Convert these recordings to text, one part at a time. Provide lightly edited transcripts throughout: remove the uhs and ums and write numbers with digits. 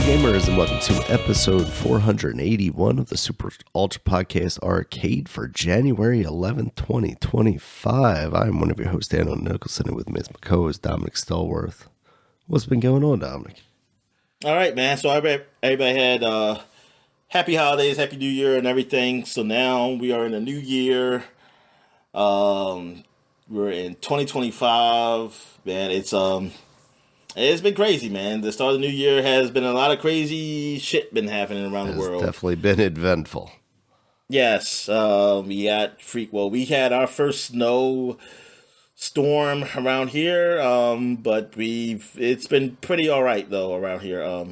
gamers, and welcome to episode 481 of the Super Ultra Podcast Arcade for January 11th, 2025. I'm one of your hosts, Daniel Nicholson, and with me is my co-host, Dominic Stallworth. What's been going on, Dominic? All right, man. So everybody had happy holidays, happy New Year, and everything. So now we are in a new year. We're in 2025. Man, it's been crazy, man. The start of the new year has been a lot of crazy shit been happening around the world. It's definitely been eventful. Yes, we had our first snow storm around here, but it's been pretty all right though around here.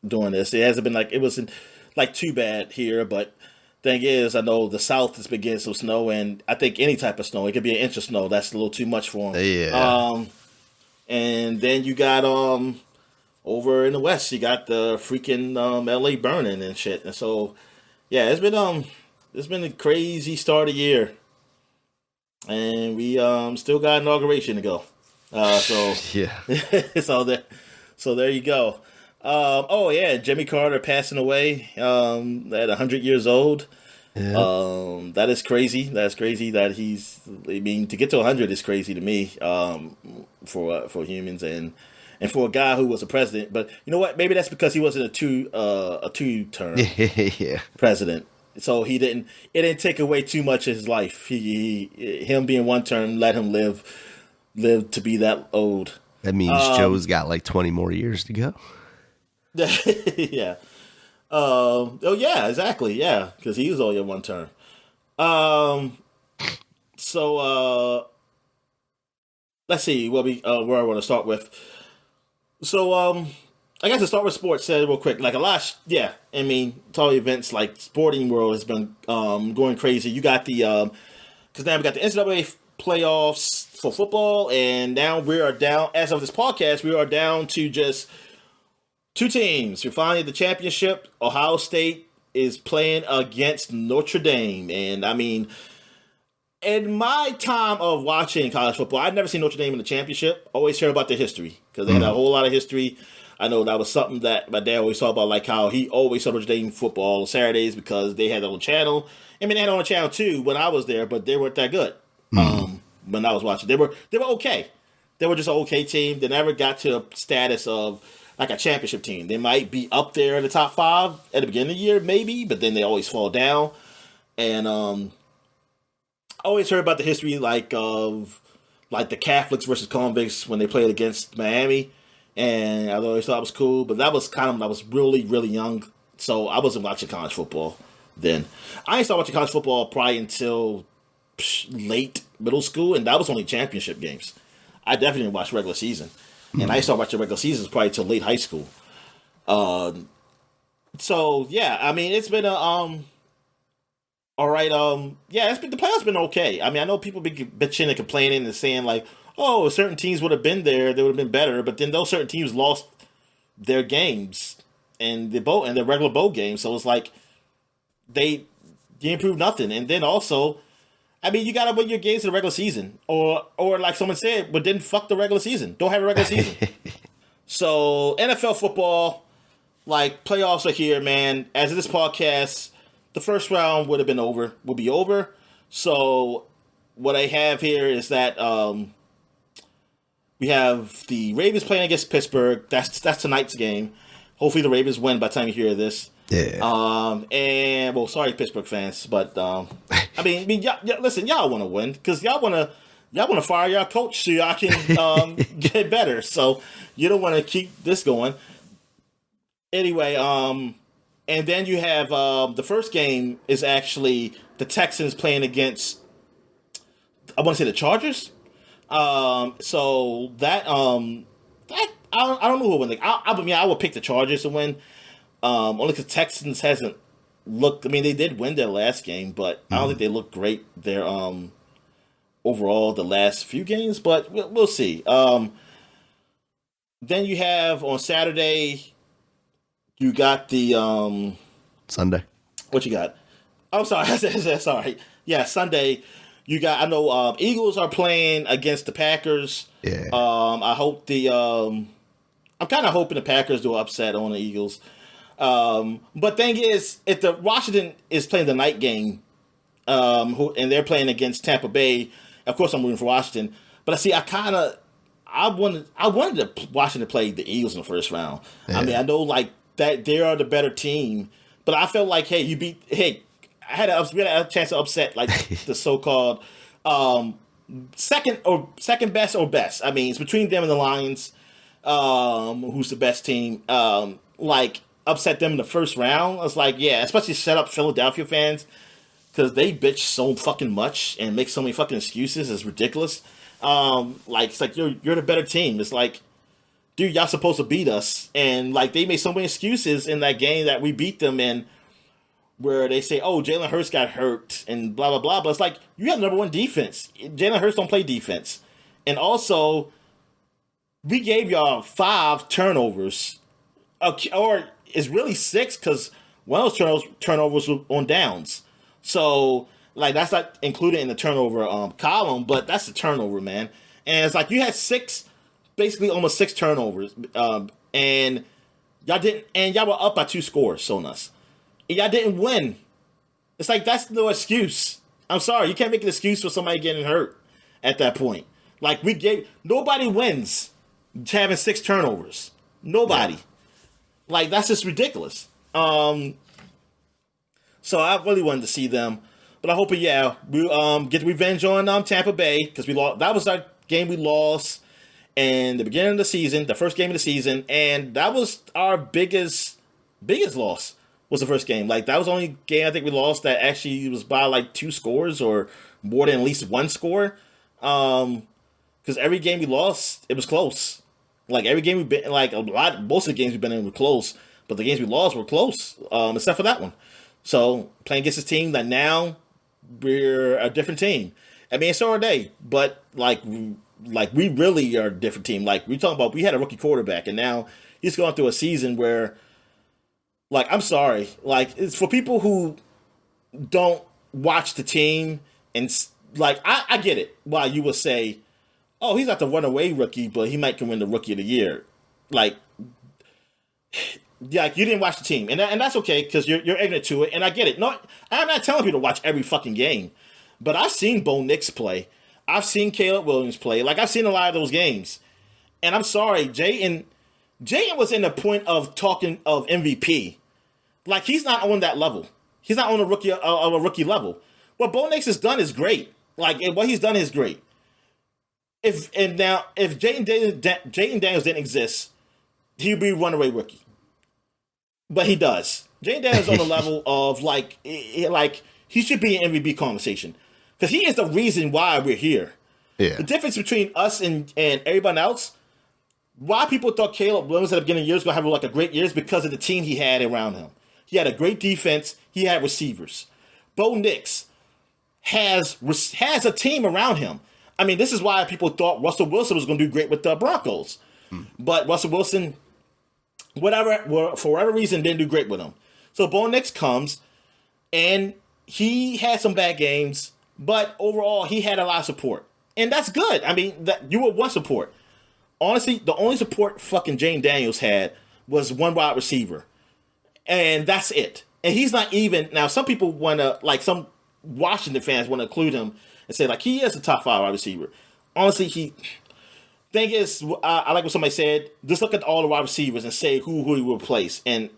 Doing this, it wasn't like too bad here, but thing is, I know the South has been getting some snow, and I think any type of snow, it could be an inch of snow. That's a little too much for them. Yeah. And then you got over in the West, you got the freaking LA burning and shit. And so, yeah, it's been a crazy start of year, and we still got inauguration to go. So yeah. so there you go. Oh yeah, Jimmy Carter passing away at 100 years old. Yeah. That is crazy. That's crazy that to get to 100 is crazy to me. For humans and for a guy who was a president, but you know what? Maybe that's because he wasn't a two-term yeah. president. So it didn't take away too much of his life. Him being one term let him live to be that old. That means Joe's got like 20 more years to go. Yeah. Oh yeah, exactly. Yeah, because he was only one term. So let's see where I want to start with. So I guess to start with sports, real quick. Like all events like sporting world has been going crazy. You got because now we got the NCAA playoffs for football, and now we are down. As of this podcast, we are down to just two teams. We're finally at the championship. Ohio State is playing against Notre Dame. And I mean, in my time of watching college football, I'd never seen Notre Dame in the championship. Always heard about their history because they had a whole lot of history. I know that was something that my dad always talked about, like how he always saw Notre Dame football on Saturdays because they had their own channel. I mean, they had their own channel too when I was there, but they weren't that good. When I was watching, they were okay. They were just an okay team. They never got to a status of like a championship team. They might be up there in the top 5 at the beginning of the year, maybe, but then they always fall down. And I always heard about the history of the Catholics versus convicts when they played against Miami, and I always thought it was cool. But that was I was really, really young, so I wasn't watching college football then. I didn't start watching college football probably until late middle school, and that was only championship games. I definitely didn't watch regular season. And I started watching regular seasons probably till late high school. So yeah, I mean it's been all right. The playoffs been okay. I mean I know people be bitching and complaining and saying like, oh, certain teams would have been there, they would have been better, but then those certain teams lost their games and the regular bowl games. So it's like they improved nothing. And then also, I mean, you gotta win your games in the regular season, or like someone said, but then fuck the regular season. Don't have a regular season. So NFL football, like playoffs are here, man. As of this podcast, the first round would be over. So what I have here is that we have the Ravens playing against Pittsburgh. That's tonight's game. Hopefully the Ravens win by the time you hear this. Yeah. And well, sorry, Pittsburgh fans, but I mean, listen, y'all want to win because y'all want to fire y'all coach so y'all can get better. So you don't want to keep this going. Anyway, and then you have the first game is actually the Texans playing against I want to say the Chargers. So that I don't know who will win. I would pick the Chargers to win. Only because Texans hasn't looked. I mean, they did win their last game, but I don't think they look great. Their overall the last few games, but we'll see. Then you have on Saturday, you got the Sunday. What you got? I'm sorry. Sorry. Yeah, Sunday. You got. I know Eagles are playing against the Packers. Yeah. I hope the I'm kind of hoping the Packers do upset on the Eagles. But thing is, if the Washington is playing the night game, and they're playing against Tampa Bay, of course I'm rooting for Washington. But I see, I wanted Washington to play the Eagles in the first round. Yeah. I mean, I know like that they are the better team, but I felt like, hey, we had a chance to upset like the so-called second best or best. I mean, it's between them and the Lions. Who's the best team? Like upset them in the first round. I was like, yeah, especially set up Philadelphia fans because they bitch so fucking much and make so many fucking excuses. It's ridiculous. Like it's like you're the better team. It's like, dude, y'all supposed to beat us, and like they made so many excuses in that game that we beat them in, where they say, oh, Jalen Hurts got hurt and blah blah blah. But it's like you have number one defense. Jalen Hurts don't play defense, and also we gave y'all 5 turnovers, or it's really 6 because one of those turnovers was on downs. So like that's not included in the turnover column, but that's the turnover, man. And it's like you had basically almost 6 turnovers, and y'all were up by 2 scores on us. And y'all didn't win. It's like that's no excuse. I'm sorry, you can't make an excuse for somebody getting hurt at that point. Like nobody wins having 6 turnovers. Nobody. Yeah. Like that's just ridiculous. So I really wanted to see them, but I hope we get revenge on Tampa Bay because we lost. That was our game we lost in the beginning of the season, the first game of the season, and that was our biggest loss. Was the first game. Like that was the only game I think we lost that actually was by like 2 scores or more than at least 1 score. Because every game we lost, it was close. Like every game we've been most of the games we've been in were close, but the games we lost were close, except for that one. So playing against this team that now we're a different team. I mean, so are they, but like we really are a different team. Like we talking about, we had a rookie quarterback, and now he's going through a season where, like, I'm sorry, like it's for people who don't watch the team, and like I get it. Why you would say, oh, he's not the runaway rookie, but he might come win the Rookie of the Year. Like, yeah, you didn't watch the team, and that's okay because you're ignorant to it, and I get it. No, I'm not telling people to watch every fucking game, but I've seen Bo Nix play, I've seen Caleb Williams play, like I've seen a lot of those games, and I'm sorry, Jayden was in the point of talking of MVP, like he's not on that level, he's not on a rookie level. What Bo Nix has done is great, like what he's done is great. If Jayden Daniels didn't exist, he'd be a runaway rookie. But he does. Jayden Daniels on the level of like he should be in MVP conversation because he is the reason why we're here. Yeah. The difference between us and everyone else, why people thought Caleb Williams at the beginning of the year was going to have like a great year is because of the team he had around him. He had a great defense. He had receivers. Bo Nix has a team around him. I mean, this is why people thought Russell Wilson was going to do great with the Broncos. But Russell Wilson, for whatever reason, didn't do great with him. So Bo Nix comes, and he had some bad games, but overall, he had a lot of support. And that's good. I mean, that you were one support. Honestly, the only support fucking Jayden Daniels had was one wide receiver. And that's it. And he's not even... Now, some people want to... Like, some Washington fans want to include him and say, like, he is a top 5 wide receiver. Honestly, thing is, I like what somebody said. Just look at all the wide receivers and say who he will replace. And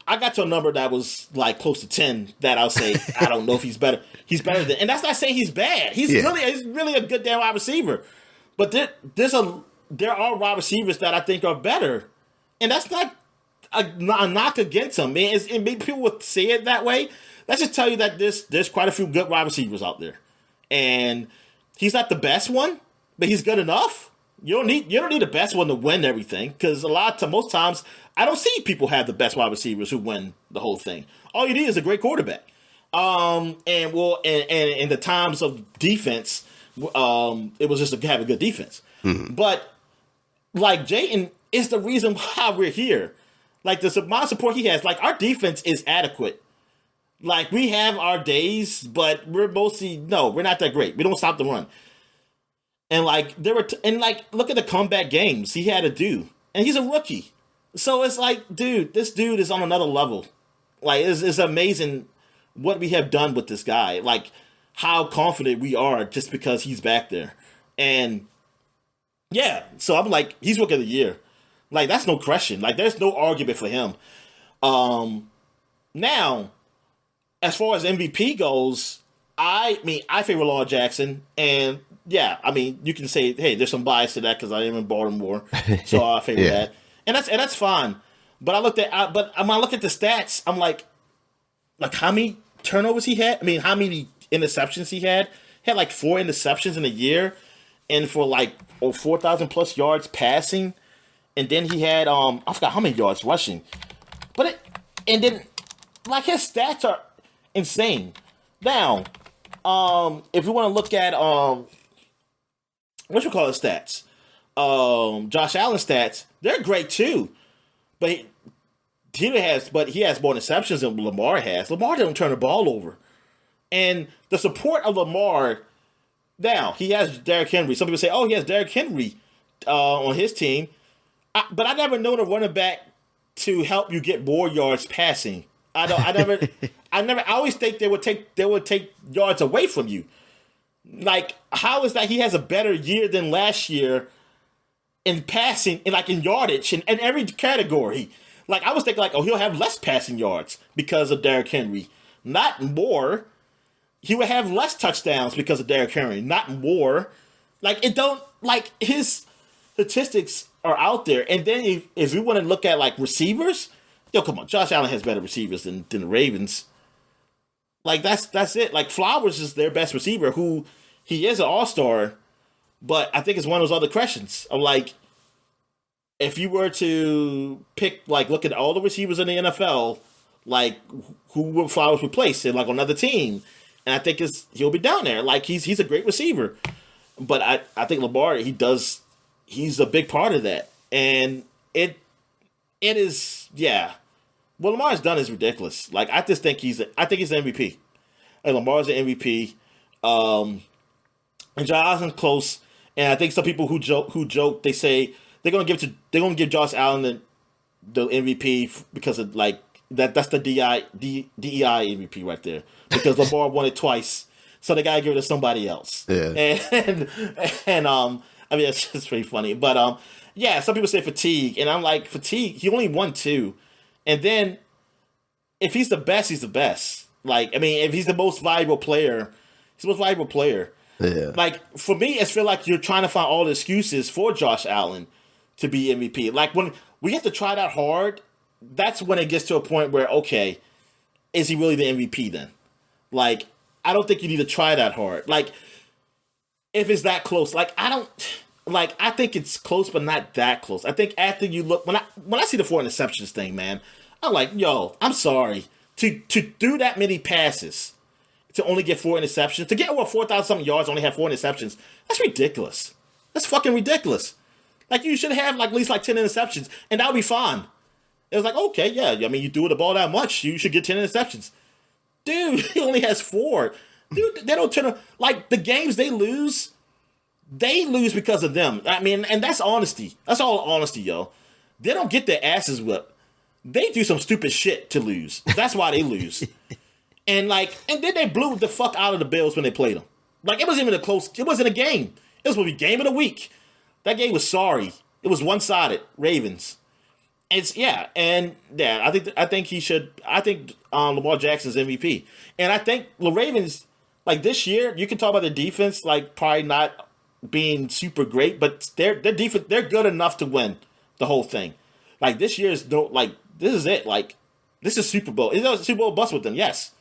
I got to a number that was like close to 10 that I'll say, I don't know if he's better. He's better than, and that's not saying he's bad. He's really a good damn wide receiver. But there are wide receivers that I think are better. And that's not a knock against him. Man, maybe people would say it that way. Let's just tell you that there's quite a few good wide receivers out there. And he's not the best one, but he's good enough. You don't need the best one to win everything, because most times I don't see people have the best wide receivers who win the whole thing. All you need is a great quarterback. And in the times of defense, it was just to have a good defense. Mm-hmm. But like Jayden is the reason why we're here. Like the amount of support he has, like our defense is adequate. Like we have our days, but we're not that great. We don't stop the run. And like look at the comeback games he had to do. and he's a rookie. So it's like, dude, this dude is on another level. Like, it's amazing what we have done with this guy. Like, how confident we are just because he's back there. And yeah, so I'm like, he's rookie of the year. Like, that's no question. Like, there's no argument for him. Now, as far as MVP goes, I mean, I favor Lamar Jackson, and yeah, I mean, you can say, hey, there's some bias to that because I am in Baltimore, so I favor that, and that's fine. But when I look at the stats, I'm like how many turnovers he had? I mean, how many interceptions he had? He had like 4 interceptions in a year, and for like 4,000 plus yards passing, and then he had I forgot how many yards rushing, and then like his stats are insane. Now, if we want to look at what you call his stats, Josh Allen's stats, they're great too, but he has more interceptions than Lamar has. Lamar didn't turn the ball over, and the support of Lamar. Now he has Derrick Henry. Some people say, "Oh, he has Derrick Henry on his team," but I never known a running back to help you get more yards passing. I always think they would take yards away from you. Like, how is that he has a better year than last year in passing, in yardage, in every category? Like, I was thinking, like, oh, he'll have less passing yards because of Derrick Henry, not more. He would have less touchdowns because of Derrick Henry, not more. Like, his statistics are out there. And then if you want to look at, like, receivers, yo, come on, Josh Allen has better receivers than the Ravens. Like, that's it. Like, Flowers is their best receiver, who he is an all-star, but I think it's one of those other questions of, like, if you were to pick, like, look at all the receivers in the NFL, like, who would Flowers replace in, like, another team? And I think he'll be down there. Like, he's a great receiver. But I think Lamar, he's a big part of that. And it is, yeah. What Lamar's done is ridiculous. Like, I think he's the MVP. And Lamar's the MVP. And Josh Allen's close. And I think some people who joke, they say they're gonna give Josh Allen the MVP because of, like, that's the DEI MVP right there. Because Lamar won it twice. So they gotta give it to somebody else. Yeah. And I mean, it's just pretty funny. But yeah, some people say fatigue, and I'm like, fatigue, he only won 2. And then, if he's the best, he's the best. Like, I mean, if he's the most valuable player, he's the most valuable player. Yeah. Like, for me, I feel like you're trying to find all the excuses for Josh Allen to be MVP. Like, when we have to try that hard, that's when it gets to a point where, okay, is he really the MVP then? Like, I don't think you need to try that hard. Like, if it's that close, like, I think it's close, but not that close. I think after you look, when I see the 4 interceptions thing, man, I'm like, yo, I'm sorry. To do that many passes, to only get 4 interceptions, to get over 4,000 something yards, only have 4 interceptions, that's ridiculous. That's fucking ridiculous. Like, you should have, like, at least, like, 10 interceptions, and that would be fine. It was like, okay, yeah, I mean, you threw the ball that much, you should get 10 interceptions. Dude, he only has 4. Dude, they don't turn, like, the games they lose because of them. I mean, and that's honesty. That's all honesty, yo. They don't get their asses whipped. They do some stupid shit to lose. That's why they lose. And then they blew the fuck out of the Bills when they played them. Like, it wasn't even it wasn't a game. It was supposed to be game of the week. That game was sorry. It was one-sided. Ravens. I think Lamar Jackson's MVP. And I think the Ravens, like, this year, you can talk about the defense, like, probably not being super great, but their defense, they're good enough to win the whole thing. Like, this year is this is it. Like, this is Super Bowl. Is it a Super Bowl bust with them? Yes,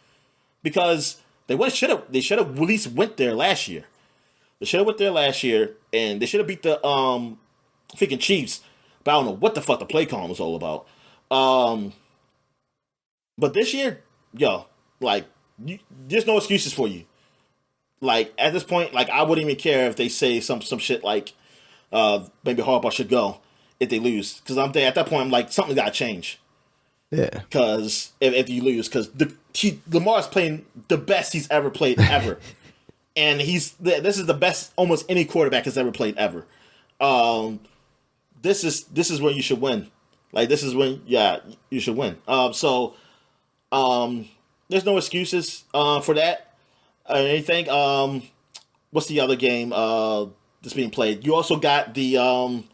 because they should have at least went there last year. They should have went there last year, and they should have beat the freaking Chiefs. But I don't know what the fuck the play call was all about. But this year, yo, like, there's no excuses for you. Like, at this point, like, I wouldn't even care if they say some shit like maybe Harbaugh should go if they lose. Because at that point, I'm like, something's got to change. Yeah. Because if you lose, because Lamar's playing the best he's ever played ever. And this is the best almost any quarterback has ever played ever. this is when you should win. Like this is when you should win. There's no excuses for that or anything. What's the other game that's being played? You also got the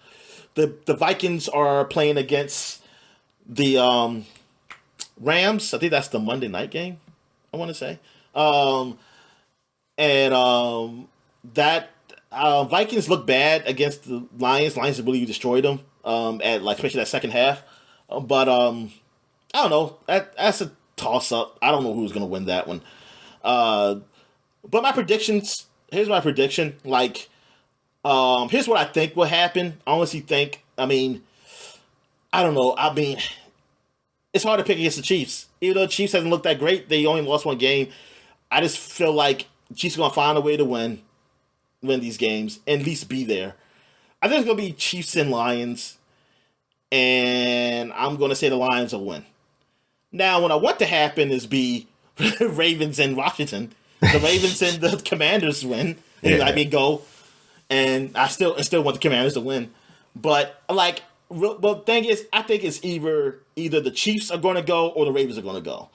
Vikings are playing against the Rams. I think that's the Monday night game, I want to say. That Vikings look bad against the Lions. Lions really destroyed them at like especially that second half. But I don't know. That's a toss up. I don't know who's gonna win that one. But my predictions. Here's my prediction. Like, here's what I think will happen. I honestly think. I mean, I don't know. I mean, it's hard to pick against the Chiefs. Even though the Chiefs hasn't looked that great, they only lost one game. I just feel like Chiefs are gonna find a way to win these games and at least be there. I think it's gonna be Chiefs and Lions, and I'm gonna say the Lions will win. Now, what I want to happen is be Ravens and Washington. The Ravens and the Commanders win. Yeah. I mean, go. And I still want the Commanders to win. But like, well, thing is, I think it's either the Chiefs are going to go or the Ravens are going to go,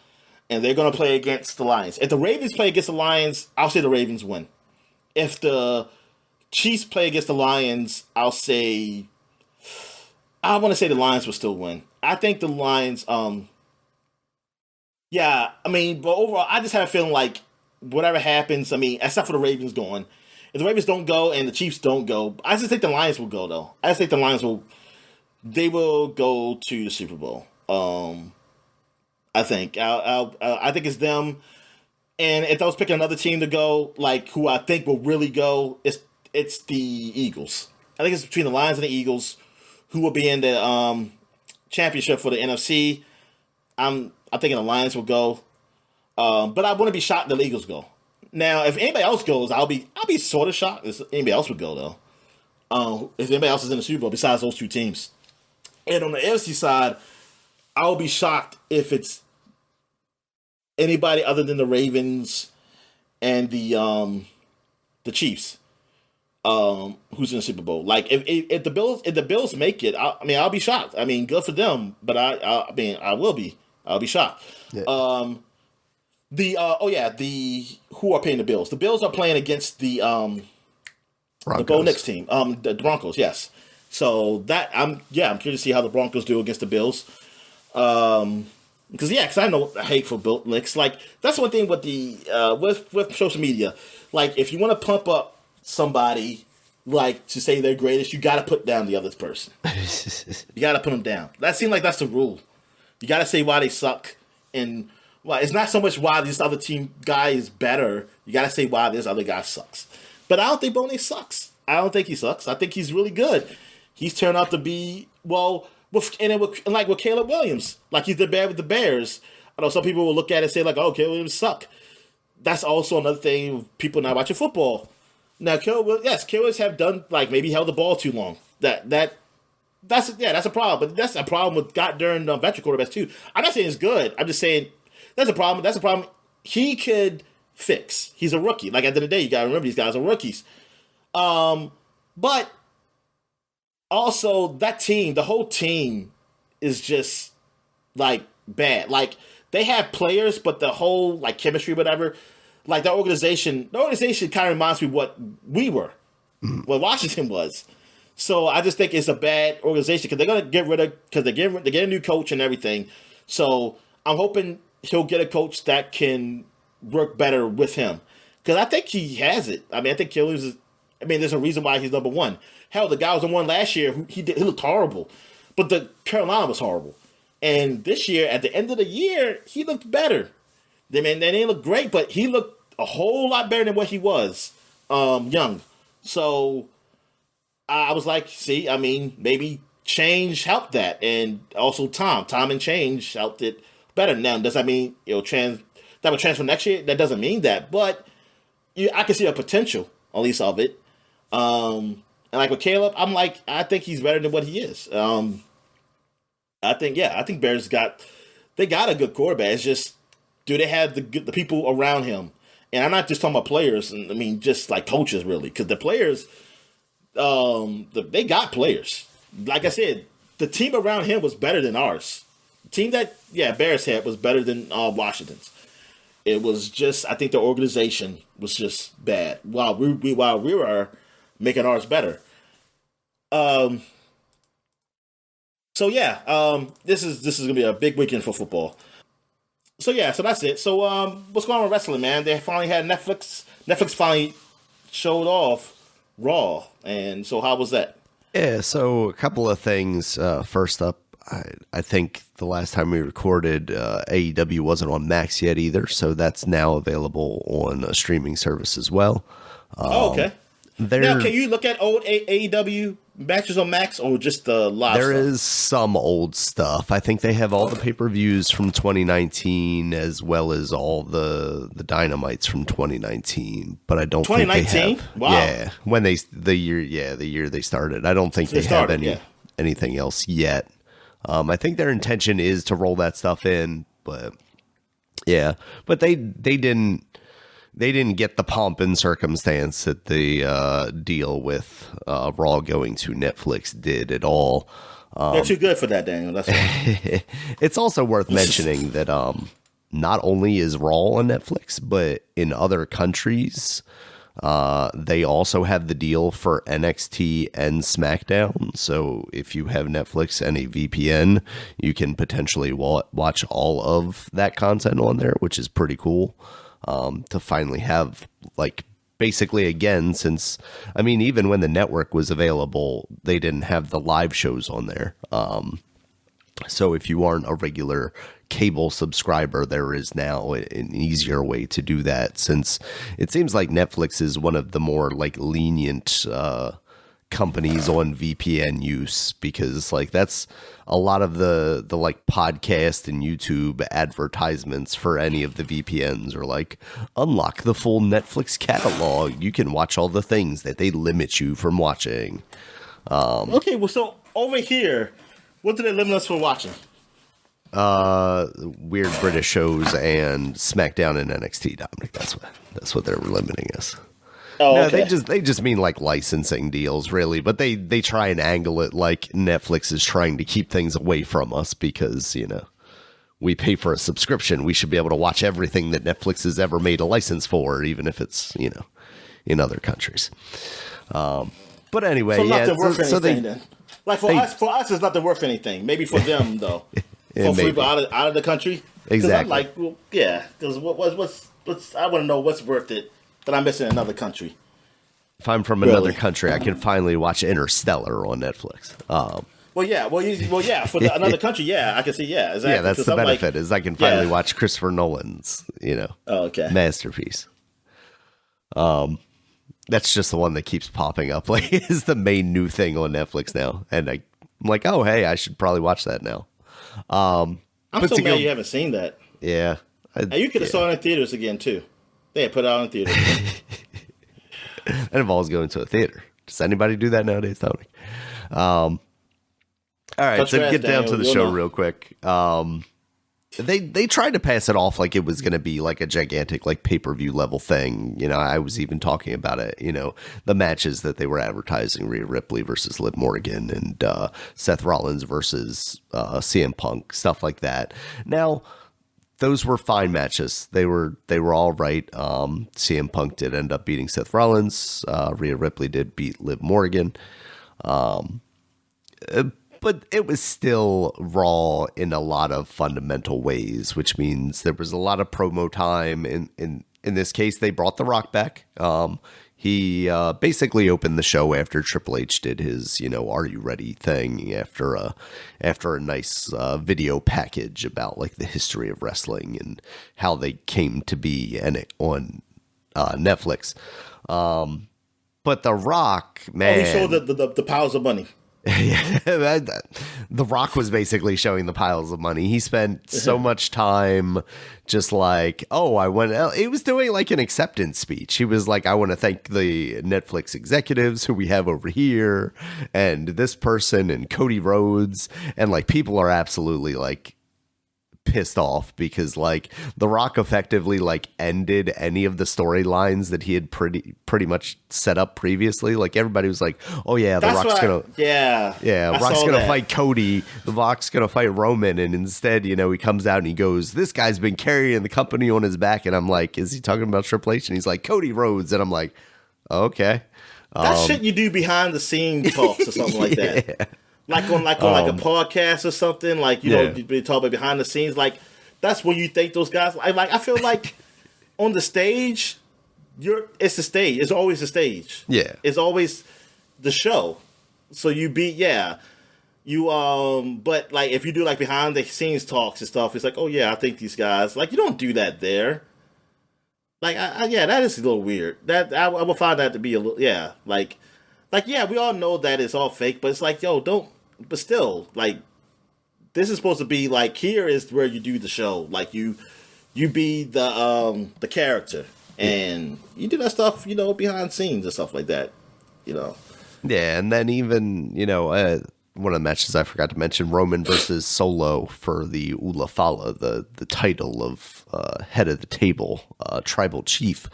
and they're going to play against the Lions. If the Ravens play against the Lions, I'll say the Ravens win. If the Chiefs play against the Lions, I want to say the Lions will still win. I think the Lions. Yeah, I mean, but overall, I just have a feeling like whatever happens, I mean, except for the Ravens going. If the Ravens don't go and the Chiefs don't go, I just think the Lions will go, though. I just think the Lions will go to the Super Bowl. I think. I think it's them. And if I was picking another team to go, like, who I think will really go, it's the Eagles. I think it's between the Lions and the Eagles, who will be in the championship for the NFC. I'm thinking the Lions will go. But I wouldn't be shocked if the Eagles go. Now, if anybody else goes, I'll be sort of shocked if anybody else would go, though. If anybody else is in the Super Bowl besides those two teams. And on the AFC side, I'll be shocked if it's anybody other than the Ravens and the Chiefs, who's in the Super Bowl. Like if the Bills make it, I'll be shocked. I mean, good for them, but I'll be shocked. Yeah. Who are paying the Bills? The Bills are playing against the Bo Nix team, the Broncos. Yes. So that I'm curious to see how the Broncos do against the Bills. Because I know I hate for Bill Nix. Like that's one thing with the with social media. Like if you want to pump up somebody, like to say they're greatest, you got to put down the other person. You got to put them down. That seems like that's the rule. You got to say why they suck, and well, it's not so much why this other team guy is better. You got to say why this other guy sucks. But I don't think Bo Nix sucks. I don't think he sucks. I think he's really good. He's turned out to be with Caleb Williams, like he did bad with the Bears. I know some people will look at it and say like, "Oh, Caleb Williams suck." That's also another thing of people not watching football. Now, Caleb Williams have done like maybe held the ball too long. That's a problem. But that's a problem with during veteran quarterbacks too. I'm not saying it's good. I'm just saying that's a problem. That's a problem he could fix. He's a rookie. Like at the end of the day, you gotta remember these guys are rookies. But also that team, the whole team is just like bad. Like they have players, but the whole like chemistry, whatever, like the organization kind of reminds me of what we were, what Washington was. So I just think it's a bad organization because they're gonna get rid of they get a new coach and everything. So I'm hoping he'll get a coach that can work better with him because I think he has it. I mean, I think Killers is. I mean, there's a reason why he's number one. Hell, the guy was the one last year. He looked horrible, but the Carolina was horrible. And this year, at the end of the year, he looked better. They didn't look great, but he looked a whole lot better than what he was young. So I was like, see, I mean, maybe change helped that, and also time and change helped it better. Now, does that mean that will transfer next year? That doesn't mean that, but I can see a potential, at least of it. And like with Caleb, I think he's better than what he is. I think Bears got a good quarterback. It's just, do they have the people around him? And I'm not just talking about players. Just like coaches, really, because the players, they got players. like I said, the team around him was better than ours. The team that Bears had was better than Washington's. It was just, I think the organization was just bad. While we were making ours better. So yeah, this is gonna be a big weekend for football. So yeah, so that's it. So what's going on with wrestling, man? They finally had Netflix. Netflix finally showed off Raw, and so how was that? Yeah, so a couple of things. First up, I think the last time we recorded, AEW wasn't on Max yet either, so that's now available on a streaming service as well. Okay. Now, can you look at old AEW matches on Max or just the live There stuff? is some old stuff. I think they have all the pay-per-views from 2019 as well as all the Dynamites from 2019. But I don't think they 2019? have. Wow. Yeah, when the year they started. I don't think they have anything else yet. I think their intention is to roll that stuff in, but yeah. But they didn't get the pomp and circumstance that the deal with Raw going to Netflix did at all. They're too good for that, Daniel. That's why. It's also worth mentioning that not only is Raw on Netflix, but in other countries, they also have the deal for NXT and SmackDown. So if you have Netflix and a VPN, you can potentially watch all of that content on there, which is pretty cool. To finally have, like, basically again, since, I mean, even when the network was available, they didn't have the live shows on there. So if you aren't a regular cable subscriber, there is now an easier way to do that, since it seems like Netflix is one of the more, like, lenient companies on VPN use, because, like, that's a lot of the like podcast and YouTube advertisements for any of the VPNs are like, unlock the full Netflix catalog. You can watch all the things that they limit you from watching. Okay, well, so over here, what do they limit us from watching? Weird British shows and SmackDown and NXT, Dominic. That's what they're limiting us. Oh, no, okay. they just mean like licensing deals, really. But they try and angle it like Netflix is trying to keep things away from us because, you know, we pay for a subscription. We should be able to watch everything that Netflix has ever made a license for, even if it's, you know, in other countries. But anyway, so yeah. nothing worth anything then. Like for us, it's nothing worth anything. Maybe for them though. For people out of the country. Exactly. I'm like, well, yeah. Because what's I want to know what's worth it that I'm missing in another country. If I'm from another country, I can finally watch Interstellar on Netflix. For another country, yeah, I can see, yeah, exactly. Yeah, that's the benefit, is I can finally watch Christopher Nolan's, you know, masterpiece. That's just the one that keeps popping up. Like, is the main new thing on Netflix now, and I'm like, oh, hey, I should probably watch that now. I'm so mad you haven't seen that. Yeah, and you could have saw it in theaters again too. They had put it out in theaters. That involves going to a theater. Does anybody do that nowadays, Tony? All right, so get down to the show real quick. They tried to pass it off like it was going to be like a gigantic, like, pay-per-view level thing. You know, I was even talking about it, you know, the matches that they were advertising, Rhea Ripley versus Liv Morgan and Seth Rollins versus CM Punk, stuff like that. Now, those were fine matches. They were all right. CM Punk did end up beating Seth Rollins. Rhea Ripley did beat Liv Morgan. But it was still Raw in a lot of fundamental ways, which means there was a lot of promo time. In this case, they brought The Rock back. He basically opened the show after Triple H did his, you know, "Are you ready?" thing after a nice video package about, like, the history of wrestling and how they came to be on Netflix. But The Rock, man, he showed the piles of money. The Rock was basically showing the piles of money. He spent so much time just like, he was doing like an acceptance speech. He was like, I want to thank the Netflix executives who we have over here and this person and Cody Rhodes. And, like, people are absolutely, like, pissed off because like The Rock effectively like ended any of the storylines that he had pretty much set up previously. Like everybody was like, "Oh yeah, Rock's gonna fight Cody. The Rock's gonna fight Roman," and instead, he comes out and he goes, "This guy's been carrying the company on his back," and I'm like, "Is he talking about Triple H?" And he's like, "Cody Rhodes," and I'm like, "Okay." That shit you do behind the scenes talks or something like that. Like on a podcast or something, like you talk about behind the scenes, like that's when you think those guys like I feel like on the stage, it's the stage. It's always the stage. Yeah. It's always the show. So but like if you do like behind the scenes talks and stuff, it's like, oh yeah, I think these guys, like you don't do that there. Like that is a little weird. That I will find that to be a little like we all know that it's all fake, but it's like, yo, don't. But still, like, this is supposed to be like, here is where you do the show. Like you be the character, and you do that stuff, behind scenes and stuff like that, Yeah, and then even one of the matches I forgot to mention, Roman versus Solo for the Ula Fala, the title of head of the table, tribal chief.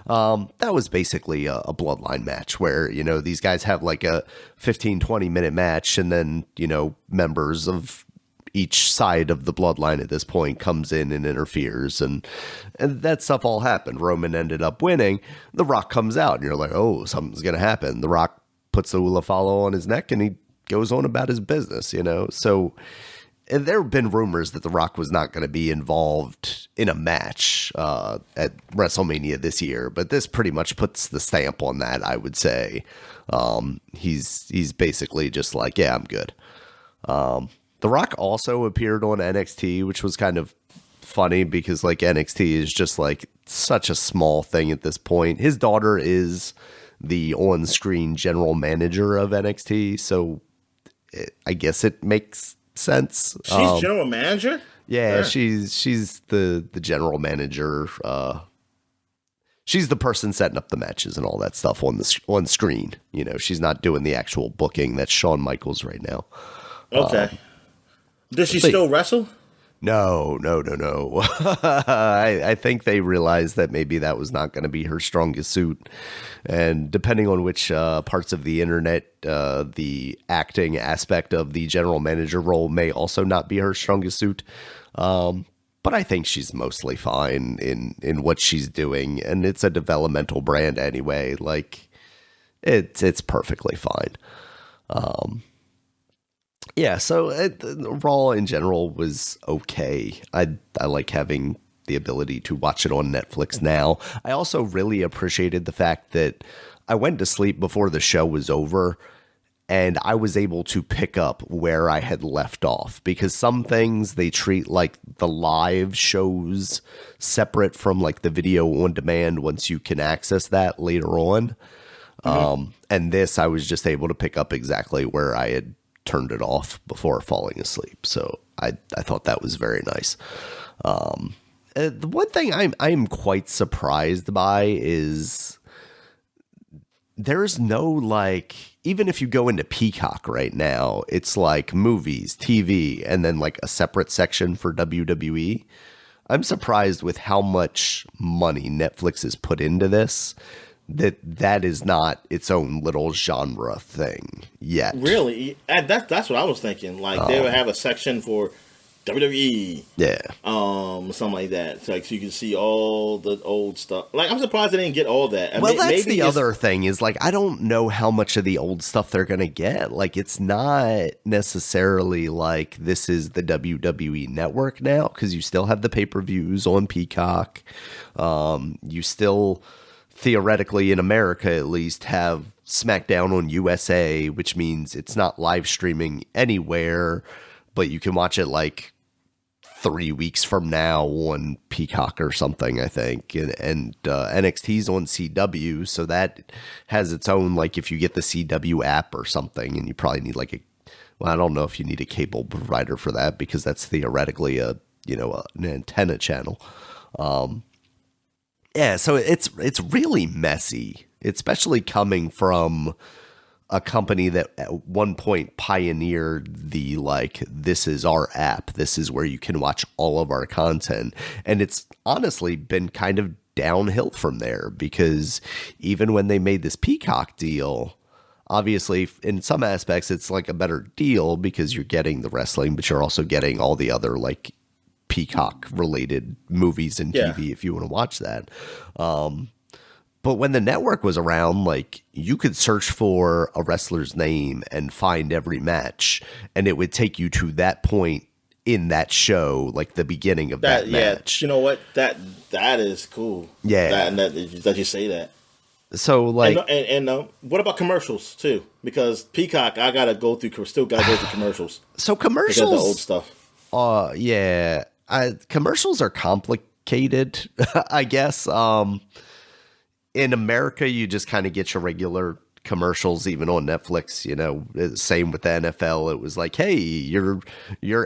That was basically a bloodline match where, these guys have like a 15-20 minute match, and then, members of each side of the bloodline at this point comes in and interferes, and that stuff all happened. Roman ended up winning. The Rock comes out, and you're like, oh, something's going to happen. The Rock puts the Ula Fala on his neck, and he goes on about his business, So there have been rumors that The Rock was not going to be involved in a match at WrestleMania this year, but this pretty much puts the stamp on that, I would say. He's basically just like, yeah, I'm good. The Rock also appeared on NXT, which was kind of funny because like NXT is just like such a small thing at this point. His daughter is the on-screen general manager of NXT, so I guess it makes sense. She's general manager? Yeah, she's the general manager. She's the person setting up the matches and all that stuff on screen. She's not doing the actual booking. That's Shawn Michaels right now. Okay. Does she still wrestle? No. I think they realized that maybe that was not going to be her strongest suit. And depending on which parts of the internet, the acting aspect of the general manager role may also not be her strongest suit. But I think she's mostly fine in what she's doing. And it's a developmental brand anyway. Like, it's perfectly fine. Yeah, so Raw in general was okay. I like having the ability to watch it on Netflix now. I also really appreciated the fact that I went to sleep before the show was over, and I was able to pick up where I had left off, because some things they treat like the live shows separate from like the video on demand once you can access that later on. Mm-hmm. And this, I was just able to pick up exactly where I had turned it off before falling asleep. So I thought that was very nice. The one thing I'm quite surprised by is there's no, like, even if you go into Peacock right now, it's like movies, TV, and then like a separate section for WWE. I'm surprised with how much money Netflix has put into this, that is not its own little genre thing yet. Really? That's what I was thinking. Like, they would have a section for WWE. Yeah. Something like that. So you can see all the old stuff. Like, I'm surprised they didn't get all that. That's the other thing is, like, I don't know how much of the old stuff they're going to get. Like, it's not necessarily like this is the WWE network now, because you still have the pay-per-views on Peacock. You still, theoretically, in America at least, have SmackDown on USA, which means it's not live streaming anywhere, but you can watch it like 3 weeks from now on Peacock or something, I think. And NXT's on CW, so that has its own, like, if you get the CW app or something, and you probably need like I don't know if you need a cable provider for that, because that's theoretically an antenna channel. Yeah, so it's really messy, especially coming from a company that at one point pioneered the like, this is our app, this is where you can watch all of our content. And it's honestly been kind of downhill from there, because even when they made this Peacock deal, obviously in some aspects it's like a better deal because you're getting the wrestling, but you're also getting all the other like Peacock related movies and TV if you want to watch that. But when the network was around, like, you could search for a wrestler's name and find every match, and it would take you to that point in that show, like the beginning of that match. You know what? That is cool. Yeah. That you say that. So like, and what about commercials too? Because Peacock, I gotta go through commercials. So commercials, because the old stuff. Yeah, commercials are complicated, I guess. In America, you just kind of get your regular commercials, even on Netflix. You know, same with the NFL. It was like, hey, your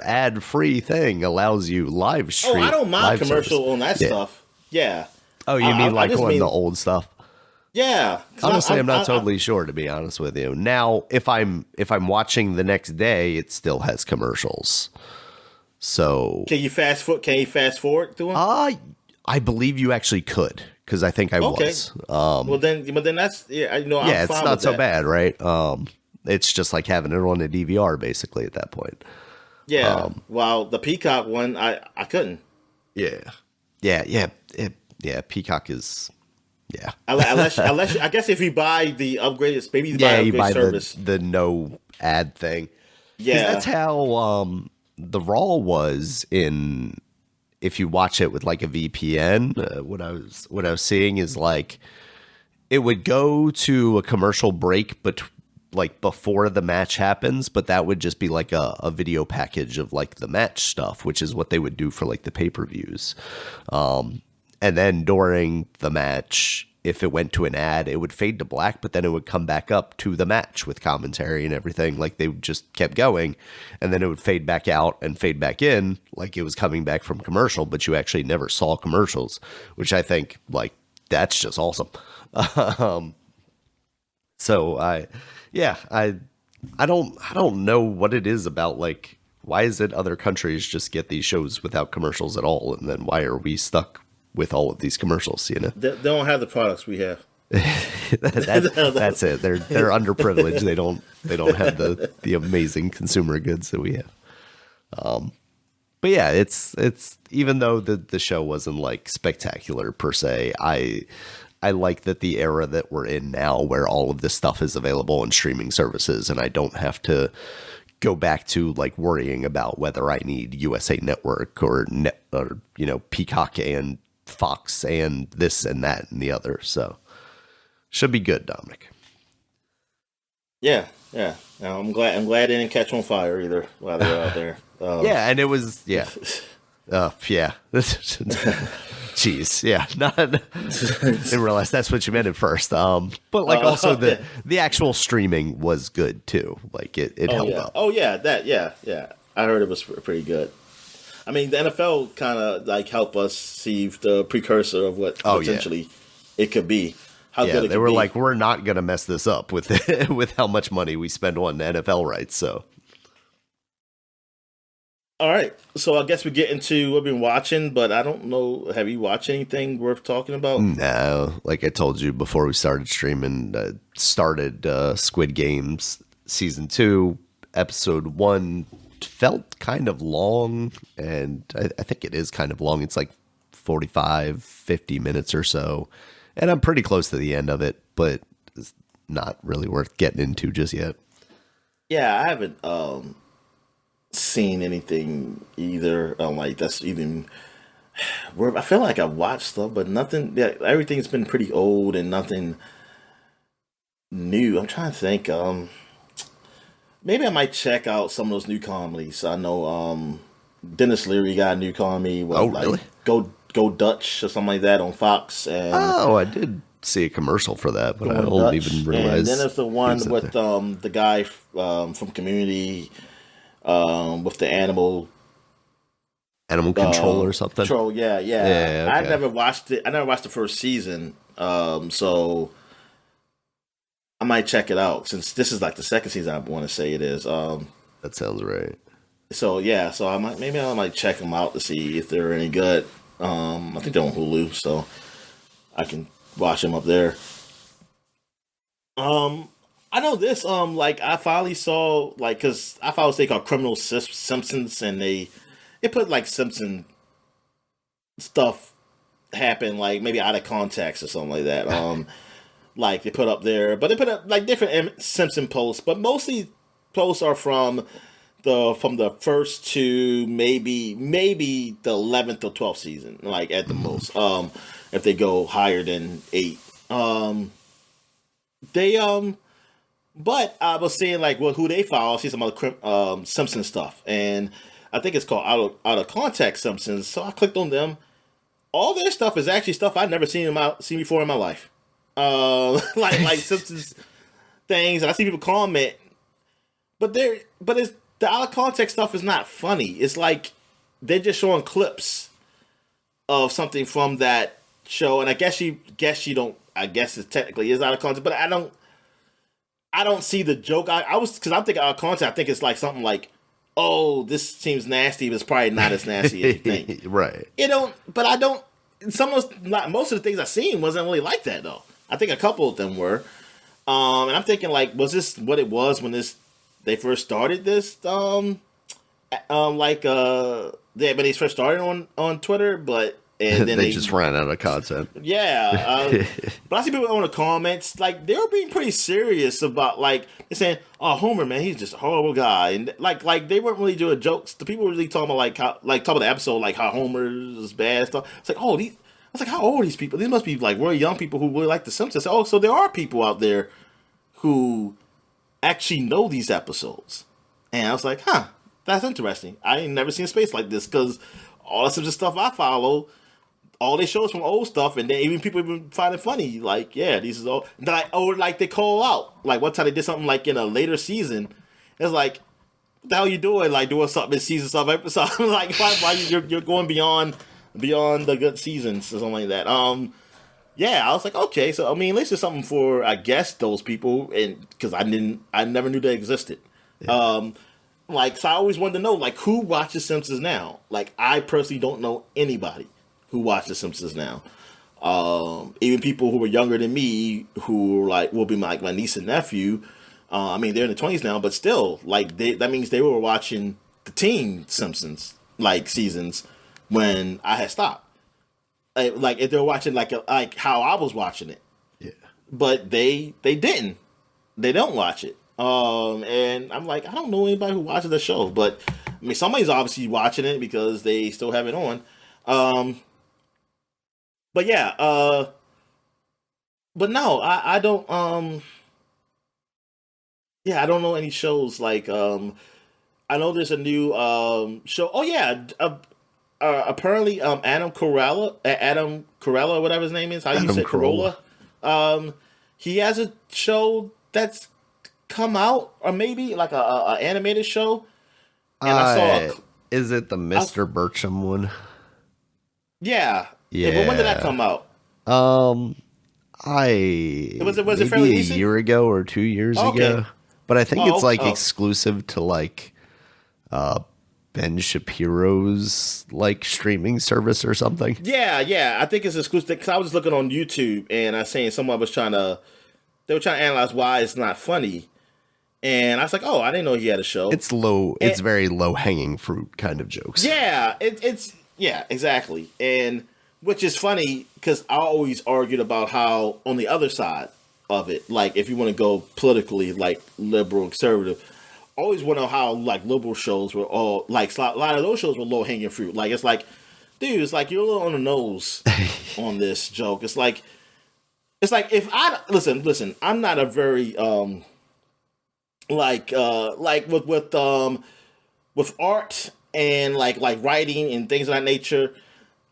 ad-free thing allows you live stream. Oh, I don't mind commercial on that stuff. Yeah. Oh, you mean like on the old stuff? Yeah. Honestly, I'm not totally sure, to be honest with you. Now, if I'm watching the next day, it still has commercials. So can you fast forward through them? I believe you actually could, because I think I was. Well, then that's I'm it's fine not with so that. bad, right? It's just like having it on a DVR, basically, at that point. Yeah. While the Peacock one, I couldn't. Yeah. Peacock is. Yeah. Unless I guess if you buy the upgraded, maybe you buy service, the no ad thing. Yeah, that's how the Raw was in. If you watch it with like a VPN, what I was seeing is like it would go to a commercial break, but like before the match happens, but that would just be like a video package of like the match stuff, which is what they would do for like the pay-per-views. And then during the match, if it went to an ad, it would fade to black, but then it would come back up to the match with commentary and everything. Like they just kept going, and then it would fade back out and fade back in like it was coming back from commercial, but you actually never saw commercials, which I think like that's just awesome. So I don't know what it is about, like, why is it other countries just get these shows without commercials at all, and then why are we stuck with all of these commercials? You know, they don't have the products we have. that's it. They're underprivileged. They don't have the amazing consumer goods that we have. But yeah, it's even though the show wasn't like spectacular per se, I like that the era that we're in now, where all of this stuff is available on streaming services, and I don't have to go back to like worrying about whether I need USA Network or Peacock and Fox and this and that and the other. So should be good, Dominic. Yeah. I'm glad they didn't catch on fire either while they were out there. And it was Jeez, yeah, didn't realize that's what you meant at first. But like also the actual streaming was good too. Like it held up. Oh yeah, I heard it was pretty good. I mean, the NFL kind of like helped us see the precursor of what potentially it could be. How good it they could were be. like, we're not going to mess this up with with how much money we spend on NFL rights. So, all right. So I guess we get into what we've been watching, but I don't know. Have you watched anything worth talking about? No, like I told you before we started streaming, started Squid Games season 2, episode 1. Felt kind of long, and I think it is kind of long. It's like 50 minutes or so, and I'm pretty close to the end of it, but it's not really worth getting into just yet. Yeah, I haven't seen anything either. Like that's even where I feel like I've watched stuff, but nothing. Yeah, everything's been pretty old and nothing new. I'm trying to think. Maybe I might check out some of those new comedies. I know Dennis Leary got a new comedy. Really? Go Dutch or something like that on Fox. And I did see a commercial for that, but I don't Dutch. even realize. And then there's the one with the guy from Community with the animal control or something. Control, yeah. Okay. I never watched it. I never watched the first season. So I might check it out since this is like the second season. I want to say it is. That sounds right. So yeah, so I might check them out to see if they're any good. I think they're on Hulu, so I can watch them up there. I know this. Like I finally saw like because I follow this thing called Criminal Simpsons, and they put like Simpson stuff happen like maybe out of context or something like that. Like they put up there, but they put up like different Simpson posts, but mostly posts are from the first to maybe the 11th or 12th season, like at the most. If they go higher than 8. They but I was seeing like who they follow. I see some other Simpson stuff, and I think it's called out of context Simpsons. So I clicked on them. All their stuff is actually stuff I've never seen before in my life. Like Simpsons things. I see people comment, but it's the out of context stuff is not funny. It's like they're just showing clips of something from that show, and I guess you don't. I guess it technically is out of context, but I don't see the joke. I was because I'm thinking out of context. I think it's like something like, "Oh, this seems nasty, but it's probably not as nasty as you think." Right. But I don't. Most of the things I've seen wasn't really like that though. I think a couple of them were, and I'm thinking like, was this what it was when they first started this? When they first started on Twitter, but. And then they just ran out of content. Yeah, but I see people on the comments like they were being pretty serious about like they're saying, "Oh, Homer, man, he's just a horrible guy," and like they weren't really doing jokes. The people were really talking about talking about the episode like how Homer is bad stuff. It's like, I was like, how old are these people? These must be like really young people who really like The Simpsons. Oh, so there are people out there who actually know these episodes, and I was like, huh, that's interesting. I ain't never seen a space like this because all the Simpsons stuff I follow. All they show is from old stuff, and then even people even find it funny. Like, yeah, these is all. Like they call out. Like one time they did something like in a later season. It's like, what the hell you doing? Like doing something in season stuff episode. Like why you're going beyond the good seasons or something like that. Yeah, I was like, okay, so I mean, at least it's something for I guess those people, and because I never knew they existed. Yeah. Like so I always wanted to know like who watches Simpsons now. Like I personally don't know anybody who watch The Simpsons now. Even people who were younger than me, who like will be my niece and nephew. I mean, they're in the 20s now, but still, like that means they were watching the teen Simpsons like seasons when I had stopped. Like if they were watching like how I was watching it. Yeah. But they didn't. They don't watch it. And I'm like, I don't know anybody who watches the show, but I mean, somebody's obviously watching it because they still have it on. But yeah, but no, I don't, yeah, I don't know any shows like, I know there's a new, show. Oh yeah, apparently, Adam Carolla, whatever his name is, how you say Carolla. He has a show that's come out, or maybe like a animated show. And I saw, is it the Mr. Burcham one? Yeah. Yeah, but when did that come out? Was it fairly a recent? year ago or 2 years ago? But I think it's like exclusive to like Ben Shapiro's like streaming service or something. Yeah, I think it's exclusive because I was just looking on YouTube and I seen someone was they were trying to analyze why it's not funny, and I was like, oh, I didn't know he had a show. It's it's very low hanging fruit kind of jokes. Yeah, it's exactly, and. Which is funny because I always argued about how on the other side of it, like if you want to go politically, like liberal, conservative, I always want to know how like liberal shows were all like a lot of those shows were low hanging fruit. Like it's like, dude, it's like you're a little on the nose on this joke. It's like if I listen, I'm not a very like with art and like writing and things of that nature.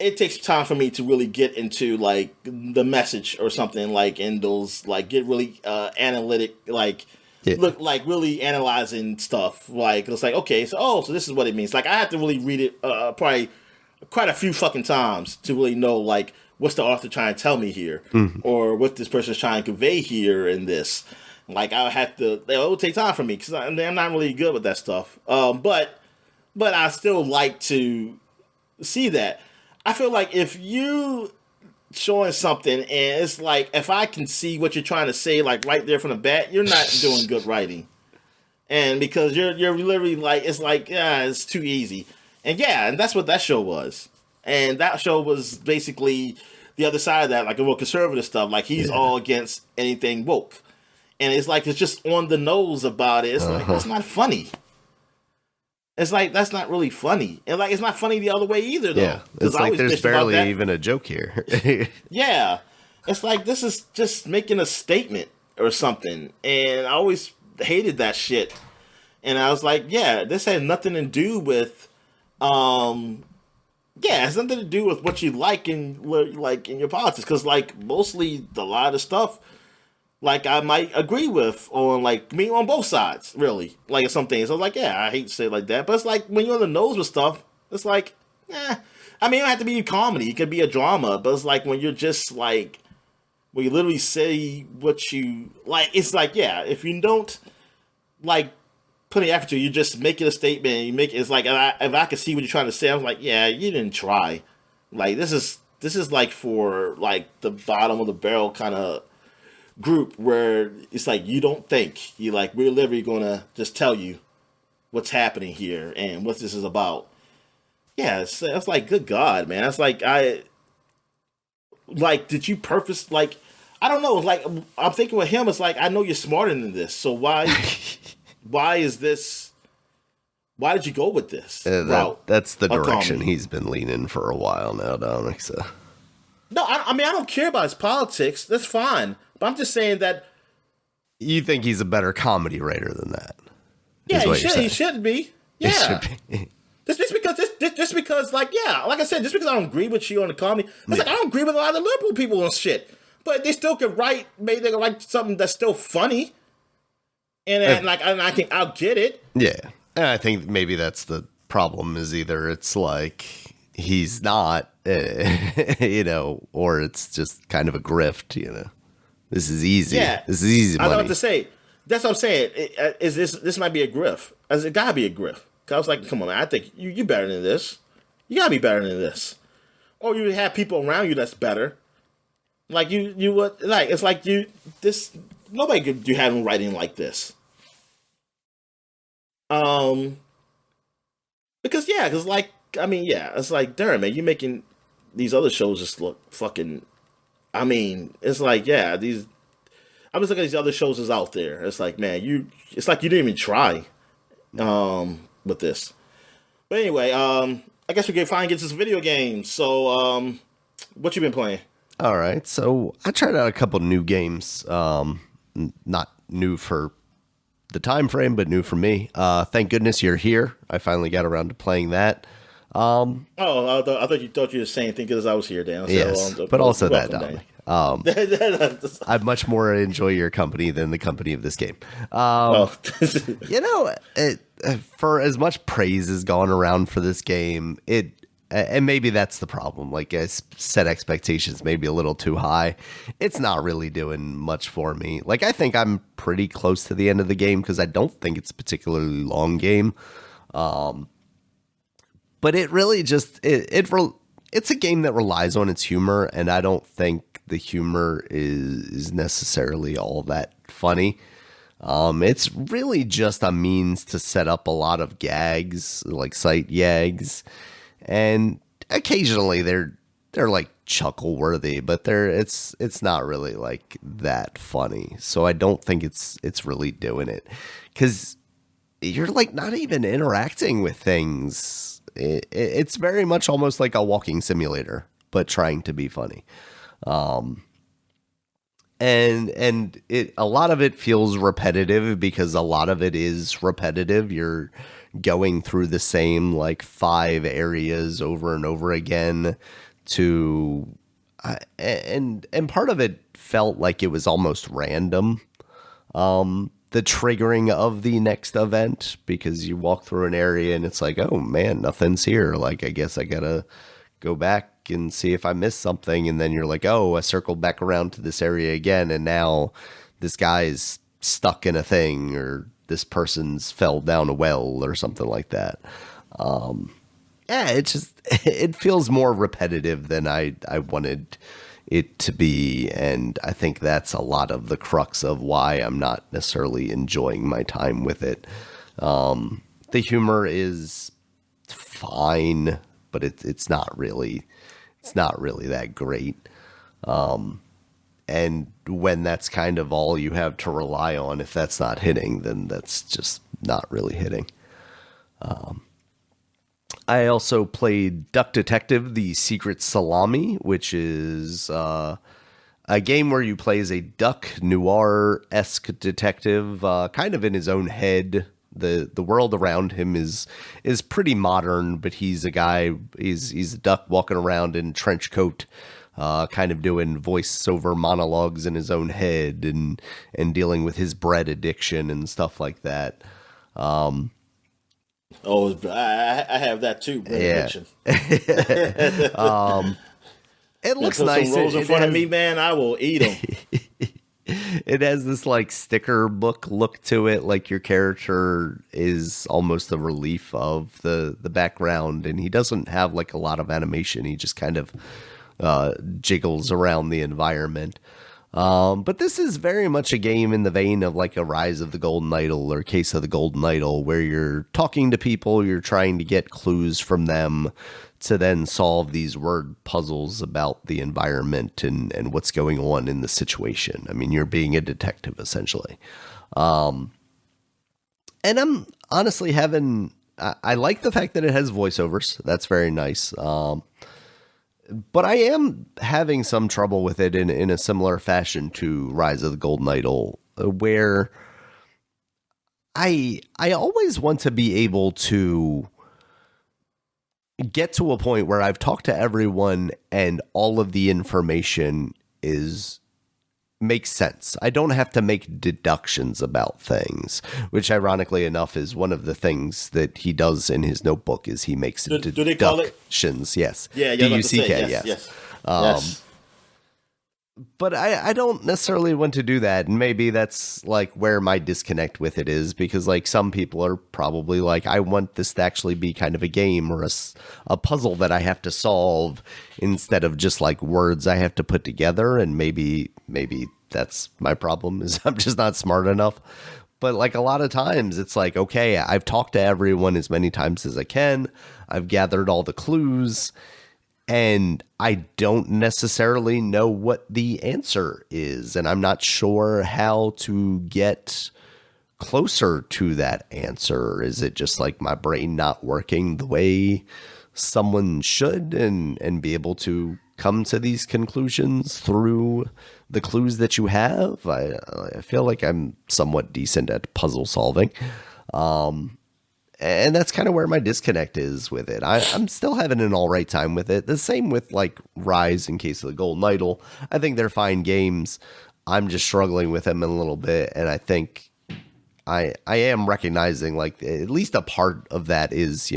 It takes time for me to really get into like the message or something like in those like get really analytic look like really analyzing stuff like it's like okay so this is what it means like I have to really read it probably quite a few fucking times to really know like what's the author trying to tell me here or what this person's trying to convey here in this Like I have to, it would take time for me because I'm not really good with that stuff. But I still like to see that. I feel like if you showing something and it's like if I can see what you're trying to say like right there from the bat, you're not doing good writing. And because you're literally like it's like yeah, it's too easy. And that's what that show was. And that show was basically the other side of that, like a real conservative stuff. Like he's all against anything woke. And it's like it's just on the nose about it. It's like that's not funny. It's like that's not really funny, and like it's not funny the other way either, though. Yeah, it's like there's barely even a joke here. Yeah, it's like this is just making a statement or something, and I always hated that shit. And I was like, yeah, this had nothing to do with, it has nothing to do with what you like in your politics, because like mostly a lot of stuff. Like I might agree with on like me on both sides, really. Like some things. I was like, yeah, I hate to say it like that. But it's like when you're on the nose with stuff, it's like, I mean, it don't have to be a comedy. It could be a drama. But it's like when you're just like when you literally say what you like, it's like, yeah, if you don't like put any effort to it, you just make it a statement and you make it's like if I could see what you're trying to say, I'm like, yeah, you didn't try. Like this is like for like the bottom of the barrel kind of group where it's like you don't think you like we're literally gonna just tell you what's happening here and what this is about. Yeah, it's like good God, man. It's like did you purpose like I don't know, like I'm thinking with him, it's like I know you're smarter than this, so why is this why did you go with this route? That's the direction he's been leaning for a while now, Dominic. So no, I mean I don't care about his politics. That's fine. But I'm just saying that you think he's a better comedy writer than that. Yeah, he should be. Yeah. Should be. Just because, like, yeah, like I said, just because I don't agree with you on the comedy, it's like I don't agree with a lot of liberal people on shit. But they still can write, maybe they can write something that's still funny. And I think I'll get it. Yeah. And I think maybe that's the problem is either it's like he's not, or it's just kind of a grift, This is easy. Yeah. This is easy money. I don't know what to say. That's what I'm saying. This might be a grift. It gotta be a grift. Cause I was like, come on, man. I think you better than this. You gotta be better than this. Or you have people around you that's better. Like you would like it's like nobody could do having writing like this. Because like I mean it's like darn man, you're making these other shows just look fucking. I mean, it's like, yeah, I'm just looking at these other shows that's out there. It's like, man, it's like you didn't even try, with this. But anyway, I guess we can finally get to some video games. So, what you been playing? All right. So I tried out a couple new games. Not new for the time frame, but new for me. Thank goodness you're here. I finally got around to playing that. I thought you were saying thing because I was here, Dan. So, yes, but also that, Dominic. I much more enjoy your company than the company of this game. For as much praise has gone around for this game, and maybe that's the problem. Like I set expectations maybe a little too high. It's not really doing much for me. Like I think I'm pretty close to the end of the game because I don't think it's a particularly long game. But it really just it's a game that relies on its humor, and I don't think the humor is necessarily all that funny. It's really just a means to set up a lot of gags, like sight gags, and occasionally they're like chuckle worthy, but it's not really like that funny. So I don't think it's really doing it because you're like not even interacting with things. It's very much almost like a walking simulator, but trying to be funny. And a lot of it feels repetitive because a lot of it is repetitive. You're going through the same like 5 areas over and over again and part of it felt like it was almost random. The triggering of the next event, because you walk through an area and it's like, oh man, nothing's here. Like, I guess I gotta go back and see if I missed something. And then you're like, oh, I circled back around to this area again. And now this guy is stuck in a thing, or this person's fell down a well or something like that. Yeah, it feels more repetitive than I wanted it to be, and I think that's a lot of the crux of why I'm not necessarily enjoying my time with it. The humor is fine, but it's not really that great. And when that's kind of all you have to rely on, if that's not hitting, then that's just not really hitting. I also played Duck Detective: The Secret Salami, which is a game where you play as a duck noir-esque detective, kind of in his own head. The world around him is pretty modern, but he's a guy. He's a duck walking around in a trench coat, kind of doing voiceover monologues in his own head and dealing with his bread addiction and stuff like that. Oh, I have that too. Addiction. It looks put nice. Some rolls in front has, of me, man. I will eat them. It has this like sticker book look to it, like your character is almost a relief of the background, and he doesn't have like a lot of animation. He just kind of jiggles around the environment. But this is very much a game in the vein of like a Rise of the Golden Idol or Case of the Golden Idol, where you're talking to people, you're trying to get clues from them to then solve these word puzzles about the environment and what's going on in the situation. I mean, you're being a detective essentially. And I'm honestly I like the fact that it has voiceovers. That's very nice. But I am having some trouble with it in a similar fashion to Rise of the Golden Idol, where I always want to be able to get to a point where I've talked to everyone and all of the information makes sense. I don't have to make deductions about things, which ironically enough is one of the things that he does in his notebook is he makes deductions. Do they call it? Yes. Yeah, D-U-C-K, yes. Yes. But I don't necessarily want to do that. And maybe that's like where my disconnect with it is, because like some people are probably like, I want this to actually be kind of a game or a puzzle that I have to solve instead of just like words I have to put together. And maybe that's my problem, is I'm just not smart enough. But like a lot of times it's like, okay, I've talked to everyone as many times as I can. I've gathered all the clues, and I don't necessarily know what the answer is, and I'm not sure how to get closer to that answer. Is it just like my brain not working the way someone should and be able to come to these conclusions through the clues that you have? I feel like I'm somewhat decent at puzzle solving. And that's kind of where my disconnect is with it. I'm still having an all right time with it. The same with like Rise and Case of the Golden Idol. I think they're fine games. I'm just struggling with them a little bit. And I think I am recognizing like at least a part of that is,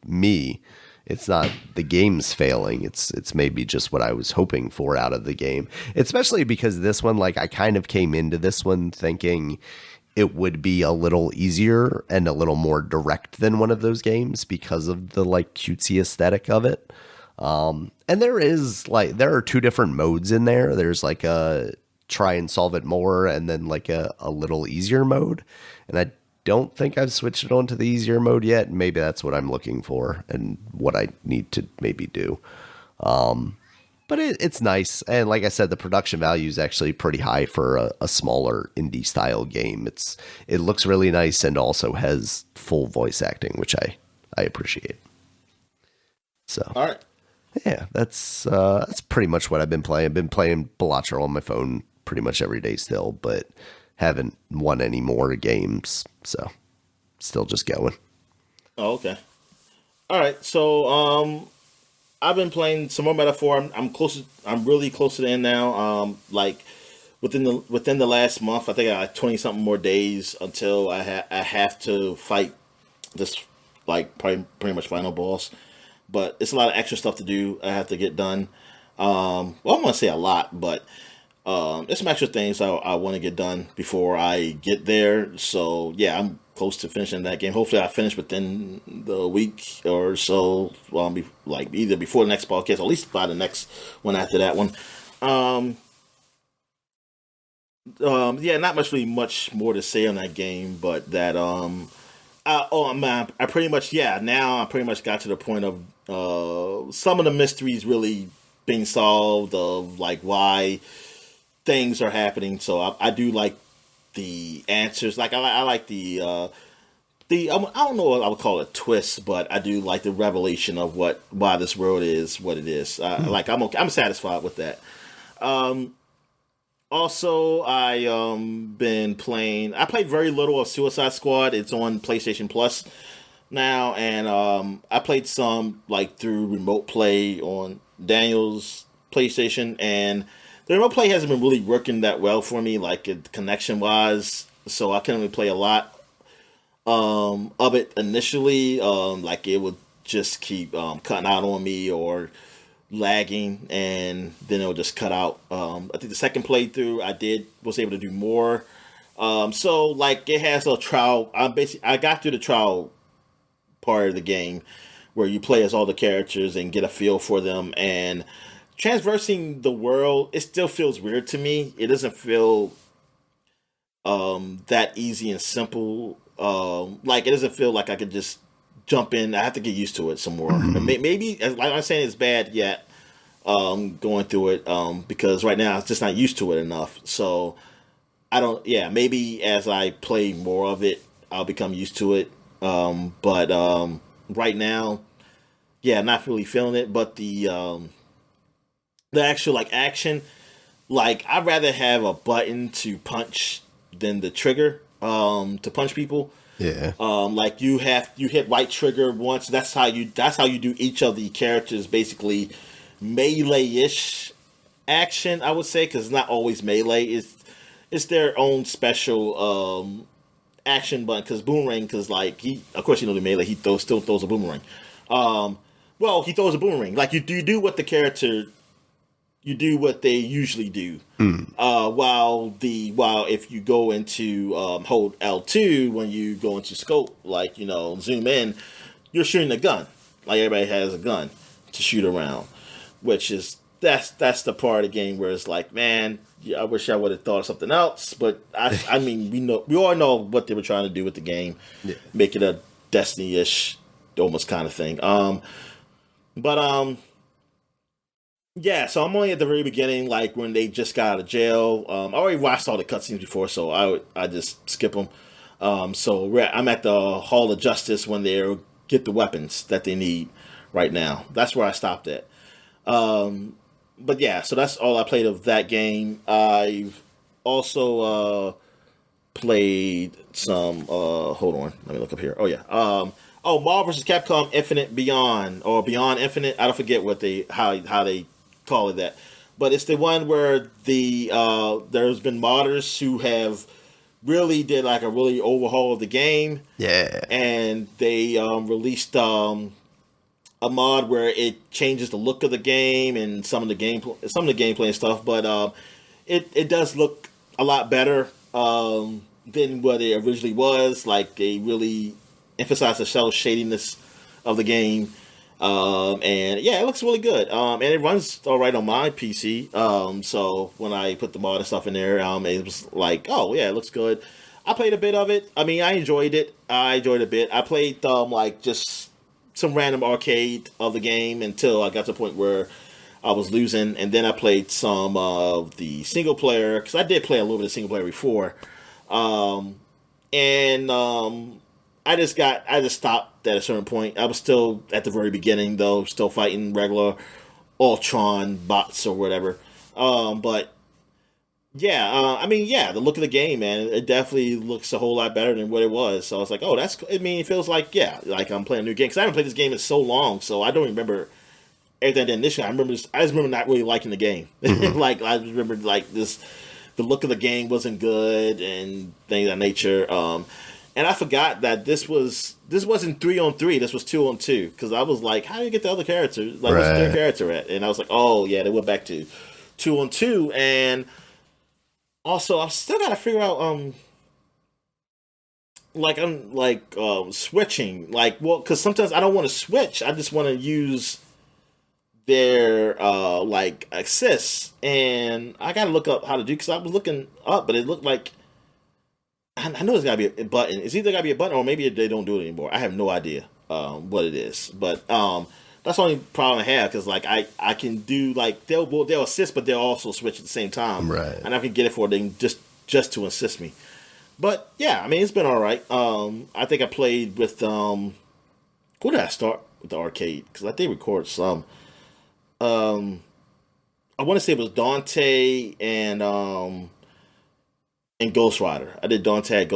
me. It's not the game's failing. It's maybe just what I was hoping for out of the game. Especially because this one, like I kind of came into this one thinking it would be a little easier and a little more direct than one of those games because of the like cutesy aesthetic of it. And there are two different modes in there. There's like a try and solve it more and then like a little easier mode. And I don't think I've switched it on to the easier mode yet. Maybe that's what I'm looking for and what I need to maybe do. But it's nice. And like I said, the production value is actually pretty high for a smaller indie style game. It looks really nice and also has full voice acting, which I appreciate. So, all right. Yeah, that's pretty much what I've been playing. I've been playing Balatro on my phone pretty much every day still, but haven't won any more games. So still just going. Oh, okay. All right. So, I've been playing some more Metaphor. I'm close. I'm really close to the end now. Like within the last month, I think I got 20 something more days until I have to fight this like pretty much final boss. But it's a lot of extra stuff to do. I have to get done. Well, I don't want to say a lot, but There's some extra things I want to get done before I get there. So yeah, I'm close to finishing that game. Hopefully, I finish within the week or so. Well, like either before the next podcast, or at least by the next one after that one. Um, yeah, not much really much more to say on that game, but that oh man, I pretty much now I pretty much got to the point of some of the mysteries really being solved of like why things are happening. So I do like the answers. Like I like I don't know what I would call it twist, but I do like the revelation of why this world is what it is. Like I'm satisfied with that. Um, Also, been playing. I played very little of Suicide Squad. It's on PlayStation Plus now, and I played some like through remote play on Daniel's PlayStation, and the remote play hasn't been really working that well for me, like connection wise. So I couldn't really play a lot of it initially. Like it would just keep cutting out on me or lagging, and then it'll just cut out. I think the second playthrough was able to do more. So like it has a trial. I got through the trial part of the game where you play as all the characters and get a feel for them, and transversing the world, it still feels weird to me. It doesn't feel that easy and simple. Like it doesn't feel like I could just jump in. I have to get used to it some more. Maybe, like I'm saying, it's bad yet. Going through it because right now I'm just not used to it enough. So I don't. Yeah, maybe as I play more of it, I'll become used to it. But right now, yeah, not really feeling it. But the actual like action, like I'd rather have a button to punch than the trigger to punch people. Yeah. Like you hit right trigger once. That's how you do each of the characters basically melee-ish action. I would say because it's not always melee. It's their own special action button. Because boomerang, because like of course the melee. He still throws a boomerang. Well, he throws a boomerang. Like you do what the character. You do what they usually do. While if you go into hold L2 when you go into scope, like zoom in, you're shooting a gun. Like everybody has a gun to shoot around, which is that's the part of the game where it's like, man, I wish I would have thought of something else. But I mean, we all know what they were trying to do with the game, make it a Destiny-ish almost kind of thing. But yeah, so I'm only at the very beginning, like when they just got out of jail. I already watched all the cutscenes before, so I just skip them. So I'm at the Hall of Justice when they get the weapons that they need right now. That's where I stopped at. But yeah, so that's all I played of that game. I've also played some. Hold on, let me look up here. Oh yeah. Marvel vs. Capcom Infinite Beyond or Beyond Infinite. I don't forget what how they call it that, but it's the one where there's been modders who have really did like a really overhaul of the game. Yeah, and they released a mod where it changes the look of the game and some of the gameplay and stuff. But it does look a lot better than what it originally was. Like they really emphasize the cel shadiness of the game. And yeah, it looks really good. And it runs all right on my PC. So when I put the mod and stuff in there, it was like, oh yeah, it looks good. I played a bit of it. I mean, I enjoyed it. I enjoyed it a bit. I played like just some random arcade of the game until I got to the point where I was losing, and then I played some of the single player because I did play a little bit of single player before. And I just stopped at a certain point. I was still at the very beginning though, still fighting regular Ultron bots or whatever. But yeah, I mean, yeah, the look of the game, man, it definitely looks a whole lot better than what it was. So I was like, oh, I mean, it feels like, yeah, like I'm playing a new game because I haven't played this game in so long, so I don't remember everything I did initially. I just remember not really liking the game. Like I remember like the look of the game wasn't good and things of that nature. And I forgot that this wasn't 3-on-3. This was 2-on-2. Because I was like, how do you get the other character? Like, where's their character at? And I was like, oh yeah, they went back to 2-on-2. And Also, I still gotta figure out like I'm like switching like well because sometimes I don't want to switch. I just want to use their like assists, and I gotta look up how to do because I was looking up, but it looked like I know there's gotta be a button. It's either gotta be a button or maybe they don't do it anymore. I have no idea what it is, but that's the only problem I have because like I can do like they'll assist, but they'll also switch at the same time, Right. and I can get it for them just to assist me. But yeah, I mean it's been all right. I think I played with who did I start with the arcade because I did record some. I want to say it was Dante and Ghost Rider. I did Dante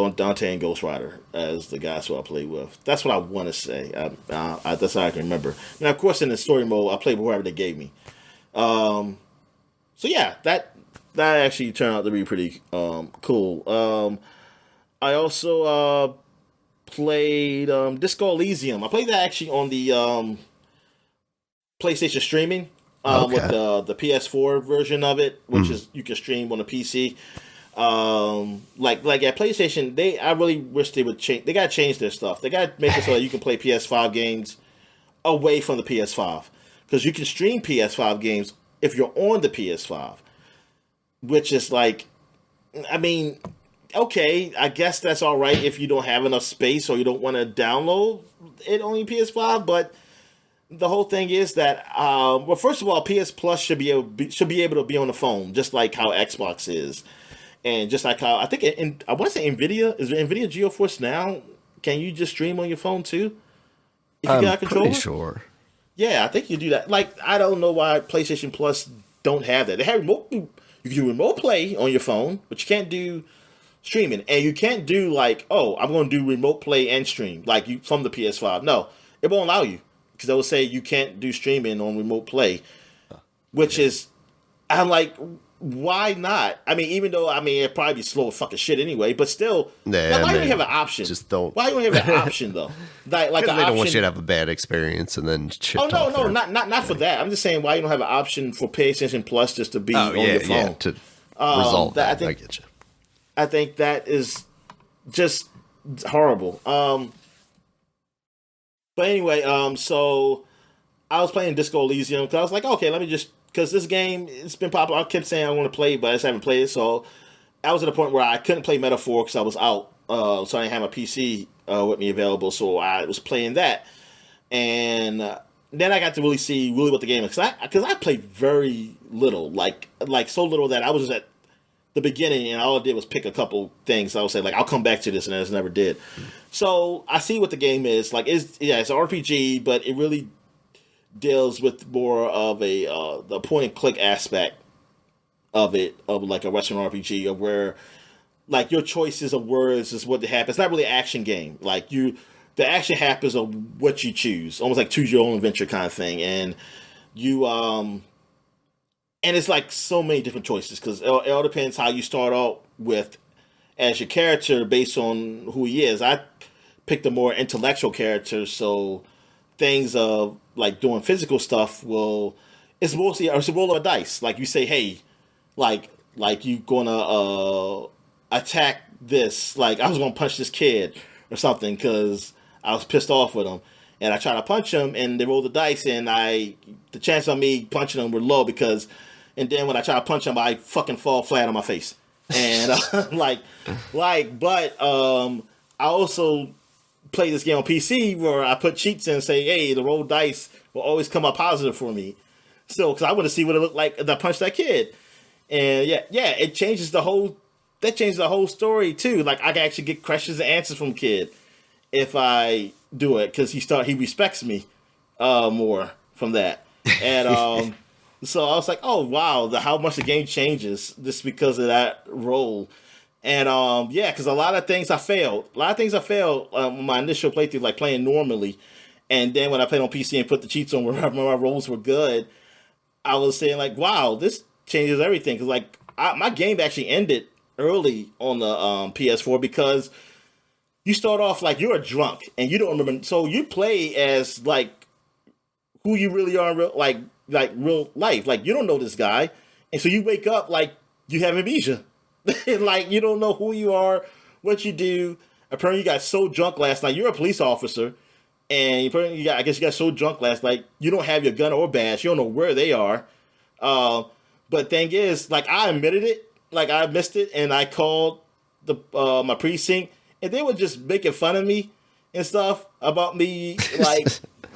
and Ghost Rider as the guys who I played with. That's what I want to say. That's how I can remember. Now, of course, in the story mode, I played with whoever they gave me. So yeah, that actually turned out to be pretty cool. I also played Disco Elysium. I played that actually on the PlayStation streaming with the PS4 version of it, which is you can stream on the PC. Like at PlayStation, I really wish they would change. They got to change their stuff. They got to make it so that you can play PS5 games away from the PS5 because you can stream PS5 games if you're on the PS5, which is like, I mean, okay, I guess that's all right if you don't have enough space or you don't want to download it on your PS5, but the whole thing is that, well, first of all, PS Plus should be able to be on the phone, just like how Xbox is, and just like how I think I want to say Nvidia is Nvidia GeForce Now. Can you just stream on your phone too? If you got a controller? Pretty sure. Yeah, I think you do that. Like I don't know why PlayStation Plus don't have that. They have remote. You can do remote play on your phone, but you can't do streaming, and you can't do like, oh, I'm going to do remote play and stream like you from the PS5. No, it won't allow you. Because they will say you can't do streaming on remote play, which is, I'm like, why not? I mean, even though it'd probably be slow as fucking shit anyway, but still, Yeah, why don't you have an option? Just don't. Why don't you have an option though? Like Because an they don't option. want you to have a bad experience and then shit. Oh no, not for that. I'm just saying why you don't have an option for PlayStation Plus just to be on your phone. Yeah, to resolve that. I get you. I think that is just horrible. But anyway, so I was playing Disco Elysium because I was like, okay, let me just because this game it's been popular. I kept saying I want to play, but I just haven't played it. So I was at a point where I couldn't play Metaphor because I was out, so I didn't have my PC with me available. So I was playing that, and then I got to really see what the game is because I played very little, like so little that I was just at the beginning, and all I did was pick a couple things. I would say, like, I'll come back to this, and I just never did. So I see what the game is. Like, it's an RPG, but it really deals with more of the point and click aspect of it, of like a Western RPG, of where like your choices of words is what happens. It's not really an action game. Like the action happens of what you choose, almost like choose your own adventure kind of thing, and you and it's like so many different choices because it all depends how you start out with as your character based on who he is. I picked a more intellectual character, so things of like doing physical stuff it's mostly it's a roll of dice. Like you say, hey, like you gonna attack this. Like I was gonna punch this kid or something because I was pissed off with him. And I try to punch him, and they roll the dice, and the chance of me punching him were low because. And then when I try to punch him, I fucking fall flat on my face. And but I also play this game on PC where I put cheats in and say, hey, the roll dice will always come up positive for me. So, because I want to see what it looked like if I punched that kid. And it changes the whole story too. Like I can actually get questions and answers from kid if I do it because he respects me more from that. And so I was like, oh, wow, how much the game changes just because of that role. And, because a lot of things I failed. On my initial playthrough, like playing normally. And then when I played on PC and put the cheats on where my rolls were good, I was saying, like, wow, this changes everything. Because, like, my game actually ended early on the PS4 because you start off like you're a drunk and you don't remember. So you play as, like, who you really are in real life. Like you don't know this guy. And so you wake up like you have amnesia. Like, you don't know who you are, what you do. Apparently, you got so drunk last night. You're a police officer, and I guess you got so drunk last night, you don't have your gun or badge. You don't know where they are. But thing is, like, I admitted it. Like, I missed it, and I called the my precinct, and they were just making fun of me and stuff about me, like,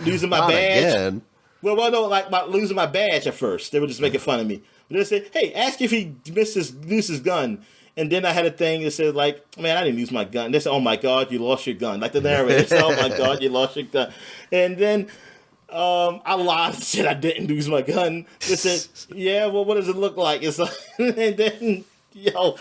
losing my Not badge. again. Well, no, like, losing my badge at first. They were just making fun of me. They said, hey, ask if he lose his gun. And then I had a thing that said, like, man, I didn't lose my gun. They said, oh, my God, you lost your gun. Like the narrator said, oh, my God, you lost your gun. And then I lied and said I didn't lose my gun. They said, yeah, well, what does it look like? It's like, and then, yo,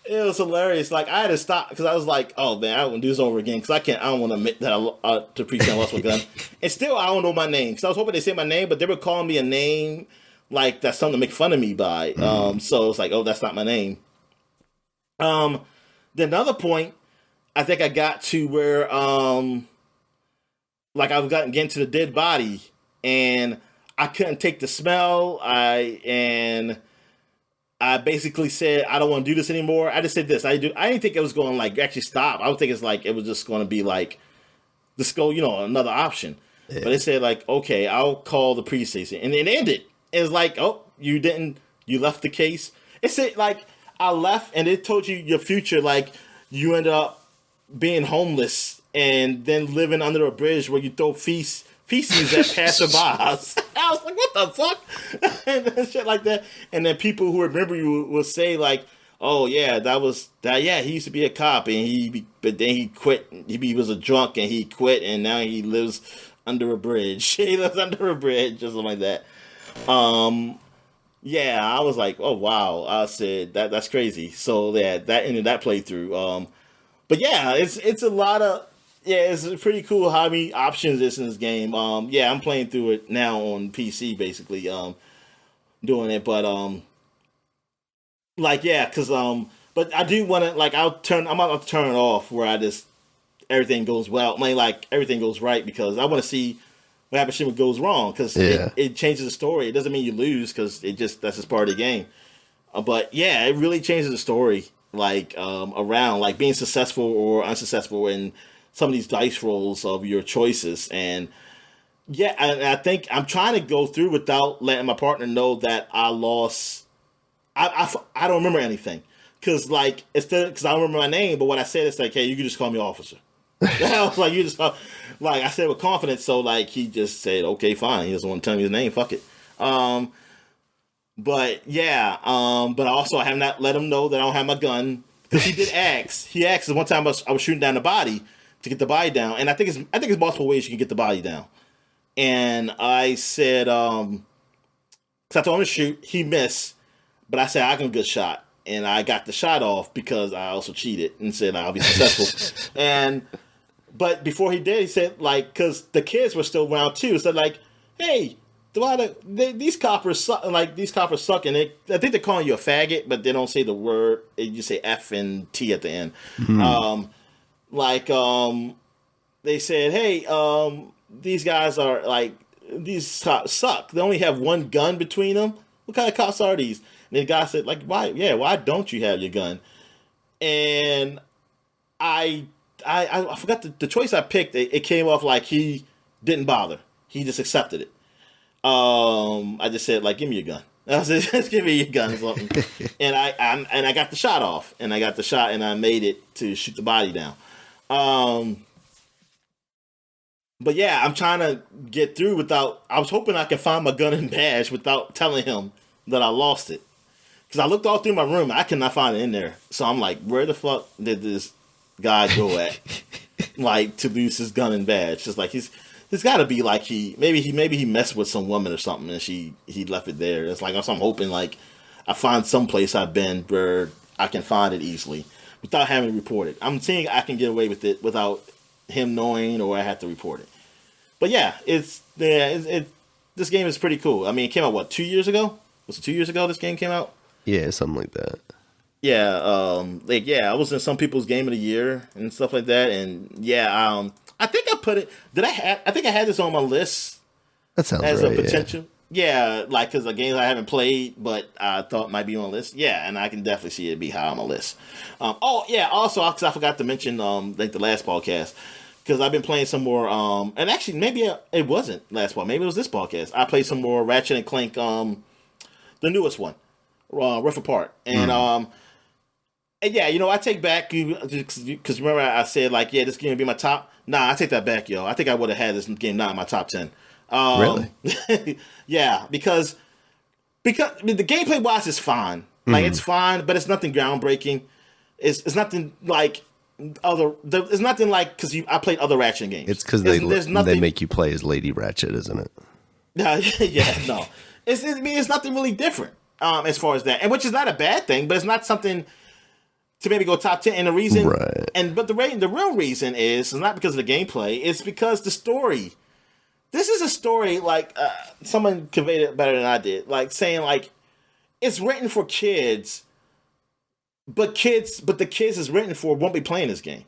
it was hilarious. Like, I had to stop because I was like, oh, man, I won't do this over again because I don't want to admit that to pretend I lost my gun. And still, I don't know my name because I was hoping they say my name, but they were calling me a name like that's something to make fun of me by. So it's like, oh, that's not my name. Then another point, I think I got to where, like, I was getting to the dead body, and I couldn't take the smell. I basically said I don't want to do this anymore. I just said this. I didn't think it was going to, like, actually stop. I would think it's like it was just going to be like this go, another option. Yeah. But it said, like, okay, I'll call the precinct, and it ended. It was like, oh, you left the case. It said, like, I left, and it told you your future, like, you end up being homeless and then living under a bridge where you throw feces at passerbys. I was like, what the fuck? And shit like that. And then people who remember you will say, like, oh, yeah, he used to be a cop, and but then he quit. He was a drunk, and he quit, and now he lives under a bridge. He lives under a bridge, or something like that. Yeah, I was like, oh wow. I said that's crazy. So that ended that playthrough. But yeah, it's a lot of it's pretty cool how many options is in this game. Yeah, I'm playing through it now on PC basically. Doing it, but like yeah, cause but I do want to like I'm about to turn it off where everything goes well. I mean, like everything goes right because I want to see what happens if it goes wrong because it changes the story. It doesn't mean you lose because that's just part of the game. But yeah, it really changes the story, like around like being successful or unsuccessful in some of these dice rolls of your choices. And yeah, I think I'm trying to go through without letting my partner know that I lost. I don't remember anything because like because I don't remember my name, but what I said is like, hey, you can just call me officer. I was like, you just like I said with confidence, so like he just said, okay, fine. He doesn't want to tell me his name. Fuck it. But yeah, but also I have not let him know that I don't have my gun because he did ask. He asked one time I was shooting down the body to get the body down, and I think it's multiple ways you can get the body down. And I said, because I told him to shoot, he missed, but I said I can get a shot, and I got the shot off because I also cheated and said I'll be successful. But before he did, he said, like, because the kids were still around too. So like, hey, these coppers suck. Like these coppers suck, and I think they're calling you a faggot, but they don't say the word. They just say F and T at the end. Mm-hmm. They said, hey, these guys are like these cops suck. They only have one gun between them. What kind of cops are these? And the guy said, like, why? Yeah, why don't you have your gun? And I forgot the choice I picked. It came off like he didn't bother. He just accepted it. I just said like, give me your gun. I said, just give me your gun or something. And I got the shot off, and I got the shot, and I made it to shoot the body down. But yeah, I'm trying to get through without. I was hoping I could find my gun and badge without telling him that I lost it. Because I looked all through my room, I could not find it in there. So I'm like, where the fuck did this guy go at? Like to lose his gun and badge? Just like he's got to be like maybe he messed with some woman or something, and he left it there. It's like I'm hoping like I find some place I've been where I can find it easily without having to report it. I'm seeing I can get away with it without him knowing, or I have to report it. But yeah, this game is pretty cool. I mean, it came out 2 years ago? Was it 2 years ago this game came out? Yeah, something like that. Yeah, I was in some people's game of the year and stuff like that, and yeah, I think I put it. I think I had this on my list. That sounds as right, a potential. Yeah, like because the games I haven't played, but I thought might be on the list. Yeah, and I can definitely see it be high on my list. Oh yeah, also because I forgot to mention like the last podcast because I've been playing some more. And actually maybe it wasn't last part. Maybe it was this podcast. I played some more Ratchet and Clank. The newest one, Rift Apart, and yeah, I take back because remember I said like yeah this game would be my top. Nah, I take that back, yo. I think I would have had this game not in my top 10. Really? Yeah, because I mean, the gameplay wise is fine. Like it's fine, but it's nothing groundbreaking. It's nothing like It's nothing like because I played other Ratchet games. It's because they make you play as Lady Ratchet, isn't it? Yeah, no. I mean, it's nothing really different as far as that, and which is not a bad thing, but it's not something to maybe go top 10. And the reason, right. But the real reason is not because of the gameplay. It's because the story. This is a story like someone conveyed it better than I did. Like saying like it's written for kids, but the kids is written for won't be playing this game.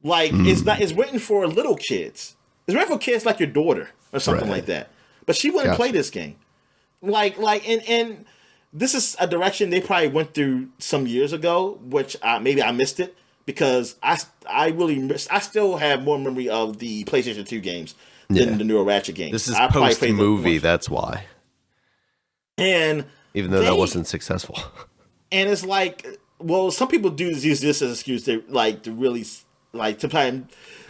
Like it's written for little kids. It's written for kids like your daughter or something like that. But she wouldn't play this game. And this is a direction they probably went through some years ago, which maybe I missed it because I still have more memory of the PlayStation 2 games than the newer Ratchet games. This is post movie, that's why. And even though that wasn't successful. And it's like, well, some people do use this as an excuse to really to play.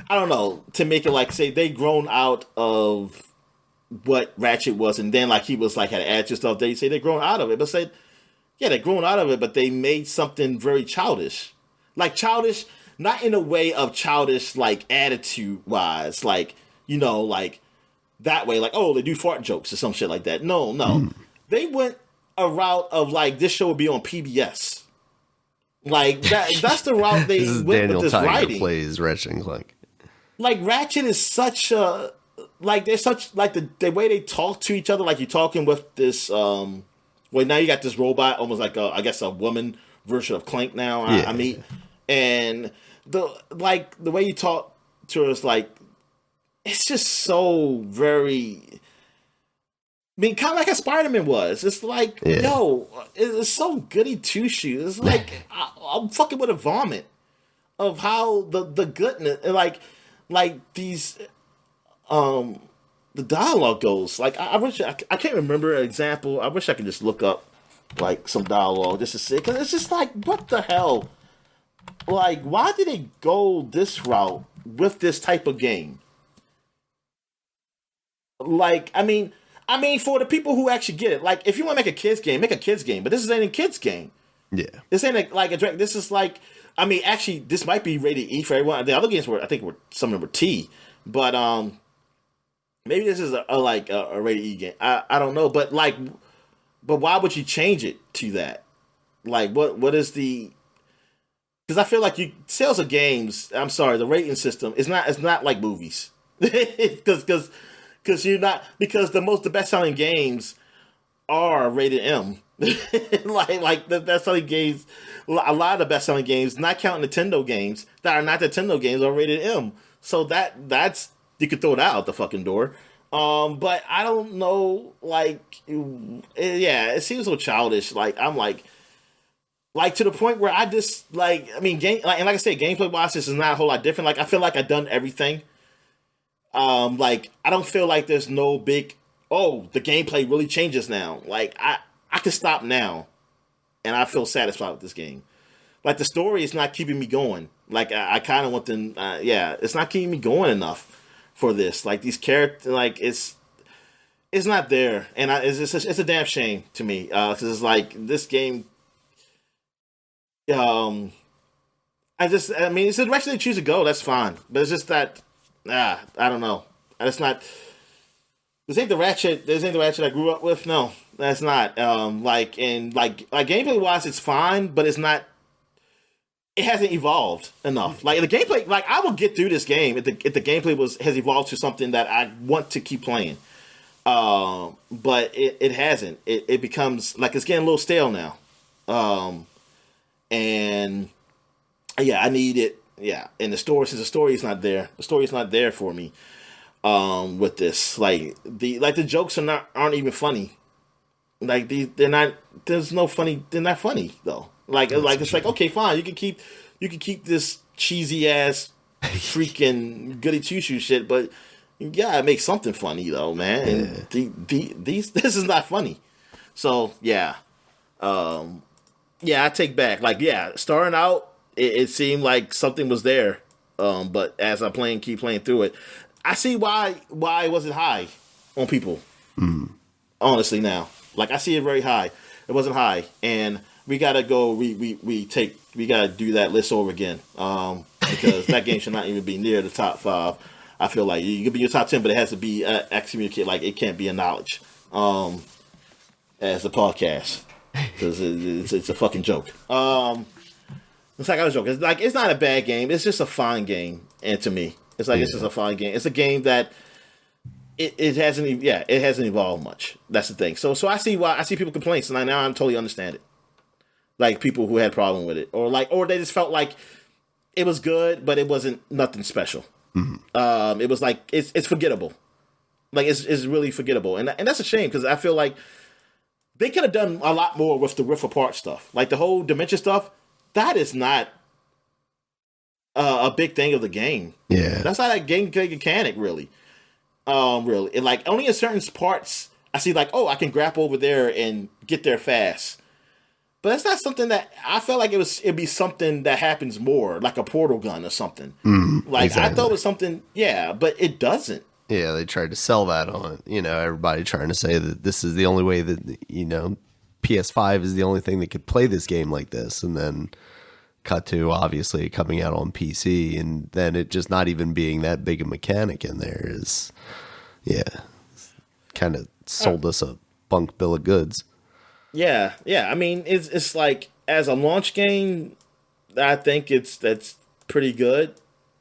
I don't know, to make it like say they grown out of what Ratchet was, and then like he was like had attitude stuff. They say they're grown out of it, but said, yeah, they're grown out of it, but they made something very childish, not in a way of childish like attitude wise, like like that way, like oh they do fart jokes or some shit like that. No, they went a route of like this show would be on PBS, like that. That's the route they this is went Daniel with this Tiger writing. Plays Ratchet and Clank. Like Ratchet is such a they're such like the way they talk to each other, like you're talking with this well now you got this robot almost like I guess a woman version of Clank now. I mean, and the way you talk to us, like it's just so very. I mean, kind of like a Spider-Man was. It's like, yo, it's so goody two shoes. It's like I'm fucking with a vomit of how the goodness, like these, the dialogue goes. Like I wish I can't remember an example. I wish I could just look up like some dialogue just to see, because it's just like, what the hell? Like, why did they go this route with this type of game? Like, I mean, for the people who actually get it, like, if you want to make a kids game, make a kids game. But this ain't a kids game. Yeah, this ain't a direct. This is like, I mean, actually, this might be rated E for everyone. The other games I think some of them were T, but maybe this is a rated E game. I don't know, but why would you change it to that? Like, what is the? Because I feel like sales of games. I'm sorry, the rating system is not like movies. Because the best selling games are rated M. like the best selling games, a lot of the best selling games, not counting Nintendo games that are not Nintendo games, are rated M. So that's you could throw that out the fucking door. But I don't know, like, it seems so childish. Like I'm like to the point where I just like, I mean, and like I said, gameplay wise, this is not a whole lot different. Like I feel like I've done everything. Like I don't feel like there's no big, the gameplay really changes now. Like I can stop now and I feel satisfied with this game. Like the story is not keeping me going. Like I kind of want them, it's not keeping me going enough for this. Like these characters, like it's not there, and it's a damn shame to me because it's like this game. I mean, it's the direction they choose to go. That's fine, but it's just that. I don't know. That's not. This ain't the Ratchet I grew up with. No, that's not. Like gameplay wise, it's fine, but it's not. It hasn't evolved enough. Like the gameplay, like I will get through this game if the gameplay has evolved to something that I want to keep playing. But it hasn't. It becomes like it's getting a little stale now. And yeah, I need it. Yeah, and since the story is not there, for me. with this. Like the jokes aren't even funny. Like they're not. There's no funny. They're not funny though. It's like, okay, fine. You can keep this cheesy ass freaking goody two shoe shit, but you gotta make something funny though, man. And these this is not funny. So yeah, yeah, I take back. Like yeah, starting out, it seemed like something was there, but as I keep playing through it, I see why it wasn't high on people. Honestly, now, like I see it very high. It wasn't high, and we gotta go. We gotta do that list over again. Because that game should not even be near the top 5. I feel like you could be your top 10, but it has to be excommunicated. Like it can't be a knowledge as a podcast because it's a fucking joke. It's like a joke. It's like it's not a bad game. It's just a fine game, and to me, it's like it's just a fine game. It's a game that it hasn't evolved much. That's the thing. So I see people complain. So now I'm totally understand it. Like people who had problem with it, or they just felt like it was good, but it wasn't nothing special. It was like it's forgettable. Like it's really forgettable, and that's a shame because I feel like they could have done a lot more with the riff apart stuff, like the whole dementia stuff. That is not a big thing of the game. Yeah, that's not a game mechanic really. Really, like only in certain parts I see like, oh, I can grapple over there and get there fast. But that's not something that I felt like it'd be something that happens more, like a portal gun or something. Like exactly. I thought it was something, yeah, but it doesn't. Yeah, they tried to sell that on, everybody trying to say that this is the only way that, PS5 is the only thing that could play this game like this. And then cut to obviously coming out on PC, and then it just not even being that big a mechanic in there is, kind of sold us a bunk bill of goods. Yeah. I mean, it's like as a launch game, I think that's pretty good.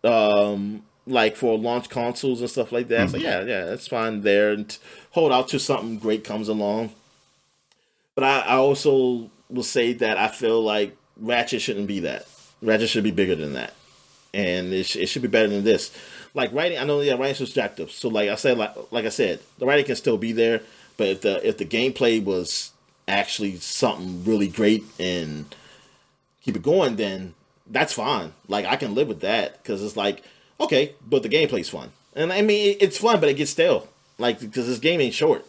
Like for launch consoles and stuff like that. So yeah, it's fine there, and hold out till something great comes along. But I also will say that I feel like Ratchet shouldn't be that. Ratchet should be bigger than that, and it should be better than this. Like writing, I know writing subjective. So like I said, the writing can still be there, but if the gameplay was actually something really great and keep it going, then that's fine. Like I can live with that because it's like, okay, but the gameplay's fun, and I mean it's fun, but it gets stale, like because this game ain't short,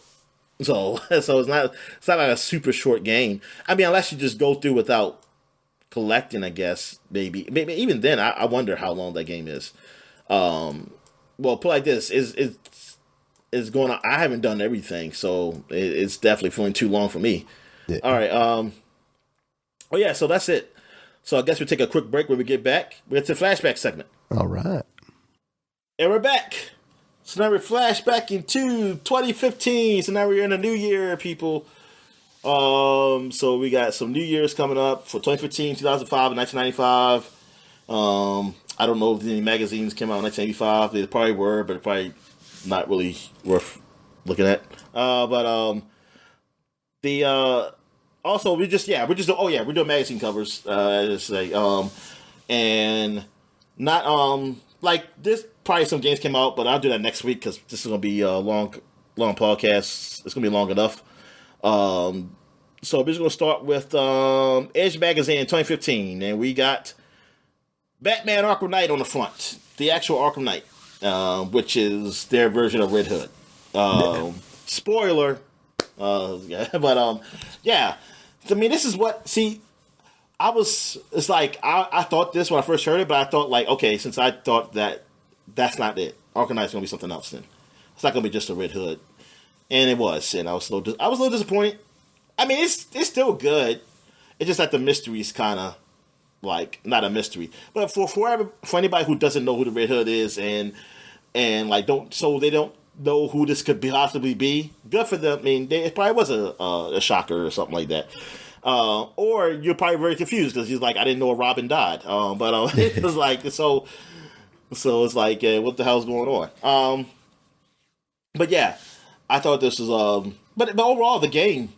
so it's not like a super short game. I mean, unless you just go through without collecting, I guess maybe even then I wonder how long that game is. Well, put like this is going on. I haven't done everything, so it's definitely feeling too long for me. Yeah. All right. Oh yeah. So that's it. So I guess we'll take a quick break. When we get back, we get to the flashback segment. All right. And we're back. So now we're flashback into 2015. So now we're in a new year, people. So we got some New Year's coming up for 2015, 2005, and 1995. I don't know if any magazines came out in 1985. They probably were, but probably not really worth looking at. But also we're doing magazine covers. And not like this. Probably some games came out, but I'll do that next week because this is gonna be a long podcast. It's gonna be long enough. So we're just gonna start with Edge magazine in 2015, and we got Batman Arkham Knight on the front, the actual Arkham Knight. Which is their version of Red Hood. Spoiler. But yeah. I mean, this is what. See, it's like I thought this when I first heard it, but I thought like, okay, since I thought that's not it. Arkham Knight's gonna be something else. Then it's not gonna be just a Red Hood, and it was. And I was a little disappointed. I mean, it's still good. It's just that the mystery's kind of like not a mystery. But for anybody who doesn't know who the Red Hood is and like they don't know who this could possibly be, good for them. I mean, it probably was a shocker or something like that. Or you're probably very confused because he's like, I didn't know a Robin died. But it was like so it's like what the hell's going on? But yeah, I thought this was but overall the game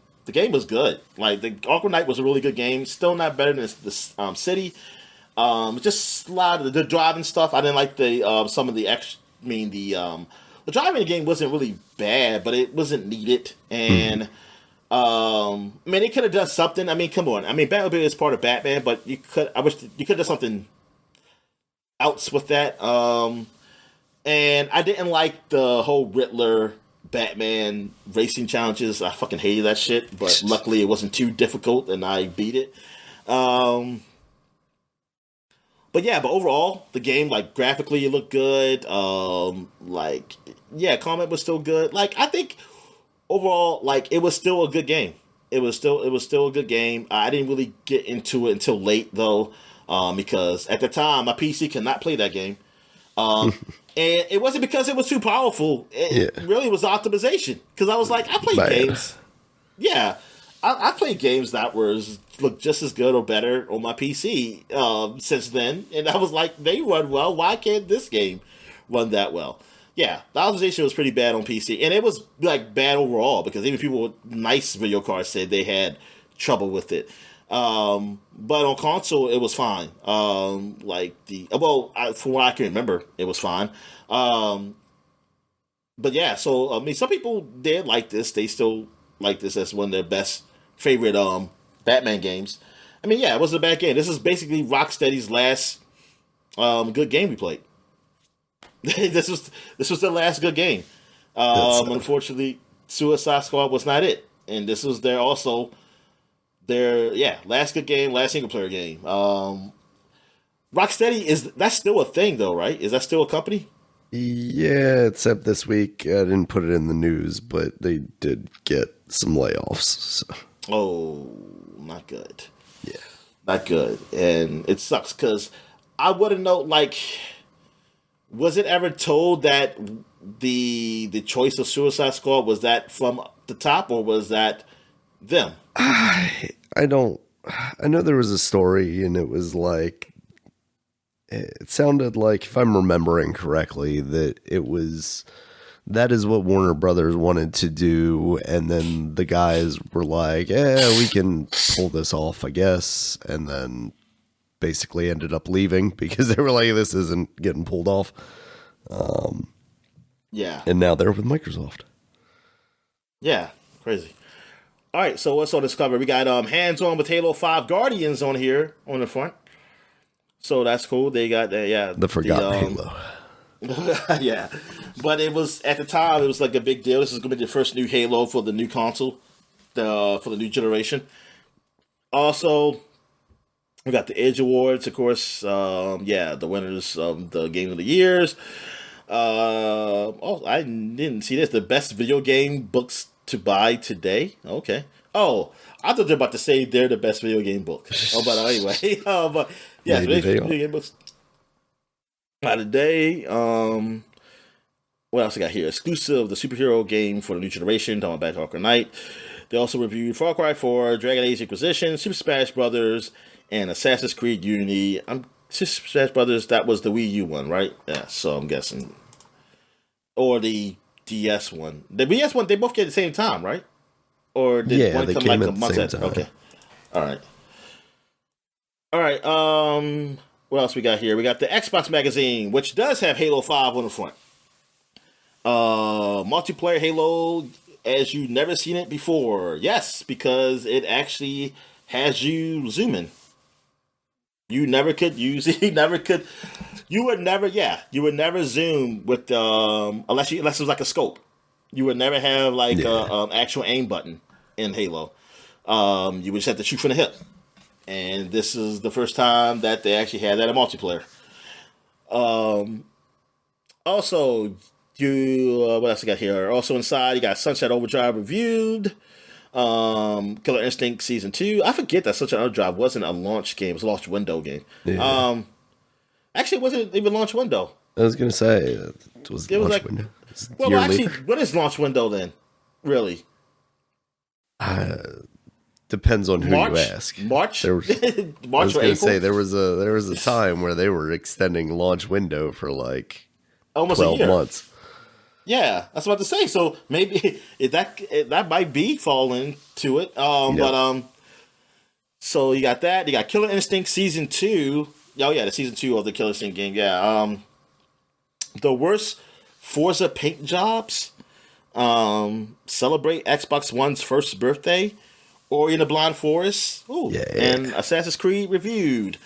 was good. Like the Arkham Knight was a really good game. Still not better than the City. Just a lot of the driving stuff. I didn't like the some of the the driving game wasn't really bad, but it wasn't needed. And man, they could have done something. I mean, come on. I mean, Batmobile is part of Batman, but I wish you could have done something else with that. And I didn't like the whole Riddler Batman racing challenges. I fucking hated that shit, but luckily it wasn't too difficult and I beat it. But yeah, but overall, the game, like, graphically, it looked good. Like, yeah, combat was still good. Like, I think overall, like, it was still a good game. It was still a good game. I didn't really get into it until late though, because at the time my PC could not play that game. And it wasn't because it was too powerful. It really was optimization. Because I was like, I played games. Yeah, I played games that look just as good or better on my PC since then. And I was like, they run well. Why can't this game run that well? Yeah, the optimization was pretty bad on PC. And it was like bad overall because even people with nice video cards said they had trouble with it. But on console, it was fine. From what I can remember, it was fine. But yeah, so I mean, some people did like this. They still like this as one of their best favorite Batman games. I mean, yeah, it wasn't a bad game. This is basically Rocksteady's last good game we played. this was their last good game. Unfortunately, Suicide Squad was not it, and this was last good game, last single player game. Rocksteady that's still a thing though, right? Is that still a company? Yeah, except this week I didn't put it in the news, but they did get some layoffs. So. Oh, not good. Yeah, not good, and it sucks because I wouldn't know. Like, was it ever told that the choice of Suicide Squad was that from the top, or was that them? I don't. I know there was a story, and it was like. It sounded like, if I'm remembering correctly, that is what Warner Brothers wanted to do, and then the guys were like, we can pull this off, I guess, and then basically ended up leaving because they were like, this isn't getting pulled off. Yeah. And now they're with Microsoft. Yeah, crazy. All right, so what's on this cover? We got hands-on with Halo 5 Guardians on here on the front. So that's cool. They got that, the forgotten Halo. Yeah, but it was at the time it was like a big deal. This is going to be the first new Halo for the new console, for the new generation. Also, we got the Edge Awards, of course. The winners of the Game of the Years. I didn't see this. The best video game books to buy today. Okay. Oh, I thought they were about to say they're the best video game book. But anyway, but yeah, video game books. Not today. What else I got here? Exclusive, the superhero game for the new generation. Talking about Battle Arkham Knight. They also reviewed Far Cry 4, Dragon Age Inquisition, Super Smash Brothers, and Assassin's Creed Unity. Super Smash Brothers. That was the Wii U one, right? Yeah. So I'm guessing, or the DS one. The DS one. They both came at the same time, right? Or did one come like a month after? Okay. All right. What else we got here? We got the Xbox magazine, which does have Halo 5 on the front. Multiplayer Halo as you've never seen it before. Yes, because it actually has you zooming. You never could use it. You would never zoom with unless it was like a scope. You would never have like actual aim button in Halo. You would just have to shoot from the hip. And this is the first time that they actually had that in multiplayer. Also, what else I got here? Also inside, you got Sunset Overdrive reviewed. Killer Instinct Season 2. I forget that Sunset Overdrive wasn't a launch game. It was a launch window game. Yeah. Actually, it wasn't even launch window. I was going to say, it was launch window. Well, actually, what is launch window then? Really? Depends on who you ask. March? March I was going to say, there was a time where they were extending launch window for like almost 12 months. Yeah, that's what I was about to say. So maybe that might be falling to it. But so you got that. You got Killer Instinct Season 2. Oh yeah, the Season 2 of the Killer Instinct game. Yeah. The worst Forza paint jobs, celebrate Xbox One's first birthday, Ori and the Blind Forest, Yeah. and Assassin's Creed reviewed.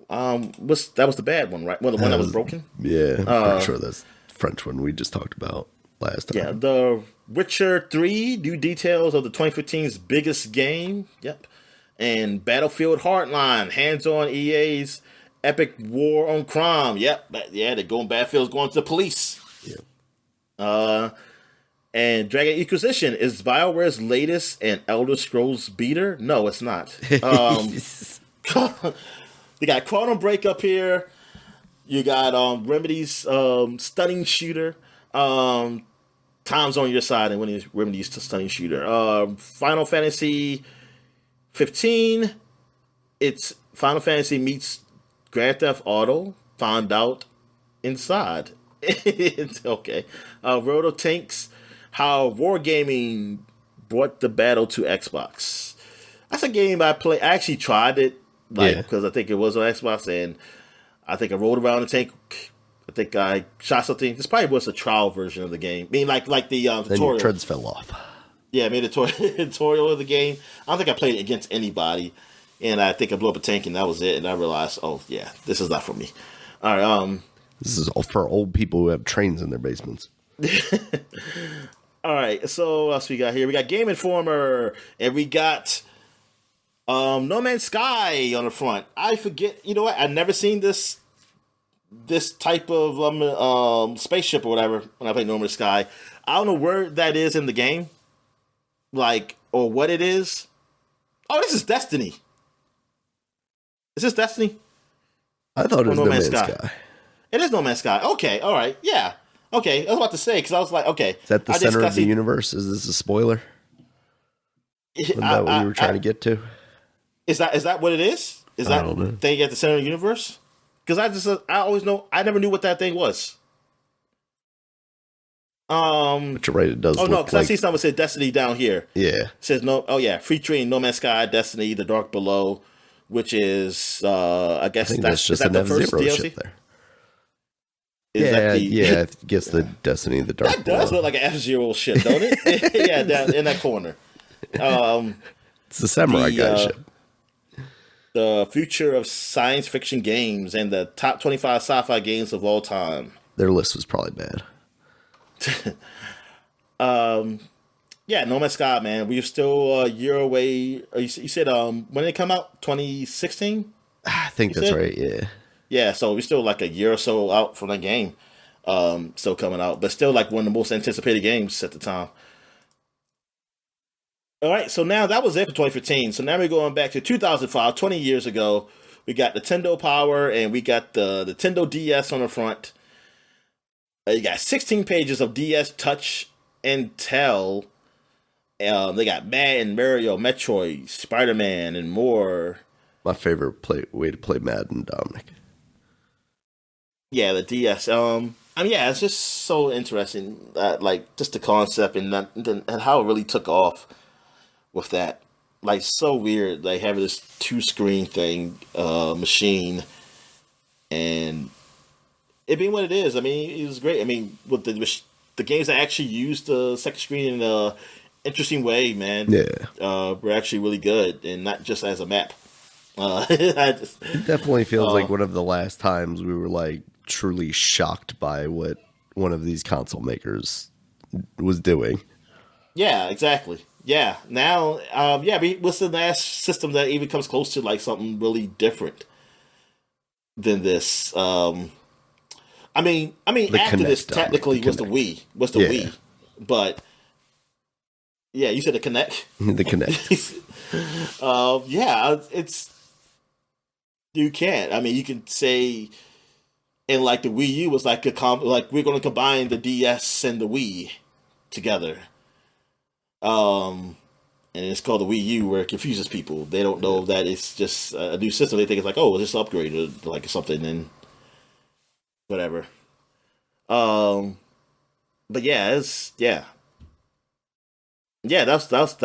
That was the bad one, right? Well, the one that was broken. Yeah, I'm pretty sure that's the French one we just talked about last time. Yeah, The Witcher 3, new details of the 2015's biggest game. Yep. And Battlefield Hardline, hands-on EA's epic war on crime. Yep. They're going, Battlefield's going to the police. Yeah. And Dragon Inquisition is BioWare's latest and Elder Scrolls beater? No, it's not. You got Quantum Break up here. You got Remedy's stunning shooter. Time's on your side, and when Remedy's stunning shooter. Final Fantasy 15. It's Final Fantasy meets Grand Theft Auto. Found out inside. Okay. Roto Tanks. How Wargaming brought the battle to Xbox. That's a game I play. I actually tried it. Because I think it was on Xbox, and I think I rode around the tank. I think I shot something. This probably was a trial version of the game. I mean, like the tutorial. Then your treads fell off. Yeah, I made a tutorial of the game. I don't think I played it against anybody, and I think I blew up a tank, and that was it. And I realized, oh yeah, this is not for me. All right. This is all for old people who have trains in their basements. All right. So what else we got here? We got Game Informer, and we got No Man's Sky on the front. I forget. You know what? I've never seen this type of spaceship or whatever when I play No Man's Sky. I don't know where that is in the game, or what it is. Oh, this is Destiny. Is this Destiny? I thought it was No Man's Sky. It is No Man's Sky. Okay, all right, yeah. Okay, I was about to say because I was like, okay, is that the center of the universe? Is this a spoiler? Is that what you were trying to get to? Is that what it is? Is that thing at the center of the universe? Because I never knew what that thing was. But you're right, it does. Oh no, because I see something that said Destiny down here. Yeah, it says no. Oh yeah, featuring No Man's Sky, Destiny, The Dark Below, which is I guess that's just the first DLC there. I guess the Destiny, The Dark Below. That does look like an F-Zero ship, don't it? Yeah, down in that corner. It's the Samurai Guy ship. The future of science fiction games and the top 25 sci-fi games of all time. Their list was probably bad. Yeah, No Man's Sky, man. We're still a year away. You said when did it come out? 2016? I think that's right, yeah. Yeah, so we're still like a year or so out from that game. Still coming out. But still like one of the most anticipated games at the time. All right, so now that was it for 2015. So now we're going back to 2005, 20 years ago. We got Nintendo Power and we got the Nintendo DS on the front. You got 16 pages of DS Touch and Tell. They got Madden, Mario, Metroid, Spider-Man, and more. My favorite way to play Madden, Dominic. Yeah, the DS. Yeah, it's just so interesting. Just the concept and how it really took off with that. Like, so weird. Like, having this 2-screen thing, machine, and it being what it is. I mean, it was great. I mean, with the games that actually used the second screen in a interesting way, man. Yeah. Were actually really good, and not just as a map. It definitely feels like one of the last times we were like truly shocked by what one of these console makers was doing. Yeah, exactly. Yeah. Now, what's the last system that even comes close to like something really different than this? I mean, after Kinect, this technically was the Wii. Wii, but yeah, you said the Kinect. The Kinect. It's you can't. I mean, you can say, and like the Wii U was like we're going to combine the DS and the Wii together. And it's called the Wii U, where it confuses people. They don't know that it's just a new system. They think it's like, oh, it's just upgraded, like something, and whatever. But yeah, that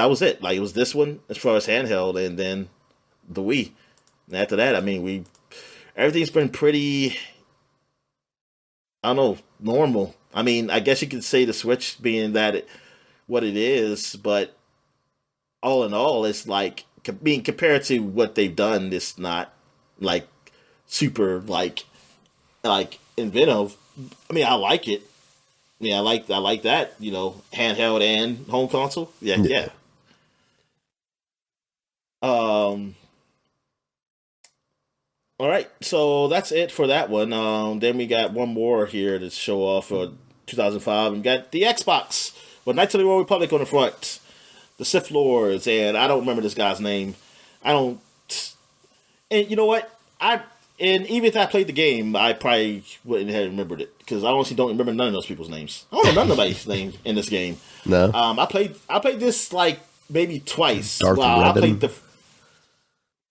was it. Like, it was this one as far as handheld, and then the Wii. And after that, I mean, everything's been pretty, I don't know, normal. I mean, I guess you could say the Switch being what it is, but all in all, it's like being compared to what they've done. It's not like super like inventive. I mean, I like it. I mean, I like that. You know, handheld and home console. Yeah, yeah. All right, so that's it for that one. Then we got one more here to show off for 2005. We got the Xbox with Knights of the Old Republic on the front, the Sith Lords, and I don't remember this guy's name. I don't. And you know what? And even if I played the game, I probably wouldn't have remembered it because I honestly don't remember none of those people's names. I don't know none of nobody's name in this game. No. I played this like maybe twice. Darth Revan. I played the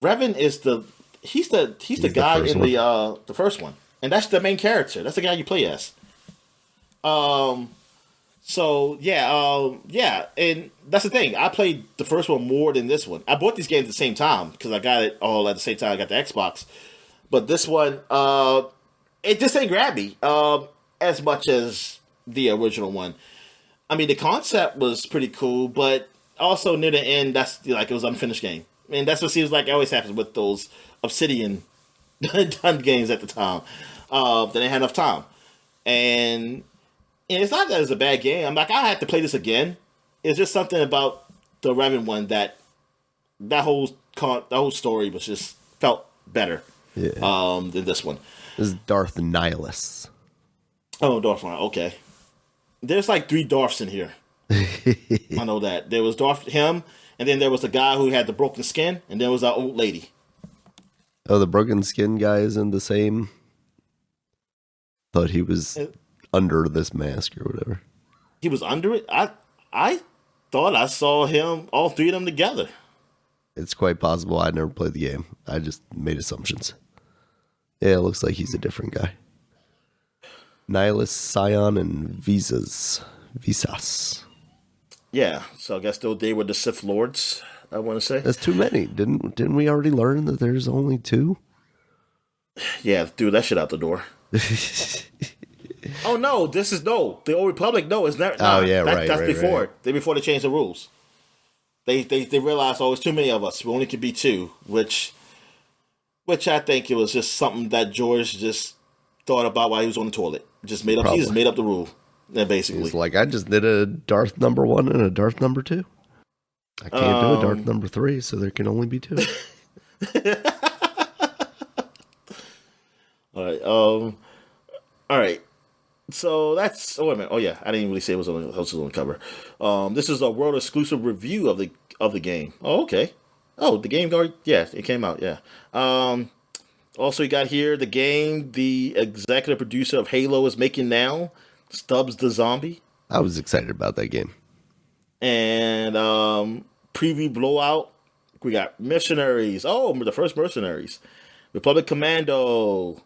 Revan is the he's the guy in the first one, and that's the main character. That's the guy you play as. So yeah, and that's the thing. I played the first one more than this one. I bought these games at the same time because I got it all at the same time. I got the Xbox, but this one, it just ain't grab me as much as the original one. I mean, the concept was pretty cool, but also near the end, that's like it was an unfinished game. And that's what seems like always happens with those Obsidian done games at the time. They didn't have enough time, and it's not that it's a bad game. I'm like, I have to play this again. It's just something about the Revan one that whole story was just felt better than this one. This is Darth Nihilus. Oh, Darth Nihilus. Okay. There's like 3 Darths in here. I know that. There was him, and then there was the guy who had the broken skin, and there was that old lady. Oh, the broken skin guy is in the same. Thought he was under this mask or whatever. He was under it? I thought I saw him, all 3 of them together. It's quite possible. I never played the game. I just made assumptions. Yeah, it looks like he's a different guy. Nihilus, Scion, and Visas. Yeah, so I guess they were the Sith Lords, I want to say. That's too many. Didn't we already learn that there's only 2? Yeah, threw that shit out the door. Oh no, the Old Republic. No, it's not. Oh yeah, that's right. before. Right. Before they changed the rules. They realized, it's too many of us. We only could be 2, which I think it was just something that George just thought about while he was on the toilet. He just made up the rule. Yeah, basically. He's like, I just did a Darth number 1 and a Darth number 2. I can't do a Darth number 3, so there can only be 2. All right. So that's. Oh wait a minute. Oh yeah, I didn't really say it was on the cover. This is a world exclusive review of the game. Oh okay. Oh, the game already. Yeah, it came out. Yeah. Also, you got here the game. The executive producer of Halo is making now. Stubbs the Zombie. I was excited about that game. And preview blowout. We got Mercenaries. Oh, the first Mercenaries. Republic Commando.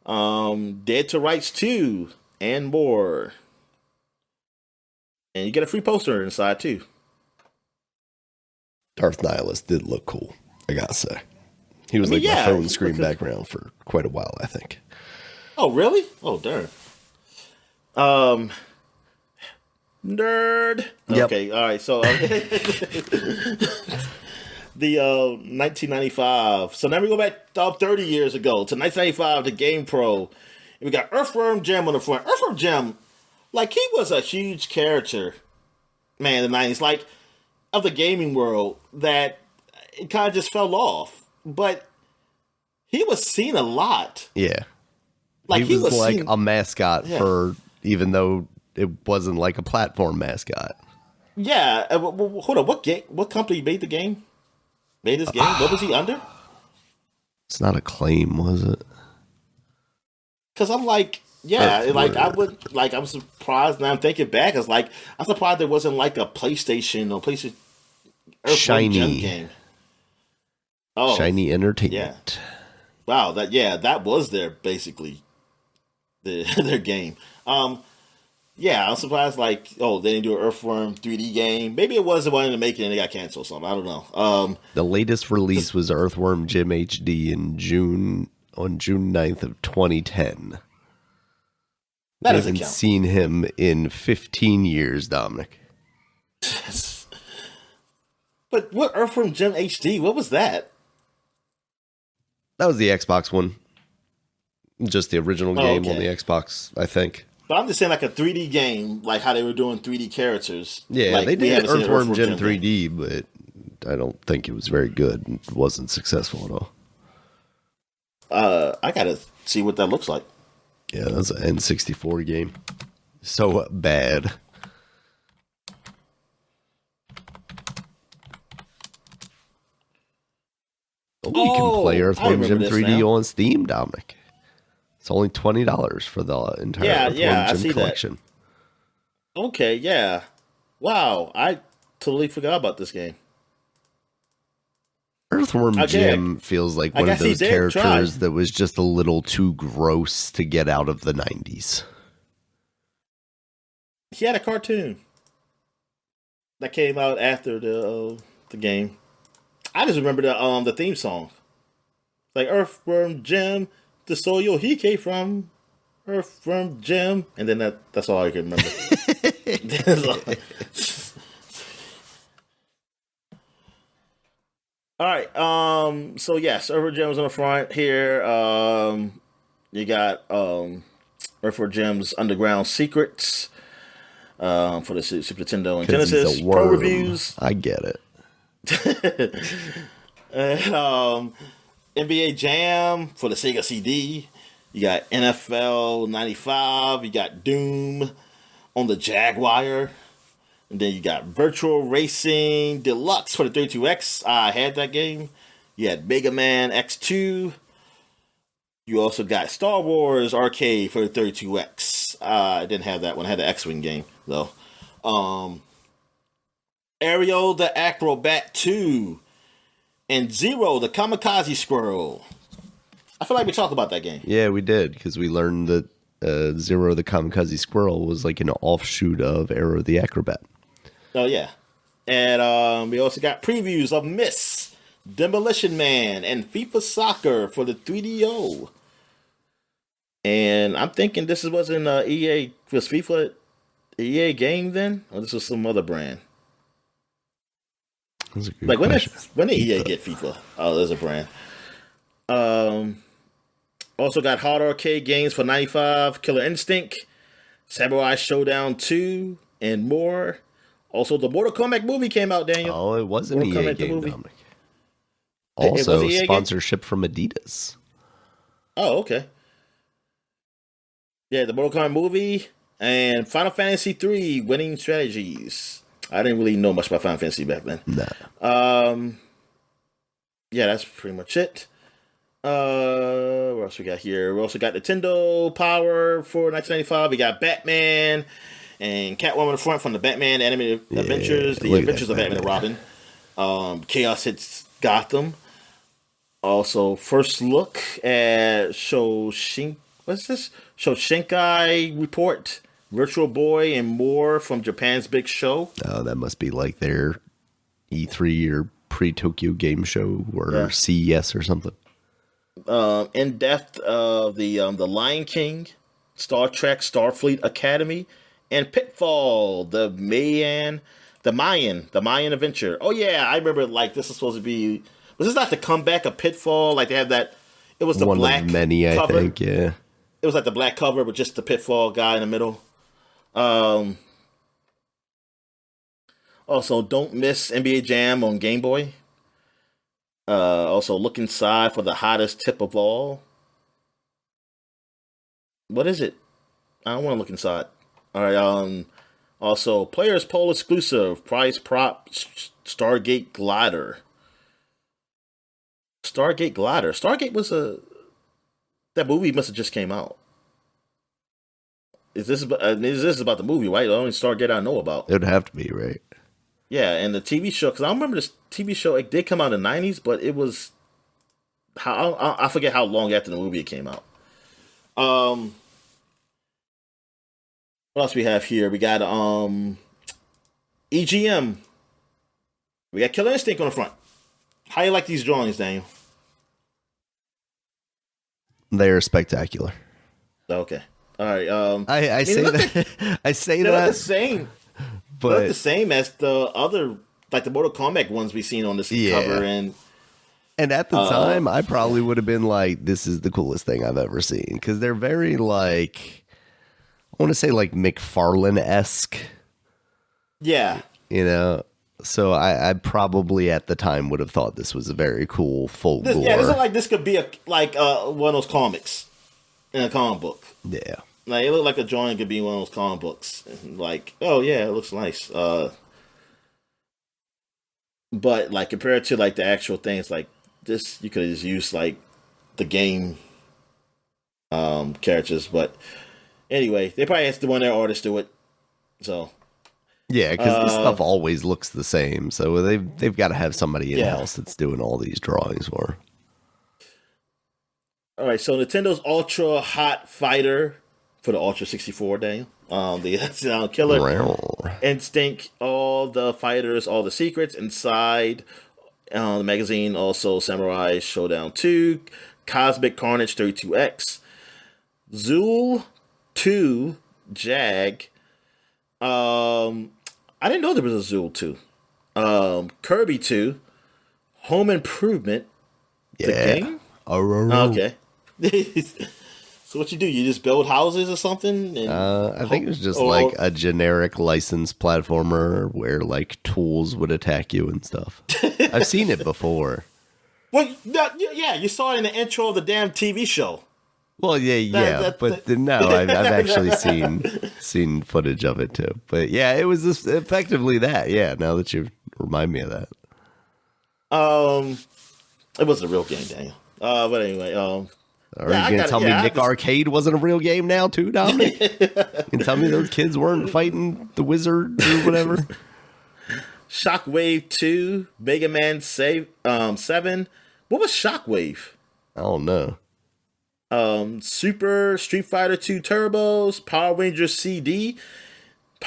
Dead to Rights 2. And more. And you get a free poster inside too. Darth Nihilus did look cool, I gotta say. He was my phone screen background for quite a while, I think. Oh, really? Oh, darn. Nerd. Yep. Okay, all right. So the 1995. So now we go back 30 years ago to 1995 to Game Pro. And we got Earthworm Jim on the front. Earthworm Jim, like he was a huge character, man, in the 90s, like of the gaming world that it kind of just fell off. But he was seen a lot. Yeah. Like he was like a mascot for, even though it wasn't like a platform mascot. Yeah. Hold on. What company made the game? Made this game? What was he under? It's not Acclaim, was it? Because I'm like, I'm surprised. Now I'm thinking back. It's like I'm surprised there wasn't like a PlayStation or PlayStation Shiny game. Oh, Shiny Entertainment. Yeah. Wow. That was their basically their game. Yeah, I'm surprised. Like, they didn't do an Earthworm 3D game. Maybe it was the one to make it and it got canceled or something. I don't know. The latest release was Earthworm Jim HD on June 9th of 2010. That We doesn't haven't count. seen him in 15 years, Dominic. But what Earthworm Jim HD? What was that? That was the Xbox one. Just the original game on the Xbox, I think. But I'm just saying, like a 3D game, like how they were doing 3D characters. Yeah, like, they did haven't seen an Earthworm Jim game. 3D, but I don't think it was very good. It wasn't successful at all. I gotta see what that looks like. Yeah, that's an N64 game. So bad. Oh, you can play I Earthworm Jim remember this 3D now. on Steam, Dominic. It's only $20 for the entire Earthworm I see Jim collection. Okay, yeah. Wow, I totally forgot about this game. Earthworm Okay, Jim feels like I one of guess he those did characters try. that was just a little too gross to get out of the 90s. He had a cartoon that came out after the game. I just remember the theme song, like Earthworm Jim, the soil he came from, Earthworm Jim, and then that's all I can remember. All right. So yes, Earthworm Jim's on the front here. You got Earthworm Jim's Underground Secrets for the Super Nintendo and 'Cause he's Genesis. a Pro worm. reviews. I get it. And, NBA Jam for the Sega CD. You got NFL 95. You got Doom on the Jaguar. And then you got Virtual Racing Deluxe for the 32X. I had that game. You had Mega Man X2. You also got Star Wars Arcade for the 32X. I didn't have that one. I had the X-Wing game, though. Ariel the Acrobat 2. And Zero the Kamikaze Squirrel. I feel like we talked about that game. Yeah, we did, because we learned that Zero the Kamikaze Squirrel was like an offshoot of Arrow the Acrobat. Oh, yeah. And we also got previews of Miss, Demolition Man, and FIFA Soccer for the 3DO. And I'm thinking this wasn't EA, was FIFA EA game then? Or this was some other brand? That's a good Like, question. when did EA get FIFA? Oh, there's a brand. Also got Hard Arcade games for 95, Killer Instinct, Samurai Showdown 2, and more. Also, the Mortal Kombat movie came out, Daniel. Oh, it was an Mortal EA Kombat the game, movie. Dominic. It was Also, an EA game? sponsorship from Adidas. Oh, okay. Yeah, the Mortal Kombat movie and Final Fantasy 3 Winning Strategies. I didn't really know much about Final Fantasy back then. Nah. Yeah, that's pretty much it. What else we got here? We also got Nintendo Power for 1995. We got Batman and Catwoman in front from the Batman Animated Adventures, The look at Adventures that of Batman and Robin. Chaos hits Gotham. Also, first look at Shoshinkai Report, Virtual Boy, and more from Japan's Big Show. Oh, that must be like their E3 or pre-Tokyo Game Show or Yeah. CES or something. In depth of the Lion King, Star Trek, Starfleet Academy, and Pitfall, the Mayan Adventure. Oh yeah, I remember. Like, this is supposed to be. Was this not the comeback of Pitfall? Like, they had that. It was the One black of many, I cover. think. Yeah. It was like the black cover with just the Pitfall guy in the middle. Also, don't miss NBA Jam on Game Boy. Also, look inside for the hottest tip of all. What is it? I don't want to look inside. All right. Also, Players Poll exclusive prize prop Stargate Glider. Stargate Glider. Stargate was that movie must have just came out. Is this about the movie, right? The only Stargate I know about. It would have to be, right? Yeah, and the TV show, because I remember this TV show, it did come out in the 90s, but it was, I forget how long after the movie it came out. What else we have here? We got EGM. We got Killer Instinct on the front. How you like these drawings, Daniel? They are spectacular. Okay. All right. I say that. I say They're not the that. same. They're not the But same as the other, like the Mortal Kombat ones we've seen on this cover. and at the time, I probably would have been like, "This is the coolest thing I've ever seen," because they're very like, I want to say like McFarlane-esque, Yeah. you know. So I probably at the time would have thought this was a very cool full gore. This look like this could be one of those comics in a comic book. Yeah. Like it looked like a drawing could be one of those comic books. Like, oh yeah, it looks nice. But like compared to like the actual things, like this, you could have just used like the game characters. But anyway, they probably have to want their artists do it. So Yeah, because this stuff always looks the same. So they've got to have somebody in house that's doing all these drawings for. All right, so Nintendo's Ultra Hot Fighter for the Ultra 64, Daniel. The Killer Instinct, all the fighters, all the secrets inside the magazine. Also, Samurai Showdown 2, Cosmic Carnage 32X, Zool 2, Jag. I didn't know there was a Zool 2. Kirby 2, Home Improvement, the game. Okay. So what you do? You just build houses or something? And I think it was just like a generic licensed platformer where like tools would attack you and stuff. I've seen it before. Well, yeah, you saw it in the intro of the damn TV show. Well, I've actually seen footage of it too. But yeah, it was just effectively that. Yeah, now that you remind me of that. It wasn't a real game, Daniel. But anyway, Are you going to tell me Nick Arcade wasn't a real game now too, Dominic? You can tell me those kids weren't fighting the wizard or whatever? Shockwave 2, Mega Man 7. What was Shockwave? I don't know. Super Street Fighter 2 Turbos, Power Rangers CD.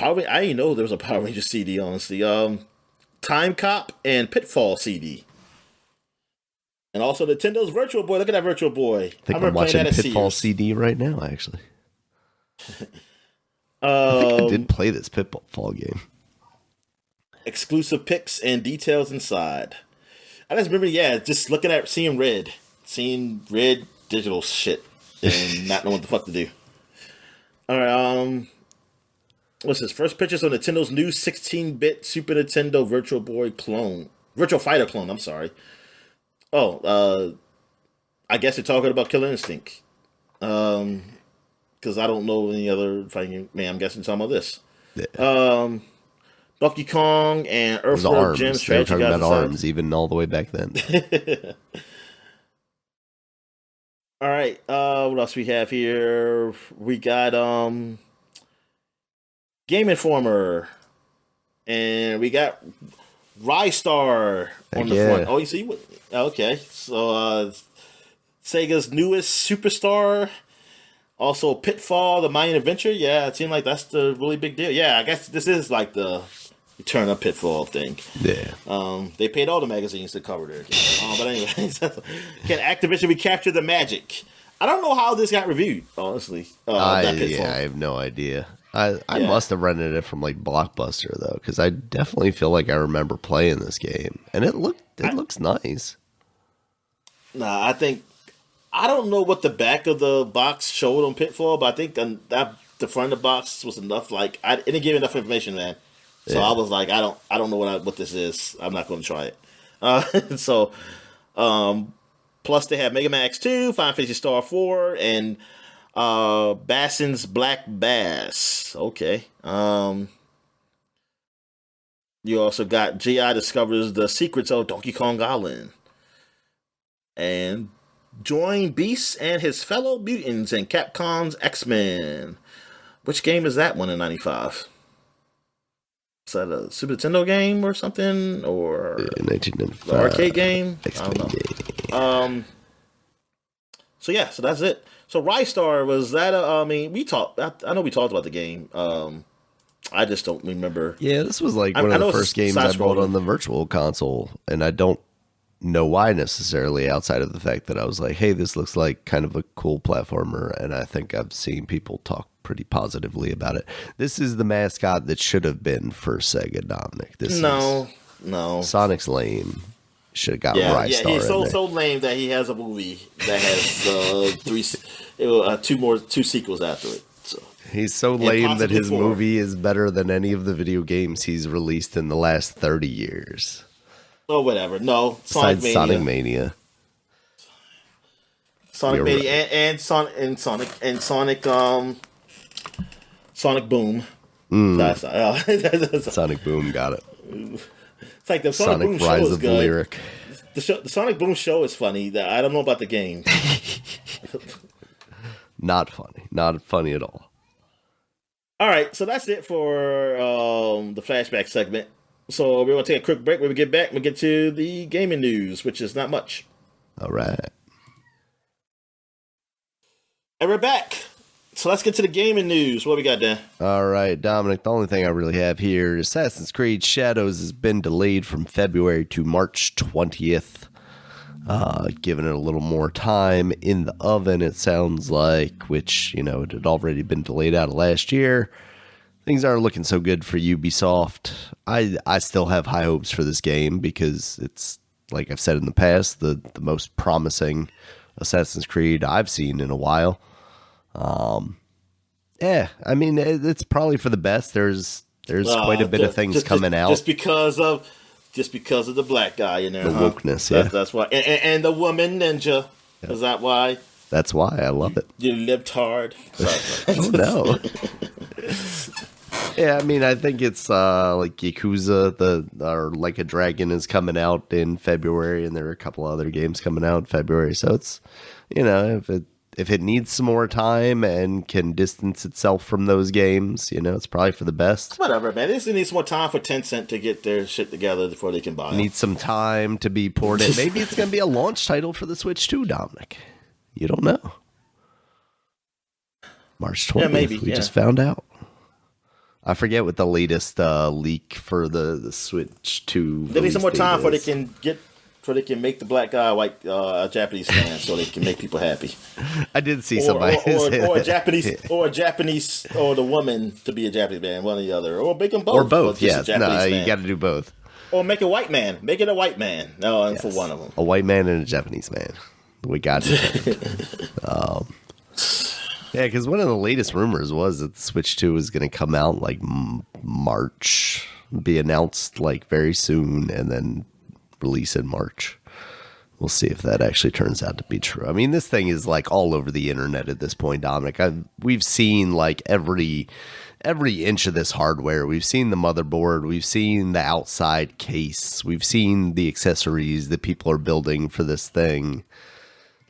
I didn't know there was a Power Rangers CD, honestly. Time Cop and Pitfall CD. And also Nintendo's Virtual Boy. Look at that Virtual Boy. I think I'm watching Pitfall Sears. CD right now, actually. I think I did play this Pitfall game. Exclusive pics and details inside. I just remember, just seeing red digital shit and not knowing what the fuck to do. All right, what's this? First pictures of Nintendo's new 16-bit Super Nintendo Virtual Fighter clone. I'm sorry. Oh, I guess you're talking about Killer Instinct. Because I don't know any other fighting game. Man, I'm guessing you're talking about this. Yeah. Donkey Kong and Earthworm Jim Strategy. They were talking about ARMS even all the way back then. All right. What else we have here? We got Game Informer. And we got Rystar on the front. Oh, you see what? Okay, so Sega's newest superstar, also Pitfall, the Mayan Adventure. Yeah, it seemed like that's the really big deal. Yeah, I guess this is like the Return of Pitfall thing. Yeah. They paid all the magazines to cover their game. But anyways, can Activision recapture the magic? I don't know how this got reviewed, honestly. I have no idea. I must have rented it from like Blockbuster though, because I definitely feel like I remember playing this game, and it looks nice. Nah, I don't know what the back of the box showed on Pitfall, but I think that the front of the box was enough. Like I didn't give enough information, man. So I was like, I don't know what this is. I'm not going to try it. Plus they have Mega Man X2, Final Fantasy Star 4, and Bassin's Black Bass. Okay. You also got G.I. discovers the secrets of Donkey Kong Island. And join Beast and his fellow mutants in Capcom's X-Men. Which game is that one in 95? Is that a Super Nintendo game or something? Or 1995. The arcade game? X-Men I don't know. So that's it. So Rystar, was that I know we talked about the game. I just don't remember. Yeah, this was like one of the first games I bought on the Virtual Console, and I don't know why necessarily, outside of the fact that I was like, hey, this looks like kind of a cool platformer, and I think I've seen people talk pretty positively about it. This is the mascot that should have been for Sega, Dominic. No. Sonic's lame. Should have got Rystar. He's so lame that he has a movie that has two sequels after it. So he's so lame that his movie is better than any of the video games he's released in the last 30 years. Oh, whatever. No, Sonic Mania. Sonic Mania and Sonic Boom. Sonic Boom, got it. It's like the Sonic Boom Rise show is of good. Lyric. The Sonic Boom show is funny. I don't know about the game. Not funny. Not funny at all. All right, so that's it for the flashback segment. So we're going to take a quick break. When we get back, we'll get to the gaming news, which is not much. All right. And we're back. So let's get to the gaming news. What we got, Dan? All right, Dominic, the only thing I really have here is Assassin's Creed Shadows has been delayed from February to March 20th. Giving it a little more time in the oven, it sounds like, which, it had already been delayed out of last year. Things aren't looking so good for Ubisoft. I still have high hopes for this game because it's, like I've said in the past, the most promising Assassin's Creed I've seen in a while. It's probably for the best. There's quite a bit of things coming out. Just because of the black guy in there. The wokeness, yeah. That's why. And the woman ninja. Yeah. Is that why? That's why. I love it. You libtard. Oh, no. Yeah, I think it's like Yakuza, or Like a Dragon is coming out in February, and there are a couple other games coming out in February. So it's, if it needs some more time and can distance itself from those games, it's probably for the best. Whatever, man. They just need some more time for Tencent to get their shit together before they can buy it. Need some time to be ported. Maybe it's going to be a launch title for the Switch too, Dominic. You don't know. March 20th. Yeah, maybe. We just found out. I forget what the latest leak for the Switch 2. They need some more time before they can make the black guy white a Japanese fan, so they can make people happy. I did see somebody or a Japanese or the woman to be a Japanese man, one or the other, or make them both. Or both, yes. No, you got to do both. Or make a white man. Make it a white man. No, yes. For one of them. A white man and a Japanese man. We got it. Yeah, because one of the latest rumors was that the Switch 2 is going to come out like March, be announced like very soon, and then release in March. We'll see if that actually turns out to be true. This thing is like all over the internet at this point, Dominic. We've seen like every inch of this hardware. We've seen the motherboard. We've seen the outside case. We've seen the accessories that people are building for this thing.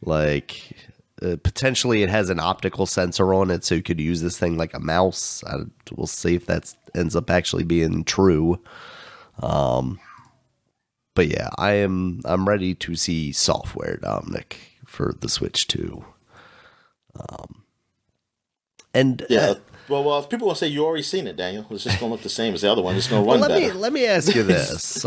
Like, potentially it has an optical sensor on it, so you could use this thing like a mouse. We'll see if that ends up actually being true. But yeah, I'm ready to see software, Dominic, for the Switch 2. Well, if people will say you already seen it, Daniel. It's just gonna look the same as the other one. It's gonna run better. Let me ask you this: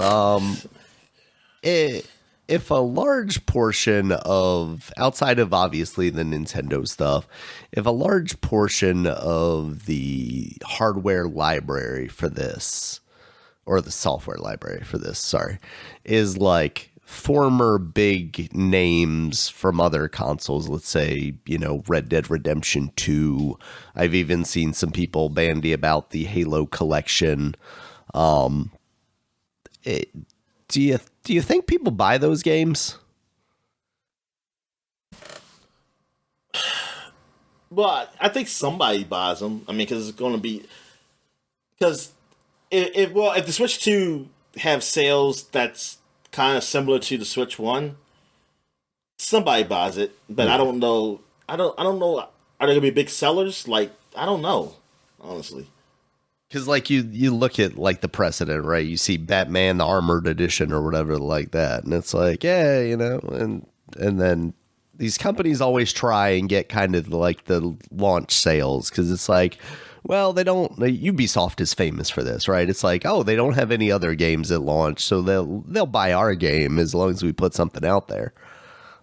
if a large portion of, outside of obviously the Nintendo stuff, if a large portion of the hardware library for this, or the software library for this, sorry, is like former big names from other consoles, let's say, Red Dead Redemption 2. I've even seen some people bandy about the Halo collection. Do you think people buy those games? Well, I think somebody buys them. Because it's going to be... Because if the Switch 2 have sales that's kind of similar to the Switch 1, somebody buys it. But I don't know. I don't know. Are they going to be big sellers? Like, I don't know, honestly. Because, like, you look at, like, the precedent, right? You see Batman, the Armored Edition or whatever like that. And it's like, yeah, and then these companies always try and get kind of, like, the launch sales. Because it's like, Well, they don't. Ubisoft is famous for this, right? It's like, oh, they don't have any other games at launch, so they'll buy our game as long as we put something out there.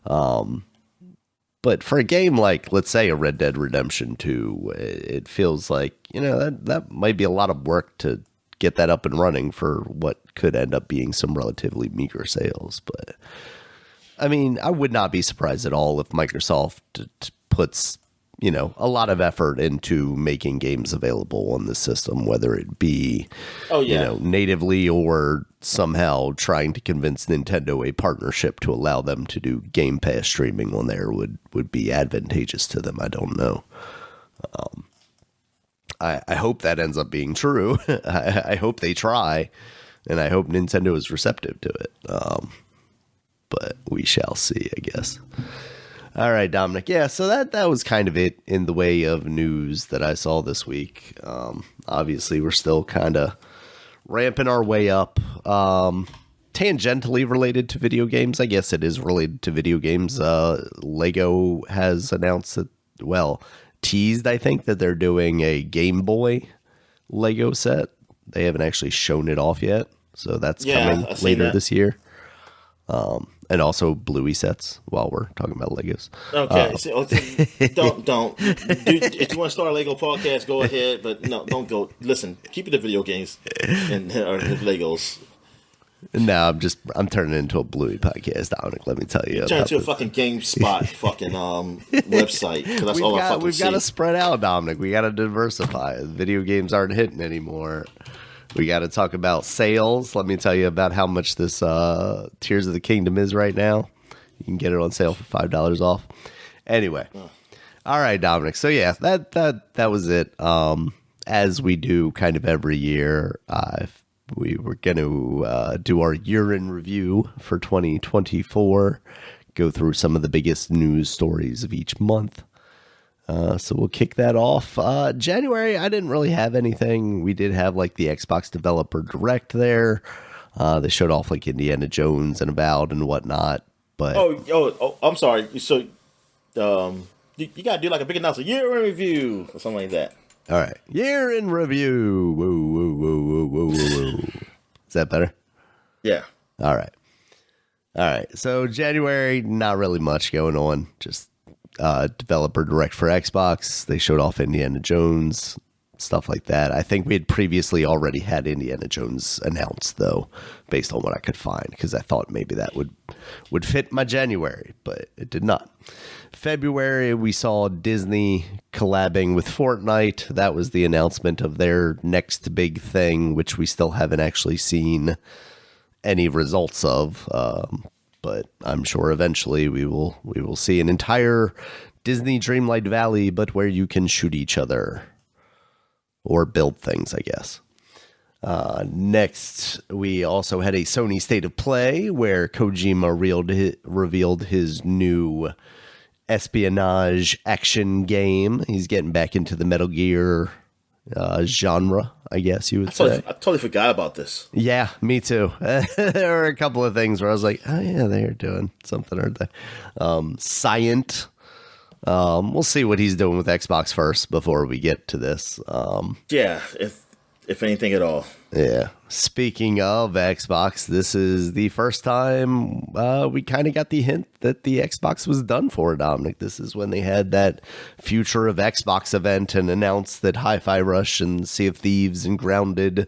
But for a game like, let's say, a Red Dead Redemption 2, it feels like, that might be a lot of work to get that up and running for what could end up being some relatively meager sales. But I mean, I would not be surprised at all if Microsoft puts, a lot of effort into making games available on the system, whether it be, natively or somehow trying to convince Nintendo a partnership to allow them to do Game Pass streaming on there would be advantageous to them. I don't know. I hope that ends up being true. I hope they try, and I hope Nintendo is receptive to it. But we shall see, I guess. All right, Dominic. Yeah, so that was kind of it in the way of news that I saw this week. Obviously, we're still kind of ramping our way up. Tangentially related to video games, I guess it is related to video games. Lego has announced teased, I think, that they're doing a Game Boy Lego set. They haven't actually shown it off yet, so that's coming later this year. And also Bluey sets while we're talking about Legos. Okay. Don't. If you want to start a Lego podcast, go ahead. But no, don't go. Listen, keep it to video games and or Legos. No, I'm turning it into a Bluey podcast, Dominic. Let me tell you. Turn into a fucking GameSpot fucking website. That's all I fucking We've see. got to spread out, Dominic. We got to diversify. Video games aren't hitting anymore. We got to talk about sales. Let me tell you about how much this Tears of the Kingdom is right now. You can get it on sale for $5 off. Anyway. All right, Dominic. So, yeah, that was it. As we do kind of every year, we were going to do our year in review for 2024, go through some of the biggest news stories of each month. So we'll kick that off. January, I didn't really have anything. We did have like the Xbox Developer Direct there. They showed off like Indiana Jones and Avowed and whatnot. But I'm sorry. So you got to do like a big announcement, year in review or something like that. All right. Year in review. Woo, woo, woo, woo, woo, woo, woo. Is that better? Yeah. All right. So January, not really much going on. Just Developer Direct for Xbox. They showed off Indiana Jones, stuff like that. I think we had previously already had Indiana Jones announced, though, based on what I could find, because I thought maybe that would fit my January, but it did not. February, we saw Disney collabing with Fortnite. That was the announcement of their next big thing, which we still haven't actually seen any results of. But I'm sure eventually we will see an entire Disney Dreamlight Valley, but where you can shoot each other or build things, I guess. Next, we also had a Sony State of Play where Kojima revealed his new espionage action game. He's getting back into the Metal Gear genre, I guess you would say. I totally forgot about this. Yeah, me too. There were a couple of things where I was like, oh yeah, they're doing something, aren't they? Scient. We'll see what he's doing with Xbox first before we get to this. Yeah, if anything at all. Yeah. Speaking of Xbox, this is the first time we kind of got the hint that the Xbox was done for, Dominic. This is when they had that Future of Xbox event and announced that Hi-Fi Rush and Sea of Thieves and Grounded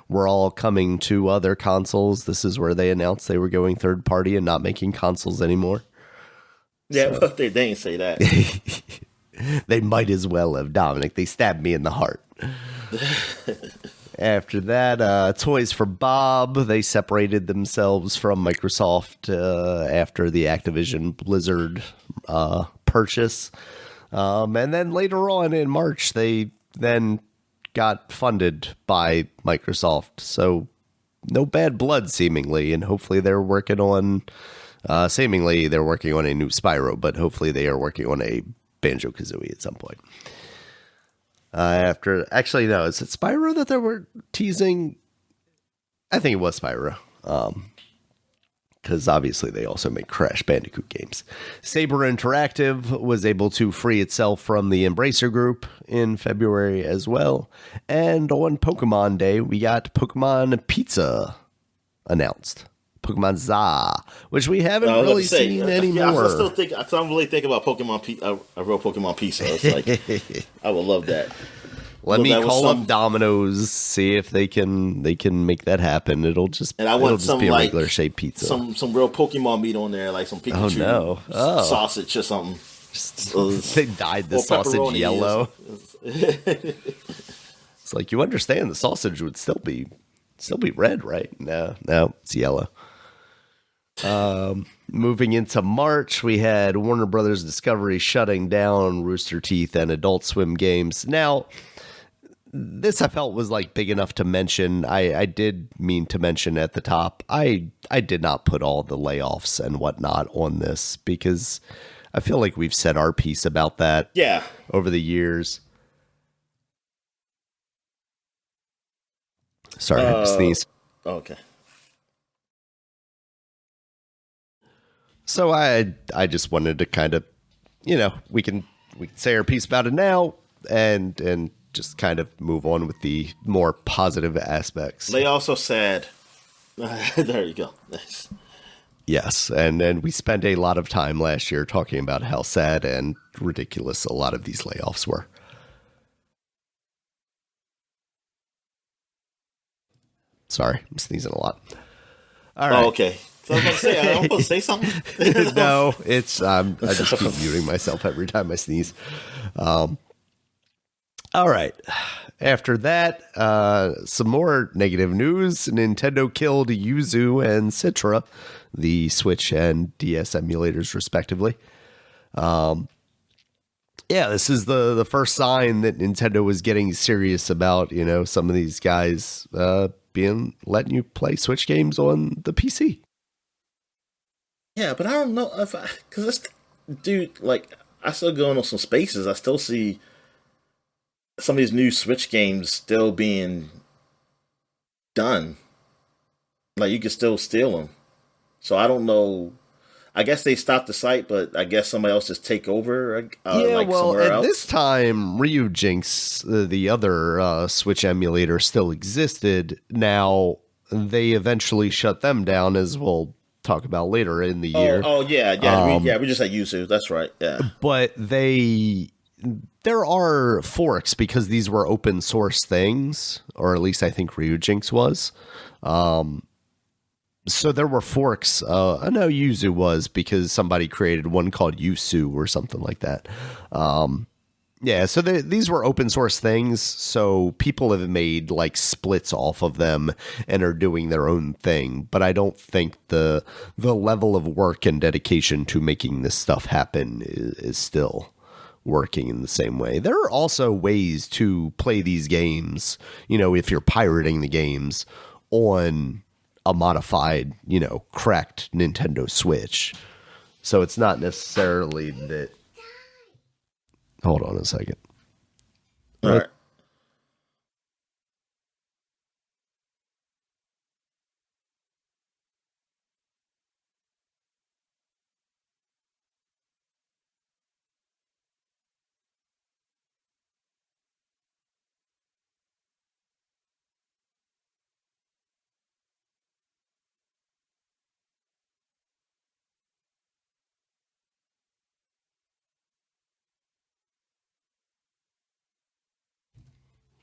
were all coming to other consoles. This is where they announced they were going third party and not making consoles anymore. Yeah, well, they didn't say that. They might as well have, Dominic. They stabbed me in the heart. After that, Toys for Bob, they separated themselves from Microsoft after the Activision Blizzard purchase. And then later on in March, they then got funded by Microsoft. So no bad blood, seemingly. And hopefully they're working on, seemingly they're working on a new Spyro, but hopefully they are working on a Banjo-Kazooie at some point. Actually, no, is it Spyro that they were teasing? I think it was Spyro. because obviously they also make Crash Bandicoot games. Saber Interactive was able to free itself from the Embracer Group in February as well. And on Pokemon Day, we got Pokemon Pizza announced. Pokemon Za, which we haven't really seen anymore. Yeah, I still really think about a real Pokemon Pizza. It's like, I would love that. Let me call up Domino's, see if they can make that happen. It'll just be a regular shaped pizza. Some real Pokemon meat on there, like some Pikachu sausage or something. They dyed the sausage yellow. It's like, you understand the sausage would still be red, right? No, it's yellow. Moving into March, we had Warner Brothers Discovery shutting down Rooster Teeth and Adult Swim games. Now, this I felt was like big enough to mention. I did mean to mention at the top. I did not put all the layoffs and whatnot on this because I feel like we've said our piece about that over the years. Sorry, I had to sneeze. Okay. So I just wanted to kind of, we can say our piece about it now and just kind of move on with the more positive aspects. They also said, there you go. Nice. Yes, and we spent a lot of time last year talking about how sad and ridiculous a lot of these layoffs were. Sorry, I'm sneezing a lot. All right. Oh, okay. So I was going to say, I'm supposed to say something? No, I just keep muting myself every time I sneeze. All right. After that, some more negative news. Nintendo killed Yuzu and Citra, the Switch and DS emulators, respectively. This is the first sign that Nintendo was getting serious about, some of these guys letting you play Switch games on the PC. Yeah, but I don't know because I still going on some spaces. I still see some of these new Switch games still being done. Like, you can still steal them. So I don't know. I guess they stopped the site, but I guess somebody else just take over. Somewhere else. This time, Ryujinx, the other Switch emulator, still existed. Now, they eventually shut them down, as we'll talk about later in the year. We just had Yuzu. That's right. Yeah, but there are forks because these were open source things, or at least I think Ryujinx was. So there were forks. I know Yuzu was because somebody created one called Yusu or something like that. So these were open source things. So people have made like splits off of them and are doing their own thing. But I don't think the level of work and dedication to making this stuff happen is still working in the same way. There are also ways to play these games, if you're pirating the games on a modified, cracked Nintendo Switch. So it's not necessarily that. Hold on a second. All right.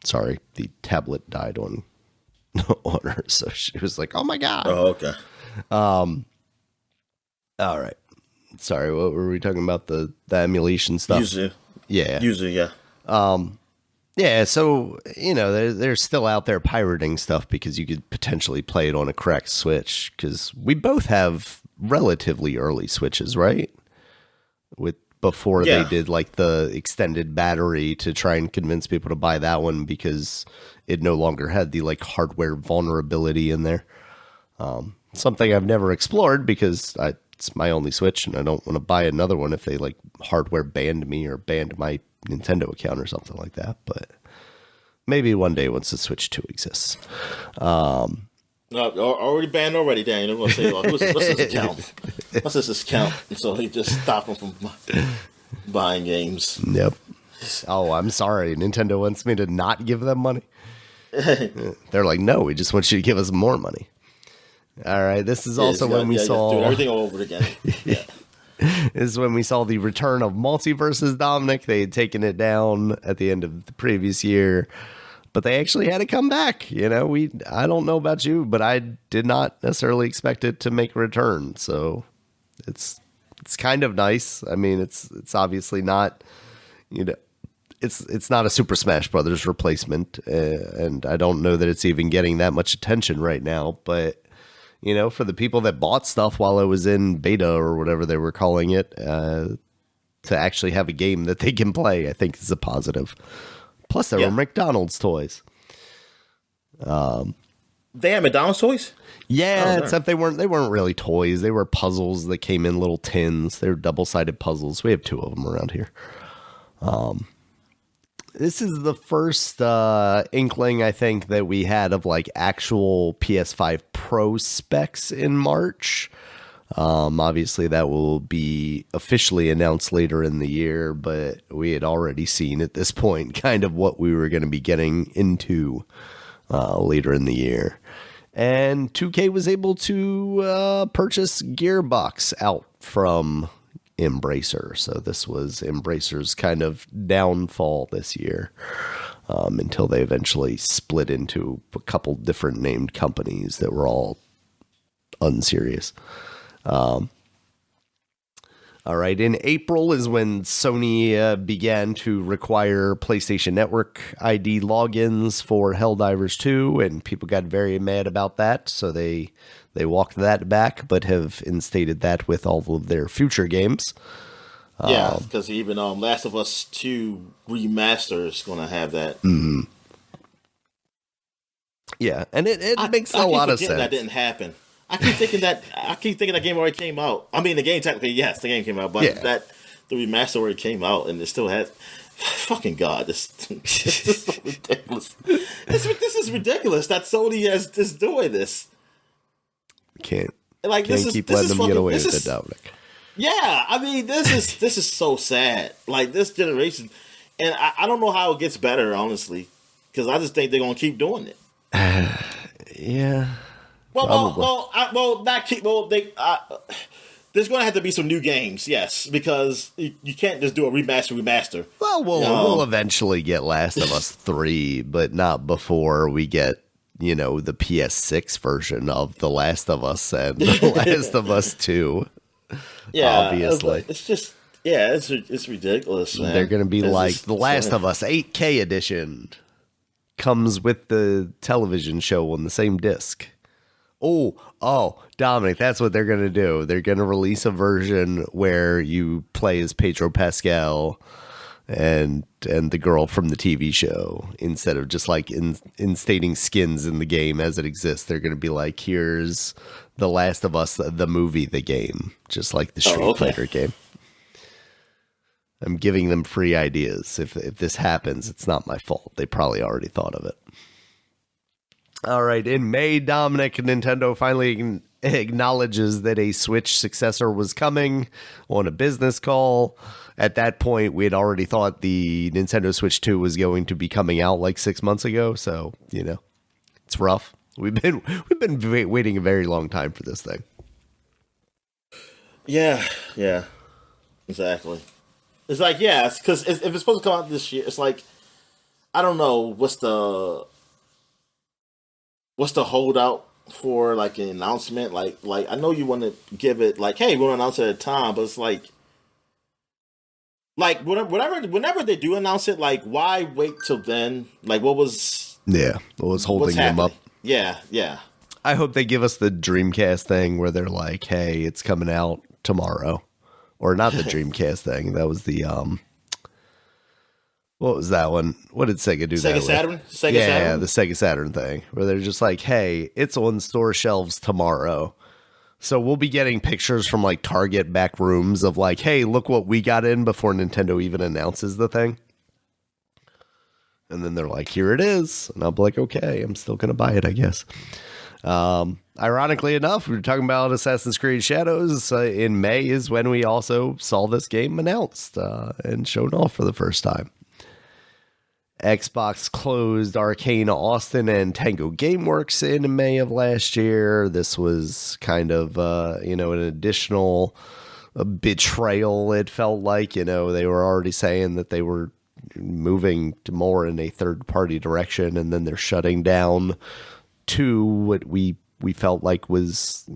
Sorry, the tablet died on her, so she was like, "Oh my god!" Oh, okay. All right. Sorry, what were we talking about? The emulation stuff. Yuzu. Yeah. Yuzu. Yeah. Yeah. So they're still out there pirating stuff because you could potentially play it on a cracked Switch. Because we both have relatively early Switches, right? Before they did like the extended battery to try and convince people to buy that one because it no longer had the like hardware vulnerability in there. Something I've never explored because it's my only Switch and I don't want to buy another one if they like hardware banned me or banned my Nintendo account or something like that. But maybe one day once the Switch 2 exists. No, already banned already, Daniel. They're gonna say, oh, what's this account? What's this account? And so he just stopped him from buying games. Yep. Oh, I'm sorry. Nintendo wants me to not give them money. They're like, no, we just want you to give us more money. All right. This is also when we saw do everything all over again. Yeah. This is when we saw the return of Multiverses, Dominic. They had taken it down at the end of the previous year, but they actually had to come back. You know, I don't know about you, but I did not necessarily expect it to make a return. So it's kind of nice. I mean, it's obviously not, you know, it's not a Super Smash Brothers replacement, and I don't know that it's even getting that much attention right now. But you know, for the people that bought stuff while it was in beta or whatever they were calling it, to actually have a game that they can play, I think is a positive. Plus, there were McDonald's toys. They had McDonald's toys? Yeah, except they weren't really toys. They were puzzles that came in little tins. They were double-sided puzzles. We have 2 of them around here. This is the first inkling, I think, that we had of like actual PS5 Pro specs in March. Obviously, that will be officially announced later in the year, but we had already seen at this point kind of what we were going to be getting into later in the year. And 2K was able to purchase Gearbox out from Embracer. So this was Embracer's kind of downfall this year, until they eventually split into a couple different named companies that were all unserious. All right. In April is when Sony began to require PlayStation Network ID logins for Helldivers 2, and people got very mad about that. So they walked that back, but have instated that with all of their future games. Yeah, because even Last of Us 2 Remaster is going to have that. Mm-hmm. Yeah, and it makes a lot of sense. That didn't happen. I keep thinking that game already came out. I mean, the game technically, yes, the game came out, but the remaster already came out, and it still has. Fucking God, this is so ridiculous. This is ridiculous that Sony is doing this. Can't letting them get away with it, Dominic. Yeah, I mean, this is so sad. Like, this generation, and I don't know how it gets better, honestly, because I just think they're gonna keep doing it. Yeah. There's going to have to be some new games, yes, because you can't just do a remaster. Well, we'll eventually get Last of Us 3, but not before we get, you know, the PS6 version of The Last of Us and The Last of Us 2. Yeah, obviously. It's just, it's ridiculous, man. They're going to be The Last of Us 8K edition comes with the television show on the same disc. Oh, Dominic, that's what they're going to do. They're going to release a version where you play as Pedro Pascal and the girl from the TV show, instead of just like instating skins in the game as it exists. They're going to be like, here's The Last of Us, the movie, the game, just like the Street Fighter game. I'm giving them free ideas. If this happens, it's not my fault. They probably already thought of it. All right. In May, Dominic, Nintendo finally acknowledges that a Switch successor was coming on a business call. At that point, we had already thought the Nintendo Switch 2 was going to be coming out like 6 months ago. So, you know, it's rough. We've been waiting a very long time for this thing. Yeah, exactly. It's like, because if it's supposed to come out this year, it's like, I don't know, what's the holdout for like an announcement? Like I know you want to give it like, hey, we're gonna announce it at a time, but it's like whenever they do announce it, like, why wait till then? Like, what was holding them up? Yeah. I hope they give us the Dreamcast thing where they're like, hey, it's coming out tomorrow. Or not the Dreamcast thing. That was the what was that one? What did Sega do? Sega Saturn? Yeah, the Sega Saturn thing, where they're just like, hey, it's on store shelves tomorrow. So we'll be getting pictures from like Target back rooms of like, hey, look what we got in before Nintendo even announces the thing. And then they're like, here it is. And I'll be like, okay, I'm still going to buy it, I guess. Ironically enough, we were talking about Assassin's Creed Shadows. In May is when we also saw this game announced and shown off for the first time. Xbox closed Arcane Austin and Tango Gameworks in May of last year. This was kind of, an additional betrayal, it felt like. They were already saying that they were moving to more in a third-party direction, and then they're shutting down what we felt like was,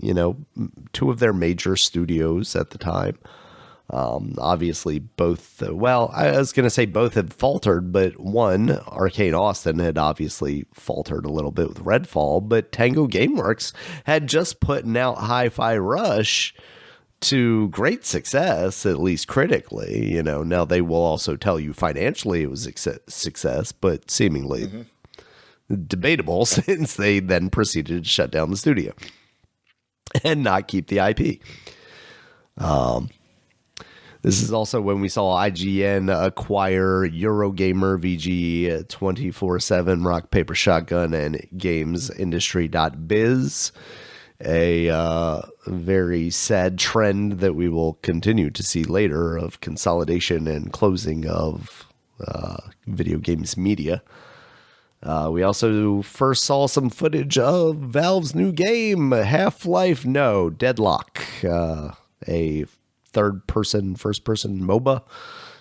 two of their major studios at the time. Obviously both, I was going to say both had faltered, but one, Arcane Austin, had obviously faltered a little bit with Redfall, but Tango Gameworks had just put out Hi-Fi Rush to great success, at least critically. Now they will also tell you financially it was a success, but seemingly debatable since they then proceeded to shut down the studio and not keep the IP. This is also when we saw IGN acquire Eurogamer, VG 24/7, Rock Paper Shotgun, and GamesIndustry.biz. A very sad trend that we will continue to see later of consolidation and closing of video games media. We also first saw some footage of Valve's new game, Half-Life Deadlock, a first-person MOBA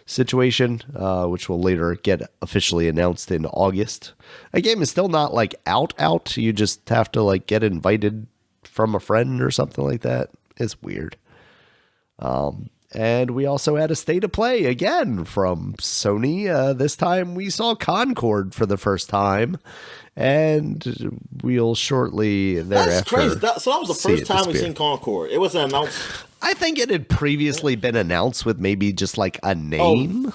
situation, which will later get officially announced in August. A game is still not out. You just have to get invited from a friend or something like that. It's weird. And we also had a state of play again from Sony. This time we saw Concord for the first time, and we'll shortly thereafter. That's crazy. So that was the first time we've seen Concord. It wasn't announced. I think it had previously been announced with maybe just a name.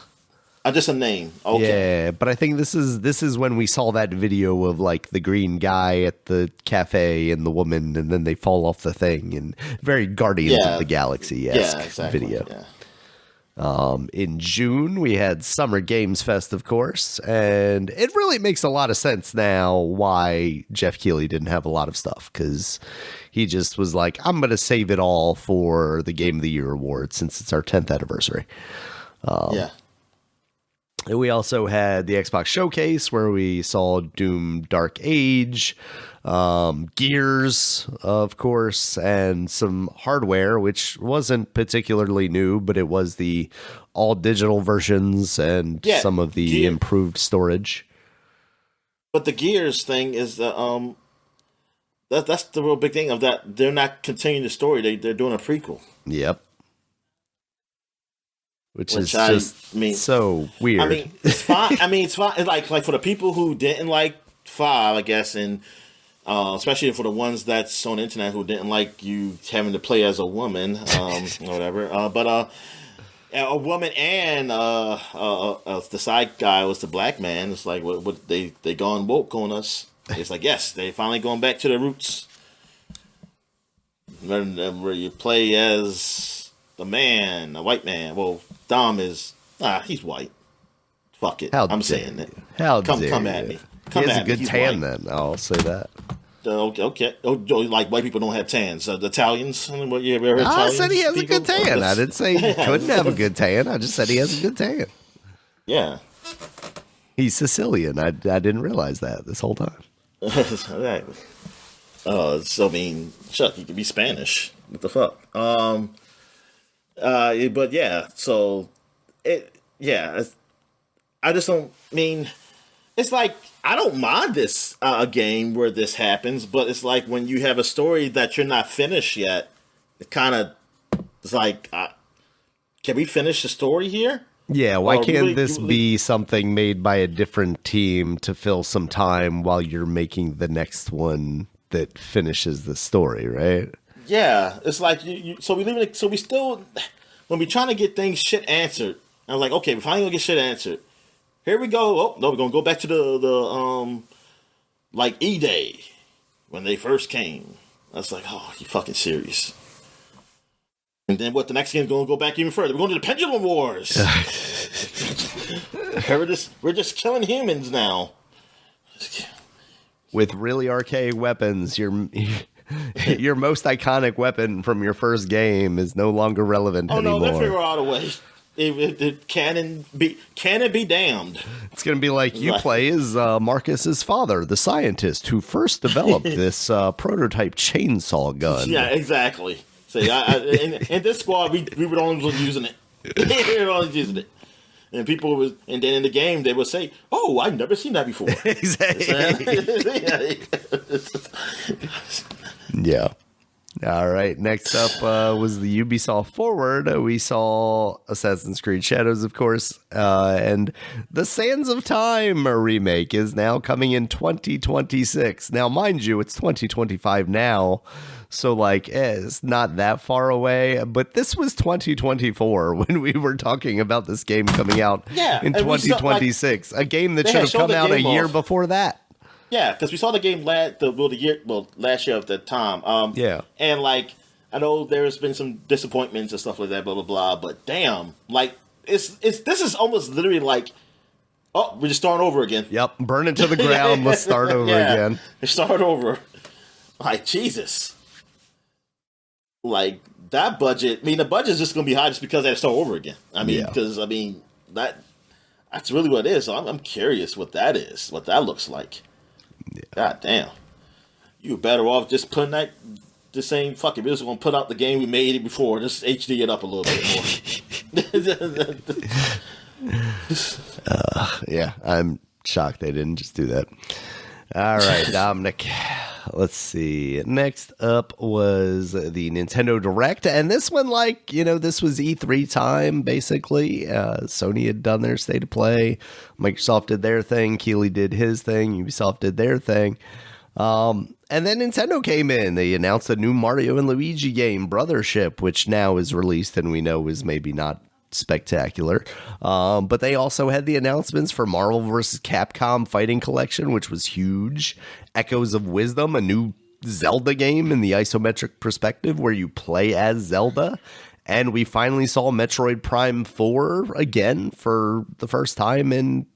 Just a name. Okay. Yeah, but I think this is when we saw that video of the green guy at the cafe and the woman, and then they fall off the thing, and very Guardians of the Galaxy-esque video. Yeah. In June, we had Summer Games Fest, of course, and it really makes a lot of sense now why Jeff Keighley didn't have a lot of stuff, because he just was like, I'm going to save it all for the Game of the Year award since it's our 10th anniversary. We also had the Xbox Showcase where we saw Doom Dark Age, Gears, of course, and some hardware, which wasn't particularly new, but it was the all-digital versions and some of the improved storage. But the Gears thing is that's the real big thing of that. They're not continuing the story. They're doing a prequel. Yep. Which is so weird. I mean, it's fine. It's fine. It's like for the people who didn't like 5, I guess, and especially for the ones that's on the internet who didn't like you having to play as a woman, or whatever. But a woman and the side guy was the black man. It's like what they gone woke on us. It's like, yes, they finally going back to their roots. Where you play as the man, a white man. Well, Dom is he's white. Fuck it. I'm saying it. Come at me. He has a good tan then. I'll say that. Okay. Like white people don't have tans. The Italians. I said he has a good tan. I didn't say he couldn't have a good tan. I just said he has a good tan. Yeah. He's Sicilian. I didn't realize that this whole time. Exactly. So Chuck, he could be Spanish. What the fuck? But yeah, so I just don't it's like I don't mind this a game where this happens, but it's like when you have a story that you're not finished yet, it kind of it's like can we finish the story here? Yeah, why can't this be something made by a different team to fill some time while you're making the next one that finishes the story, right? Yeah, it's like so we still when we're trying to get things shit answered. I was like, okay, we're finally gonna get shit answered. Here we go. Oh no, we're gonna go back to the E-Day when they first came. I was like, oh, you fucking serious? And then what? The next game's gonna go back even further. We're going to the Pendulum Wars. we're just killing humans now. with really archaic weapons, your your most iconic weapon from your first game is no longer relevant anymore. Oh no, they'll figure out a way. If canon be damned. It's going to be like you play as Marcus's father, the scientist who first developed this prototype chainsaw gun. Yeah, exactly. So in this squad, we were the only ones using it. We were the only ones using it. And people was, and then in the game they would say, "Oh, I've never seen that before." Exactly. Yeah. All right. Next up was the Ubisoft Forward. We saw Assassin's Creed Shadows, of course, and the Sands of Time remake is now coming in 2026. Now, mind you, it's 2025 now, so like it's not that far away. But this was 2024 when we were talking about this game coming out in 2026, a game that should have come out a year before that. Yeah, because we saw the game last year at the time. Yeah, and like I know there's been some disappointments and stuff like that, blah blah blah. But damn, like this is almost literally like, oh, we're just starting over again. Yep, burn it to the ground. Let's start over again. Start over. Like Jesus. Like that budget. I mean, the budget is just going to be high just because they had to start over again. I mean, because that's really what it is. So I'm curious what that is, what that looks like. Yeah. God damn. You were better off just putting that the same fucking we're just gonna put out the game we made it before, just HD it up a little bit more. Yeah, I'm shocked they didn't just do that. All right, Dominic. Let's see. Next up was the Nintendo Direct, and this one, like, this was E3 time, basically. Sony had done their state of play. Microsoft did their thing. Keighley did his thing. Ubisoft did their thing. And then Nintendo came in. They announced a new Mario and Luigi game, Brothership, which now is released and we know is maybe not spectacular. But they also had the announcements for Marvel vs. Capcom Fighting Collection, which was huge. Echoes of Wisdom, a new Zelda game in the isometric perspective where you play as Zelda. And we finally saw Metroid Prime 4 again for the first time in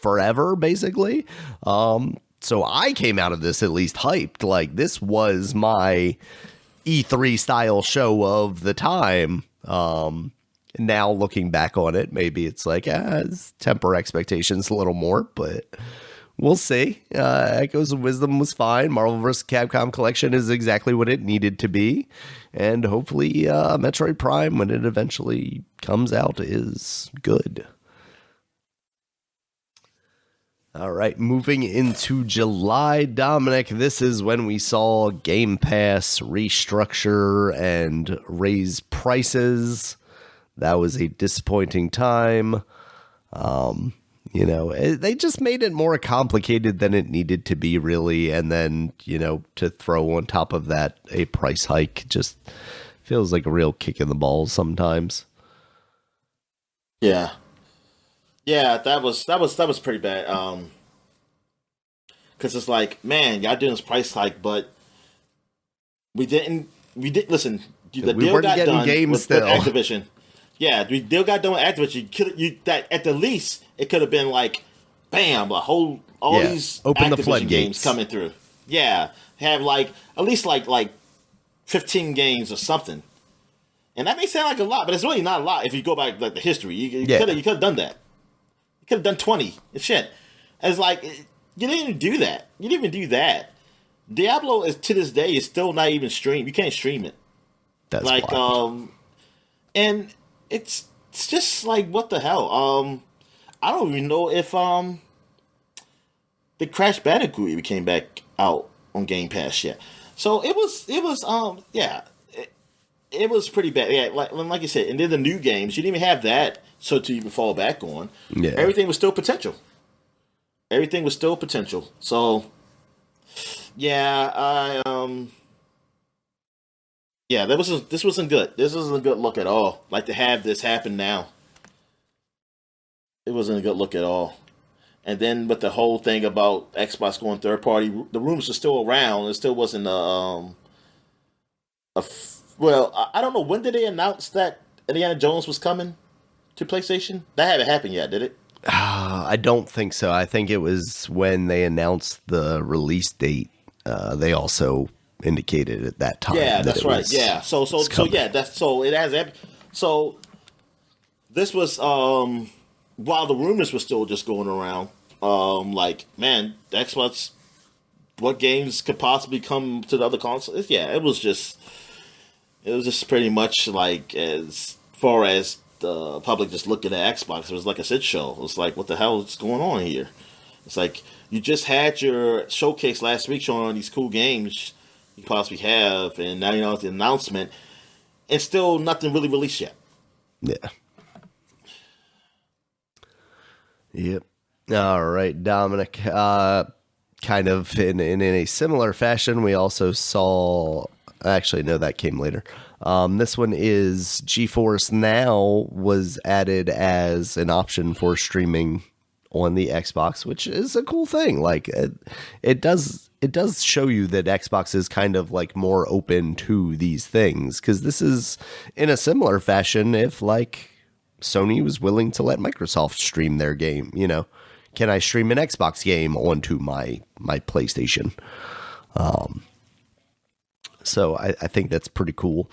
forever, basically. So I came out of this at least hyped. Like, this was my E3 style show of the time. Now looking back on it, maybe it's like, temper expectations a little more, but we'll see. Echoes of Wisdom was fine. Marvel vs. Capcom Collection is exactly what it needed to be. And hopefully Metroid Prime, when it eventually comes out, is good. All right, moving into July, Dominic, this is when we saw Game Pass restructure and raise prices. That was a disappointing time. They just made it more complicated than it needed to be, really. And then, to throw on top of that a price hike just feels like a real kick in the balls sometimes. Yeah. Yeah, that was pretty bad. Because it's like, man, y'all doing this price hike, but we didn't listen. The deal got done with Activision. Yeah, the deal got done with Activision. That at the least it could have been like, bam, all these open Activision the floodgates games coming through. Yeah, have like at least like 15 games or something. And that may sound like a lot, but it's really not a lot if you go back like the history. You could have done that. You could have done 20 and shit. It's like you didn't even do that. You didn't even do that. Diablo is to this day is still not even streamed. You can't stream it. That's like wild. And it's just like what the hell. I don't even know if the Crash Bandicoot even came back out on Game Pass yet. So it was it was pretty bad. Yeah, like you said, and then the new games, you didn't even have that so to even fall back on. Yeah. Everything was still potential. So yeah, this wasn't good. This wasn't a good look at all. Like to have this happen now. It wasn't a good look at all. And then with the whole thing about Xbox going third party, the rumors are still around. It still wasn't well, I don't know, when did they announce that Indiana Jones was coming to PlayStation? That haven't happened yet, did it? I don't think so. I think it was when they announced the release date. They also indicated at that time Yeah, that that's it right. was, Yeah. was coming. Yeah, that's so it has so this was while the rumors were still just going around, like, man, the Xbox, what games could possibly come to the other consoles? Yeah, it was just pretty much like as far as the public just looking at Xbox, it was like a shit show. It was like, what the hell is going on here? It's like you just had your showcase last week showing all these cool games you possibly have, and now you know the announcement, and still nothing really released yet. Yeah. Yep. All right, Dominic. Kind of in a similar fashion, we also saw. Actually, no, that came later. This one is GeForce Now was added as an option for streaming on the Xbox, which is a cool thing. Like it does show you that Xbox is kind of like more open to these things, because this is in a similar fashion if like Sony was willing to let Microsoft stream their game. You know, can I stream an Xbox game onto my PlayStation? So I think that's pretty cool.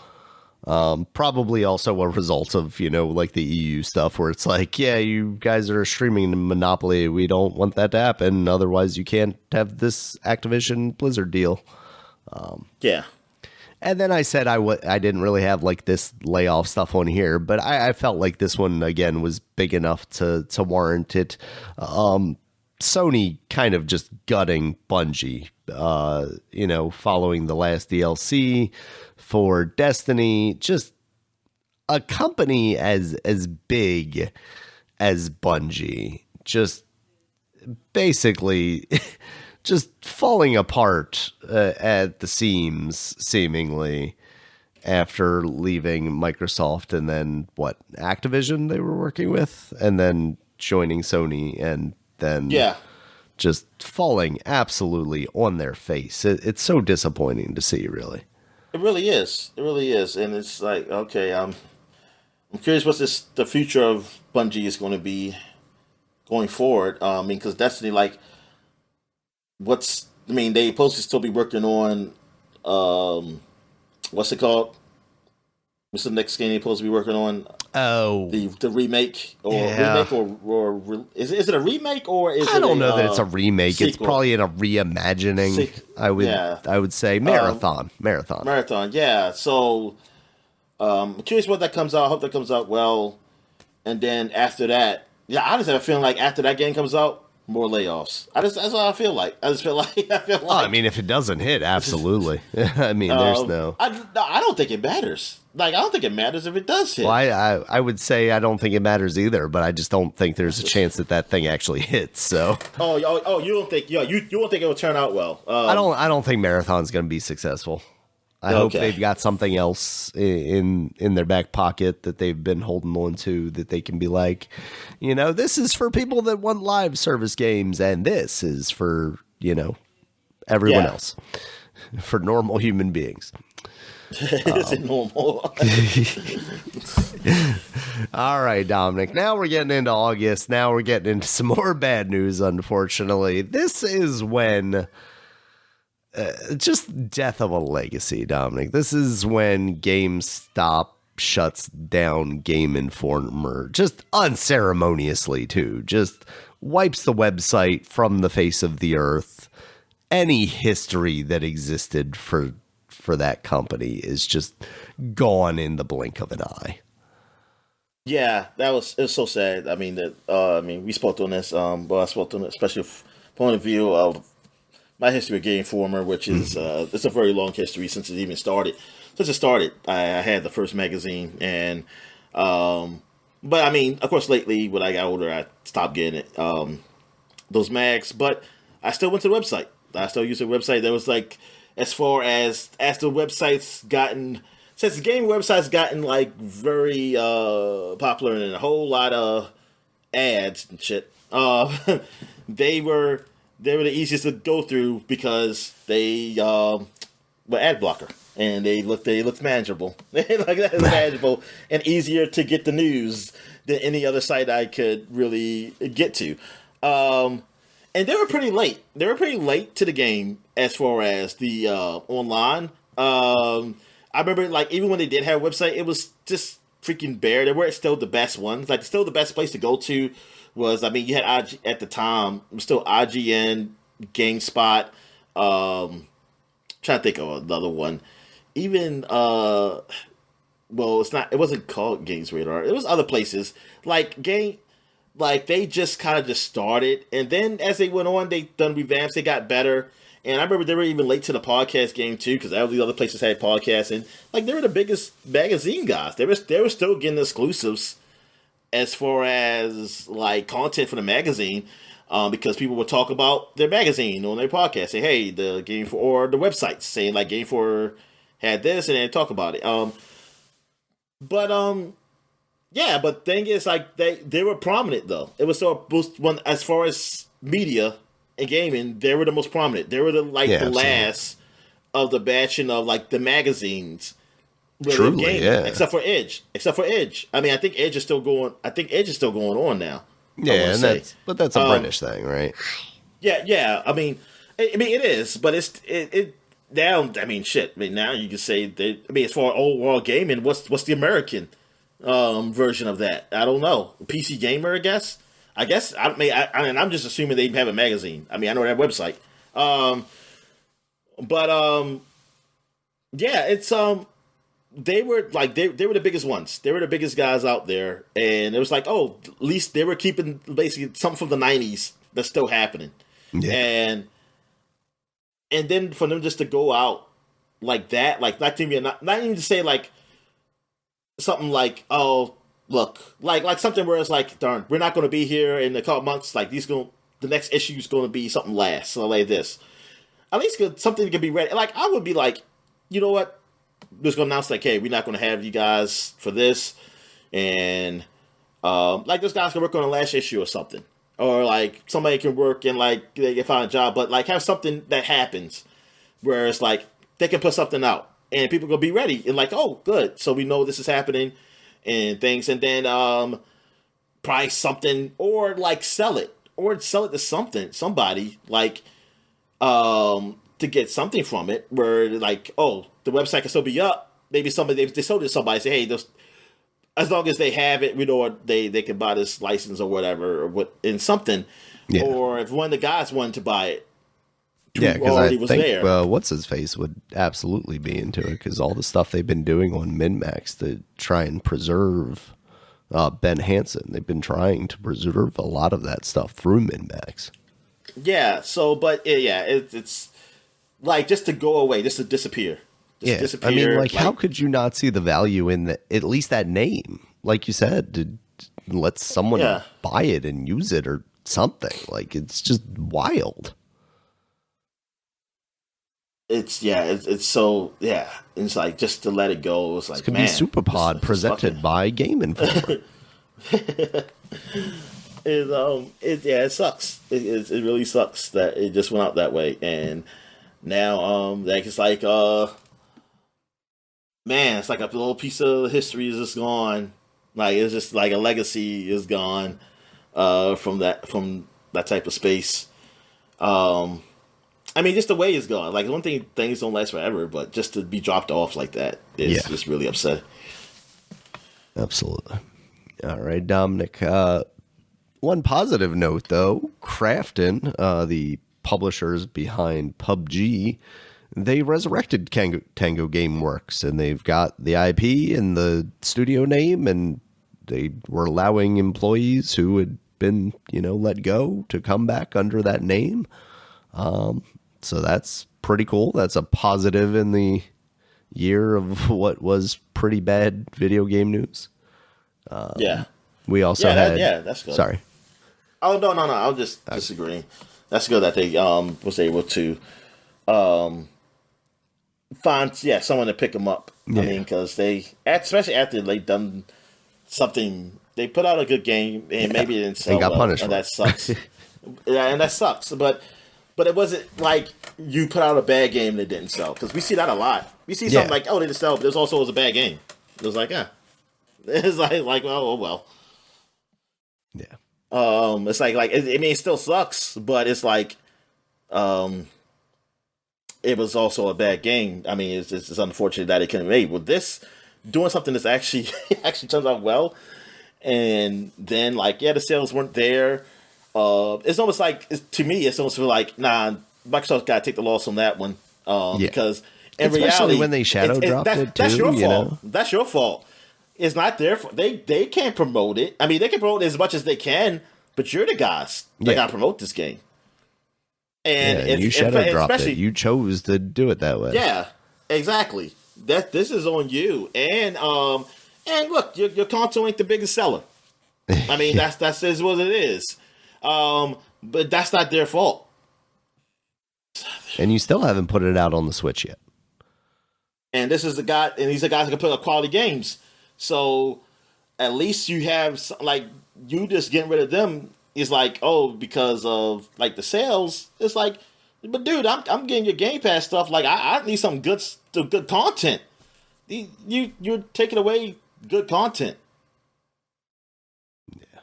Probably also a result of, you know, like the EU stuff where it's like, yeah, you guys are streaming Monopoly. We don't want that to happen. Otherwise, you can't have this Activision Blizzard deal. Yeah. And then I said I didn't really have like this layoff stuff on here, but I felt like this one, again, was big enough to warrant it. Sony kind of just gutting Bungie, you know, following the last DLC for Destiny. Just a company as big as Bungie, just basically just falling apart at the seams, seemingly, after leaving Microsoft and then Activision they were working with, and then joining Sony, and then just falling absolutely on their face. It's so disappointing to see, really. It really is. It really is, and it's like, okay, I'm curious what the future of Bungie is going to be going forward. I mean, because Destiny, like, they supposed to still be working on, what's it called? What's the next game they supposed to be working on? Oh, the remake or is it a remake or is it? I don't know that it's a remake. Sequel? It's probably in a reimagining. I would say marathon. Yeah. So, I'm curious what that comes out. I hope that comes out well. And then after that, yeah, honestly, I feel like after that game comes out, more layoffs. That's what I feel like. I feel like. Oh, I mean, if it doesn't hit, absolutely. I mean, there's no. I don't think it matters. Like, I don't think it matters if it does hit. Well, I would say I don't think it matters either, but I just don't think there's a chance that thing actually hits. So. Oh, you don't think? Yeah, you don't think it will turn out well? I don't think Marathon's going to be successful. I hope they've got something else in their back pocket that they've been holding on to, that they can be like, you know, this is for people that want live service games, and this is for, you know, everyone else, for normal human beings. Is it normal? All right, Dominic. Now we're getting into August. Now we're getting into some more bad news, unfortunately. This is when... just death of a legacy, Dominic. This is when GameStop shuts down Game Informer, just unceremoniously, too. Just wipes the website from the face of the earth. Any history that existed for that company is just gone in the blink of an eye. Yeah, it was so sad. I mean, we spoke on this. But I spoke on it, especially from point of view of my history with Game Informer, which is it's a very long history since it even started. Since it started, I had the first magazine, and but I mean, of course, lately when I got older, I stopped getting it, those mags. But I still went to the website. I still used the website. There was like, as far as the website's gotten, since the game website's gotten like very popular and a whole lot of ads and shit. They were the easiest to go through because they ad blocker, and they looked manageable. Like that is manageable and easier to get the news than any other site I could really get to. And they were pretty late. They were pretty late to the game as far as the online. I remember, like, even when they did have a website, it was just freaking bare. They weren't still the best ones. Like, still the best place to go to was, I mean, you had at the time, it was still IGN, GameSpot, trying to think of another one. Even, well, it wasn't called Games Radar. It was other places. Like, they just kind of just started. And then as they went on, they done revamps, they got better. And I remember they were even late to the podcast game too, because all these other places had podcasts, and like they were the biggest magazine guys. They were still getting exclusives as far as like content for the magazine, because people would talk about their magazine on their podcast. Say, hey, the Game For, or the websites saying like Game For had this, and then talk about it. Yeah, but thing is, like they were prominent though. It was so one as far as media and gaming, they were the most prominent. They were the last of the batching of like the magazines. Truly, gaming, yeah. Except for Edge. I mean, I think Edge is still going on now. Yeah, but that's a British thing, right? Yeah. I mean, it is, but it now. I mean, shit. I mean, now you can say as far as overall gaming, what's the American version of that? I don't know. PC Gamer, I guess. I'm just assuming they have a magazine. I mean, I know they have a website. Yeah, it's they were like they were the biggest ones. They were the biggest guys out there, and it was like, oh, at least they were keeping basically something from the '90s that's still happening. Yeah. And then for them just to go out like that, like not even to say like something like, oh, look, like something where it's like, darn, we're not going to be here in a couple months. Like the next issue is going to be something last, so like this. At least something can be ready. Like I would be like, you know what? We're just going to announce like, hey, we're not going to have you guys for this, and like those guys can work on the last issue or something, or like somebody can work and like they can find a job, but like have something that happens where it's like they can put something out and people gonna be ready and like, oh, good, so we know this is happening and things, and then price something or like sell it to somebody like to get something from it where like, oh, the website can still be up. Maybe somebody they sold it to somebody, say, hey, as long as they have it, we know they can buy this license or whatever, or what in something. Yeah. Or if one of the guys wanted to buy it, yeah, because I think what's his face would absolutely be into it, because all the stuff they've been doing on MinMax to try and preserve Ben Hansen, they've been trying to preserve a lot of that stuff through MinMax. Yeah. So, but yeah, it's like just to go away, just to disappear. I mean, like, how could you not see the value in at least that name? Like you said, to let someone buy it and use it or something. Like, it's just wild. It's so, yeah. It's like, just to let it go. It's like, this could be Superpod presented by Game Informer. It sucks. It really sucks that it just went out that way. And now, like, it's like, man, it's like a little piece of history is just gone. Like, it's just like a legacy is gone from that type of space. I mean, just the way it's gone. Like, one thing, things don't last forever, but just to be dropped off like that is just really upsetting. Absolutely. All right, Dominic. One positive note, though, Krafton, the publishers behind PUBG, they resurrected Tango Gameworks, and they've got the IP and the studio name, and they were allowing employees who had been, let go to come back under that name. So that's pretty cool. That's a positive in the year of what was pretty bad video game news. We also had... that's good. Sorry. Oh, no. I'm just disagreeing. That's good that they was able to find someone to pick them up. Yeah. I mean, because especially after they've done something, they put out a good game and maybe it didn't sell and got well, punished. And that sucks. Yeah, and that sucks. But but it wasn't like you put out a bad game and it didn't sell. Because we see that a lot. We see something like, oh, they didn't sell, but there's also was a bad game. It was like, it's like oh well. Yeah. It's like I mean, it still sucks, but it's like, it was also a bad game. I mean, it's unfortunate that it couldn't be made. With this, doing something that's actually turns out well, and then the sales weren't there. It's almost like, to me, it's almost like, nah, Microsoft's got to take the loss on that one, because in especially reality, when they shadow dropped it too, that's your fault. know? That's your fault. It's not their fault. They can't promote it. I mean, they can promote it as much as they can, but you're the guys that got to promote this game. And you shadow dropped it. You chose to do it that way. Yeah, exactly. This is on you. And look, your console ain't the biggest seller. I mean, that's is what it is. But that's not their fault. And you still haven't put it out on the Switch yet. And this is the guy, and these are guys that can put up quality games. So at least you have, like, you just getting rid of them is like, oh, because of like the sales. It's like, but dude, I'm getting your Game Pass stuff. Like, I need some good content. You're taking away good content. Yeah.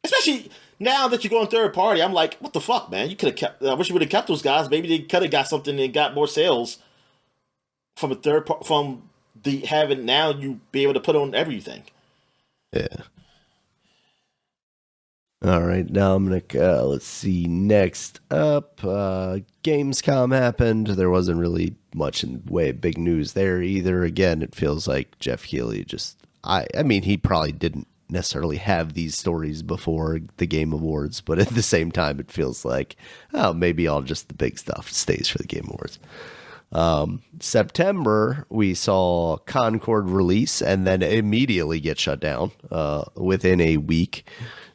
Especially now that you're going third party, I'm like, what the fuck, man? You could have kept. I wish you would have kept those guys. Maybe they could have got something and got more sales from from the having now you be able to put on everything. Yeah. All right, Dominic, let's see. Next up, Gamescom happened. There wasn't really much in the way of big news there either. Again, it feels like Jeff Keighley I mean, he probably didn't necessarily have these stories before the Game Awards, but at the same time, it feels like, oh, maybe all just the big stuff stays for the Game Awards. September, we saw Concord release and then immediately get shut down within a week.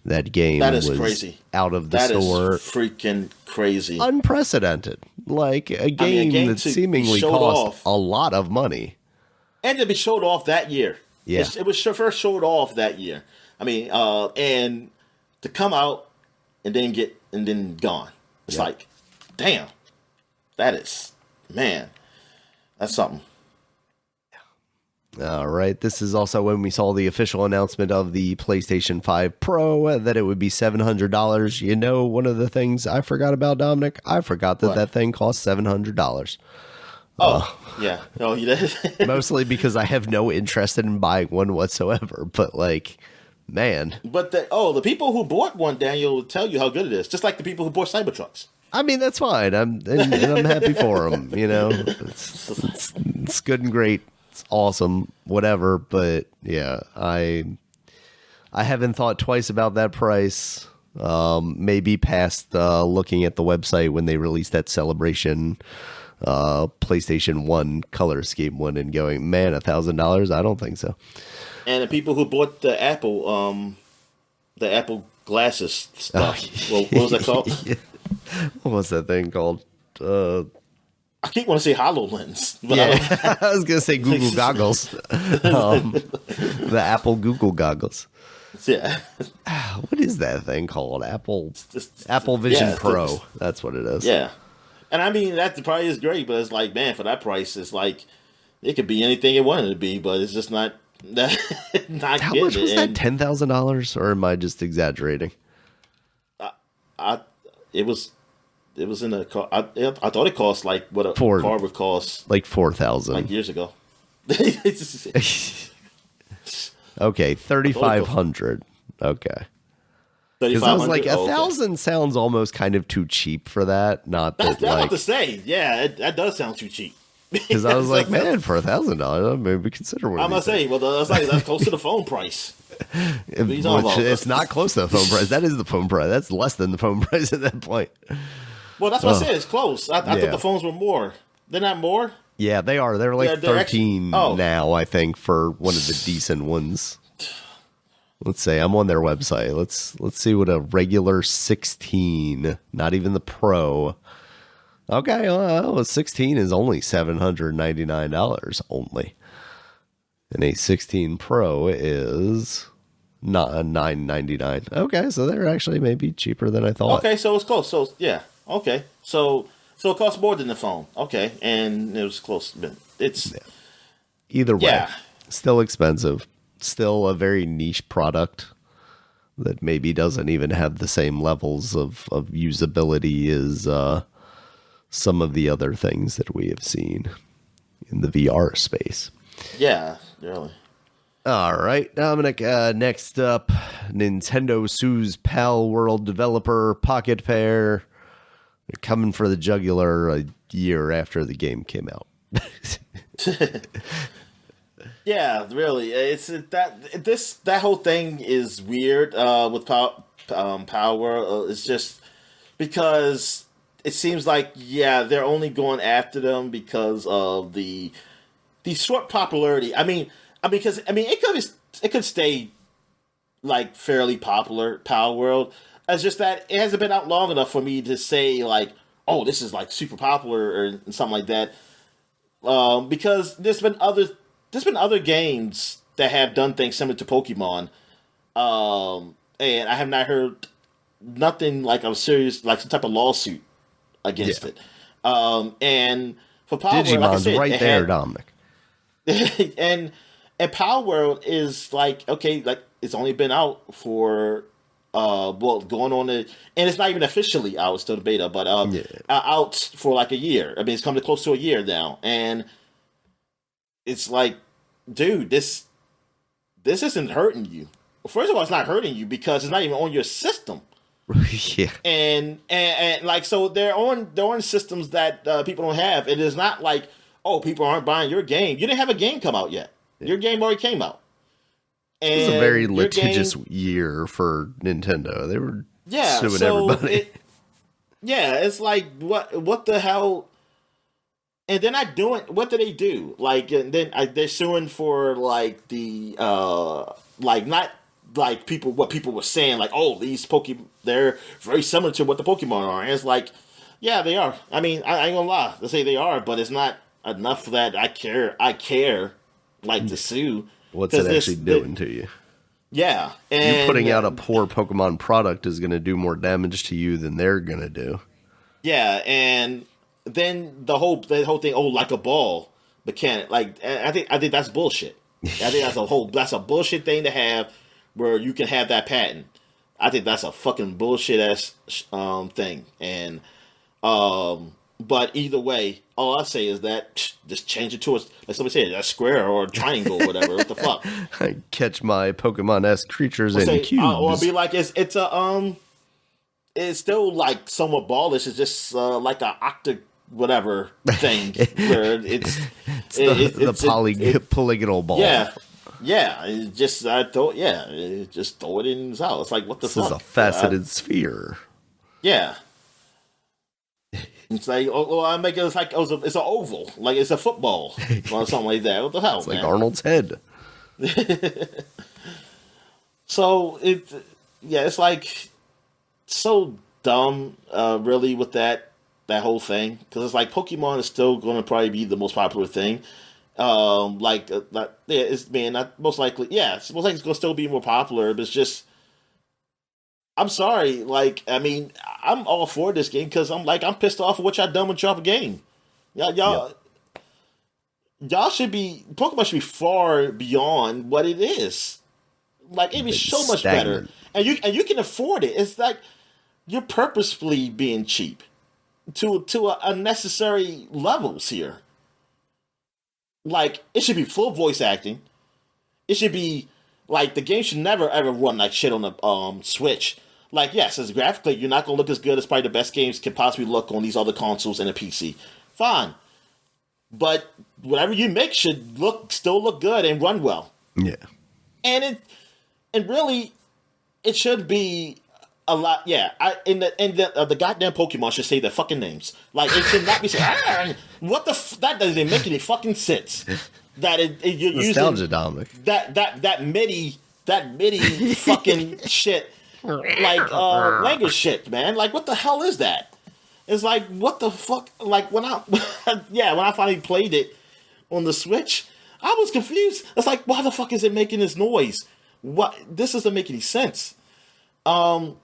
That game was crazy. Out of the store. That is freaking crazy. Unprecedented. Like a game that seemingly cost a lot of money. And to be showed off that year. Yeah. It was first showed off that year. I mean, and to come out and then gone. It's like, damn. That's something. All right. This is also when we saw the official announcement of the PlayStation 5 Pro that it would be $700. You know, one of the things I forgot about, Dominic, I forgot that thing cost $700. Yeah. Oh, you did? Mostly because I have no interest in buying one whatsoever. But like, man. But the people who bought one, Daniel, will tell you how good it is. Just like the people who bought Cybertrucks. I mean, that's fine. I'm happy for them. You know, it's good and great. It's awesome, whatever. But yeah, I haven't thought twice about that price. Maybe past looking at the website when they released that Celebration PlayStation 1 color scheme one and going, man, $1,000? I don't think so. And the people who bought the Apple glasses stuff. What was that called? What was that thing called? I keep want to say HoloLens. But yeah, I was going to say Google goggles. The Apple Google goggles. Yeah. What is that thing called? Apple Vision Pro. That's what it is. Yeah. And I mean, that probably is great, but it's like, man, for that price, it's like, it could be anything it wanted to be, but it's just not that. How much was that? $10,000? Or am I just exaggerating? It was in a car. I thought it cost like what a car would cost, like $4,000, like years ago. Okay, $3,500. Okay, because I was like, $1,000 sounds almost kind of too cheap for that. Not that. That's what to say. Yeah, that does sound too cheap. Because I was like, man, for $1,000, maybe consider what I'm gonna say. Well, that's close to the phone price. It's not close to the phone price. That is the phone price. That's less than the phone price at that point. Well, that's what I said. It's close. I thought the phones were more. They're not more? Yeah, they are. They're like 13 now, I think, for one of the decent ones. Let's say I'm on their website. Let's see what a regular 16, not even the Pro. Okay, well, a 16 is only $799 only. And a 16 Pro is not $999. Okay, so they're actually maybe cheaper than I thought. Okay, so it's close. So yeah. Okay. So it costs more than the phone. Okay, and it was close. But it's Either way, yeah, still expensive, still a very niche product that maybe doesn't even have the same levels of usability as some of the other things that we have seen in the VR space. yeah, really. All right, Dominic, next up, Nintendo sues Pal World developer Pocket Pair. They're coming for the jugular a year after the game came out. Yeah, really. It's that whole thing is weird with Power. It's just because it seems like they're only going after them because of the short popularity. Because it could stay like fairly popular Power World. It's just that it hasn't been out long enough for me to say like, oh, this is like super popular or something like that. Because there's been other games that have done things similar to Pokemon, and I have not heard nothing like a serious like some type of lawsuit against it. And for Power World, like I Digimon's said, right there, Dominic. and Power World is like okay, like it's only been out for going on and it's not even officially out, it's still the beta, but out for like a year. I mean, it's coming close to a year now, and it's like, dude, this isn't hurting you. First of all, it's not hurting you because it's not even on your system. Yeah. And like so they're on systems that people don't have. It is not like, oh, people aren't buying your game. You didn't have a game come out yet. Yeah. Your game already came out. And it was a very litigious year for Nintendo. They were suing everybody. It's like what the hell? And they're not doing. What do they do? Like, and then they're suing for like the like not like what people were saying, like, oh, these Pokemon, they're very similar to what the Pokemon are. And it's like, yeah, they are. I mean, I ain't gonna lie, they say they are, but it's not enough that I care like to sue. What's it actually doing to you? Yeah, and you putting out a poor Pokemon product is going to do more damage to you than they're going to do. Yeah, and then the whole thing, oh, like a ball mechanic, like I think that's bullshit. I think that's a bullshit thing to have where you can have that patent. I think that's a fucking bullshit ass thing, and but either way, all I say is that just change it to like somebody said, a square or a triangle, or whatever. What the fuck? I catch my Pokemon-esque creatures in cubes. Or be like, it's still like somewhat ballish. It's just like a octa whatever thing where it's the polygonal ball. Yeah. It just just throw it in out. It's like, what the fuck? This is a faceted sphere. Yeah. It's like, I make it like it's an oval, like it's a football or something like that. What the hell? It's like Arnold's head. So it's like so dumb, really, with that whole thing, because it's like Pokemon is still going to probably be the most popular thing. It's not most likely. Yeah, it's most likely it's going to still be more popular, but it's just. I'm sorry, like, I mean, I'm all for this game because I'm pissed off at what y'all done with y'all game. Y'all should be, Pokemon should be far beyond what it is. Like, it'd be so much better. And you can afford it. It's like, you're purposefully being cheap to unnecessary levels here. Like, it should be full voice acting. It should be, like, the game should never ever run like shit on the Switch. Like, yes, as graphically, you're not going to look as good as probably the best games can possibly look on these other consoles and a PC. Fine. But whatever you make should still look good and run well. Yeah. And really, it should be a lot. Yeah. The goddamn Pokemon should say their fucking names. Like, it should not be saying, that doesn't even make any fucking sense. That you're nostalgia, using Dominic. That MIDI fucking shit. Like language shit, man. Like, what the hell is that? It's like, what the fuck? Like, when I finally played it on the Switch, I was confused. It's like, why the fuck is it making this noise? What? This doesn't make any sense. I'm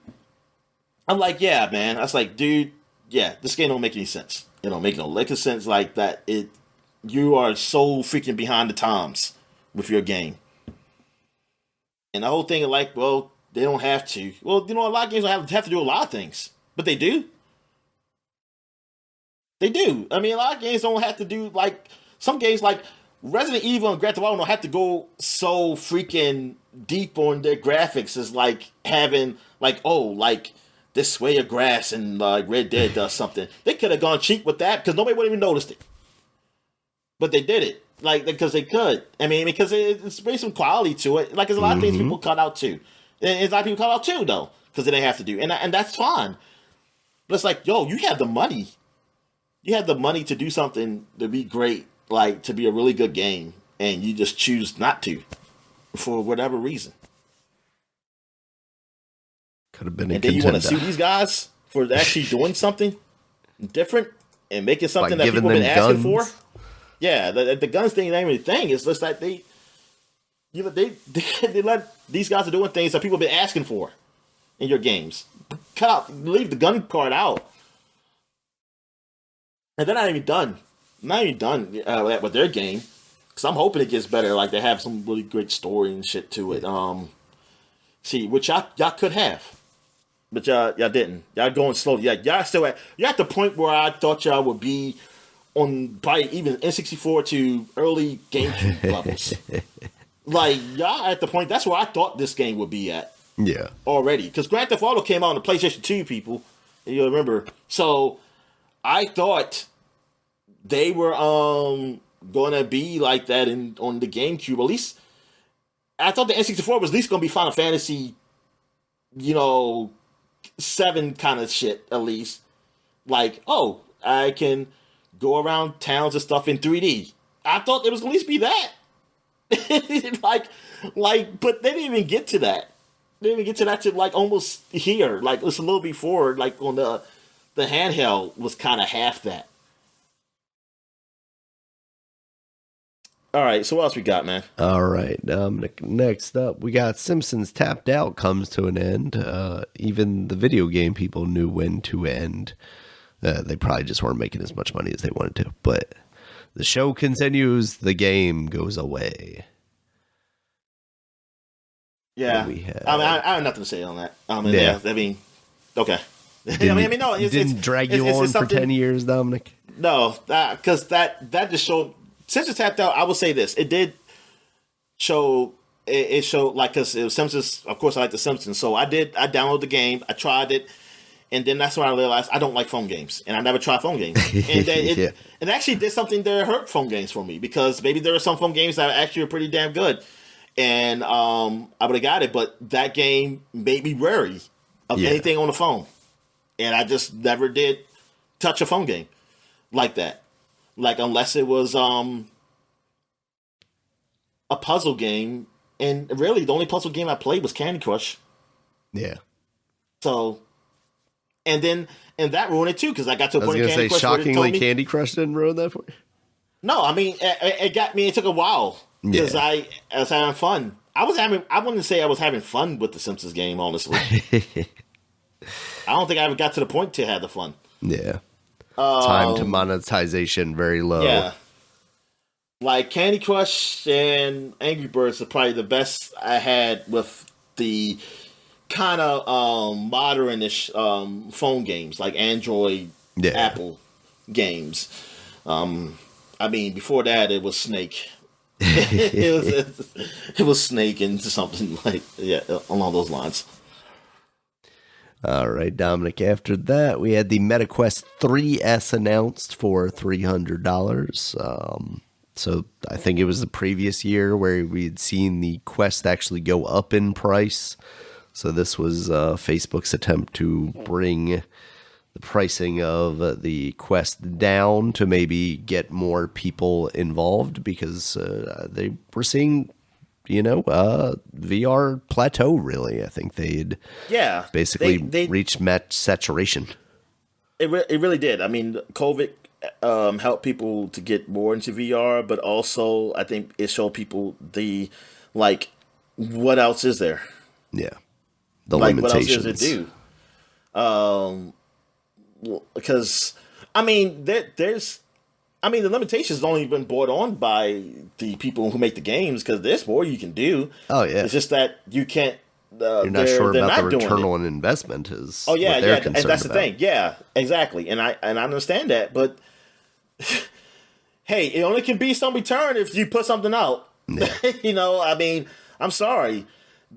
like, yeah, man. I was like, dude, yeah, this game don't make any sense. It don't make no lick of sense like that. You are so freaking behind the times with your game. And the whole thing of like, well, they don't have to. Well, a lot of games don't have to do a lot of things, but they do. They do. I mean, a lot of games don't have to do like some games like Resident Evil and Grand Theft Auto don't have to go so freaking deep on their graphics as like having like this sway of grass and like Red Dead does something. They could have gone cheap with that because nobody would have even noticed it. But they did it like because they could. I mean, because it's brings some quality to it. Like there's a lot of things people cut out too. And there's a lot of people cut out too though because they didn't have to do, and that's fine. But it's like, yo, you have the money. You have the money to do something to be great, like to be a really good game, and you just choose not to for whatever reason. Could have been a and then contender. You want to sue these guys for actually doing something different and making something that people have been asking for. Yeah, the guns thing ain't even a thing. It's just like they let these guys are doing things that people have been asking for in your games. Cut out, leave the gun part out. And they're not even done. With their game. Because I'm hoping it gets better. Like, they have some really great story and shit to it. Which y'all could have. But y'all didn't. Y'all going slowly. Yeah, you're at the point where I thought y'all would be on probably even N64 to early GameCube levels. Like, y'all at the point, that's where I thought this game would be at. Yeah. Already. Because Grand Theft Auto came out on the PlayStation 2, people. You'll remember. So, I thought they were gonna be like that on the GameCube. At least I thought the N64 was at least gonna be Final Fantasy, 7 kind of shit. At least, like, oh, I can go around towns and stuff in 3D. I thought it was gonna at least be that. But they didn't even get to that. They didn't even get to that to like almost here. Like it's a little before, like on the handheld was kind of half that. All right, so what else we got, man? All right, next up, we got Simpsons Tapped Out comes to an end. Even the video game people knew when to end. They probably just weren't making as much money as they wanted to. But the show continues, the game goes away. Yeah, I have nothing to say on that. Okay. No, it didn't drag you on for 10 years, Dominic? No, because that just showed. Since it tapped out, I will say this: it did show. It showed like because it was Simpsons. Of course, I like the Simpsons, so I downloaded the game. I tried it, and then that's when I realized I don't like phone games, and I never try phone games. And it actually did something that hurt phone games for me because maybe there are some phone games that actually are pretty damn good, and I would have got it, but that game made me wary of anything on the phone. And I just never did touch a phone game like that. Like, unless it was a puzzle game. And really, the only puzzle game I played was Candy Crush. Yeah. So, and that ruined it too, because I got to a point in Candy Crush where it told me... Shockingly, Candy Crush didn't ruin that for you? No, I mean, it got me, it took a while. Because I was having fun. I wouldn't say I was having fun with the Simpsons game, honestly. I don't think I ever got to the point to have the fun. Yeah. Time to monetization very low. Yeah. Like Candy Crush and Angry Birds are probably the best I had with the kind of modernish phone games like Android, Apple games. I mean, before that it was Snake. it was Snake and something like along those lines. All right, Dominic. After that, we had the MetaQuest 3S announced for $300. So I think it was the previous year where we had seen the Quest actually go up in price. So this was Facebook's attempt to bring the pricing of the Quest down to maybe get more people involved because they were seeing... VR plateau, really. I think they'd basically reached saturation. It really did. I mean, COVID helped people to get more into VR, but also I think it showed people what else is there? Yeah. The limitations. What else does it do? because I mean there's I mean the limitations have only been brought on by the people who make the games because there's more you can do. Oh yeah, It's just that you can't. you're not sure they're about the not doing return it. on investment. Is Oh yeah, what they're yeah, and concerned that's the about. thing. Yeah, exactly, and I understand that, but hey, it only can be some return if you put something out. Yeah. You know, I mean, I'm sorry.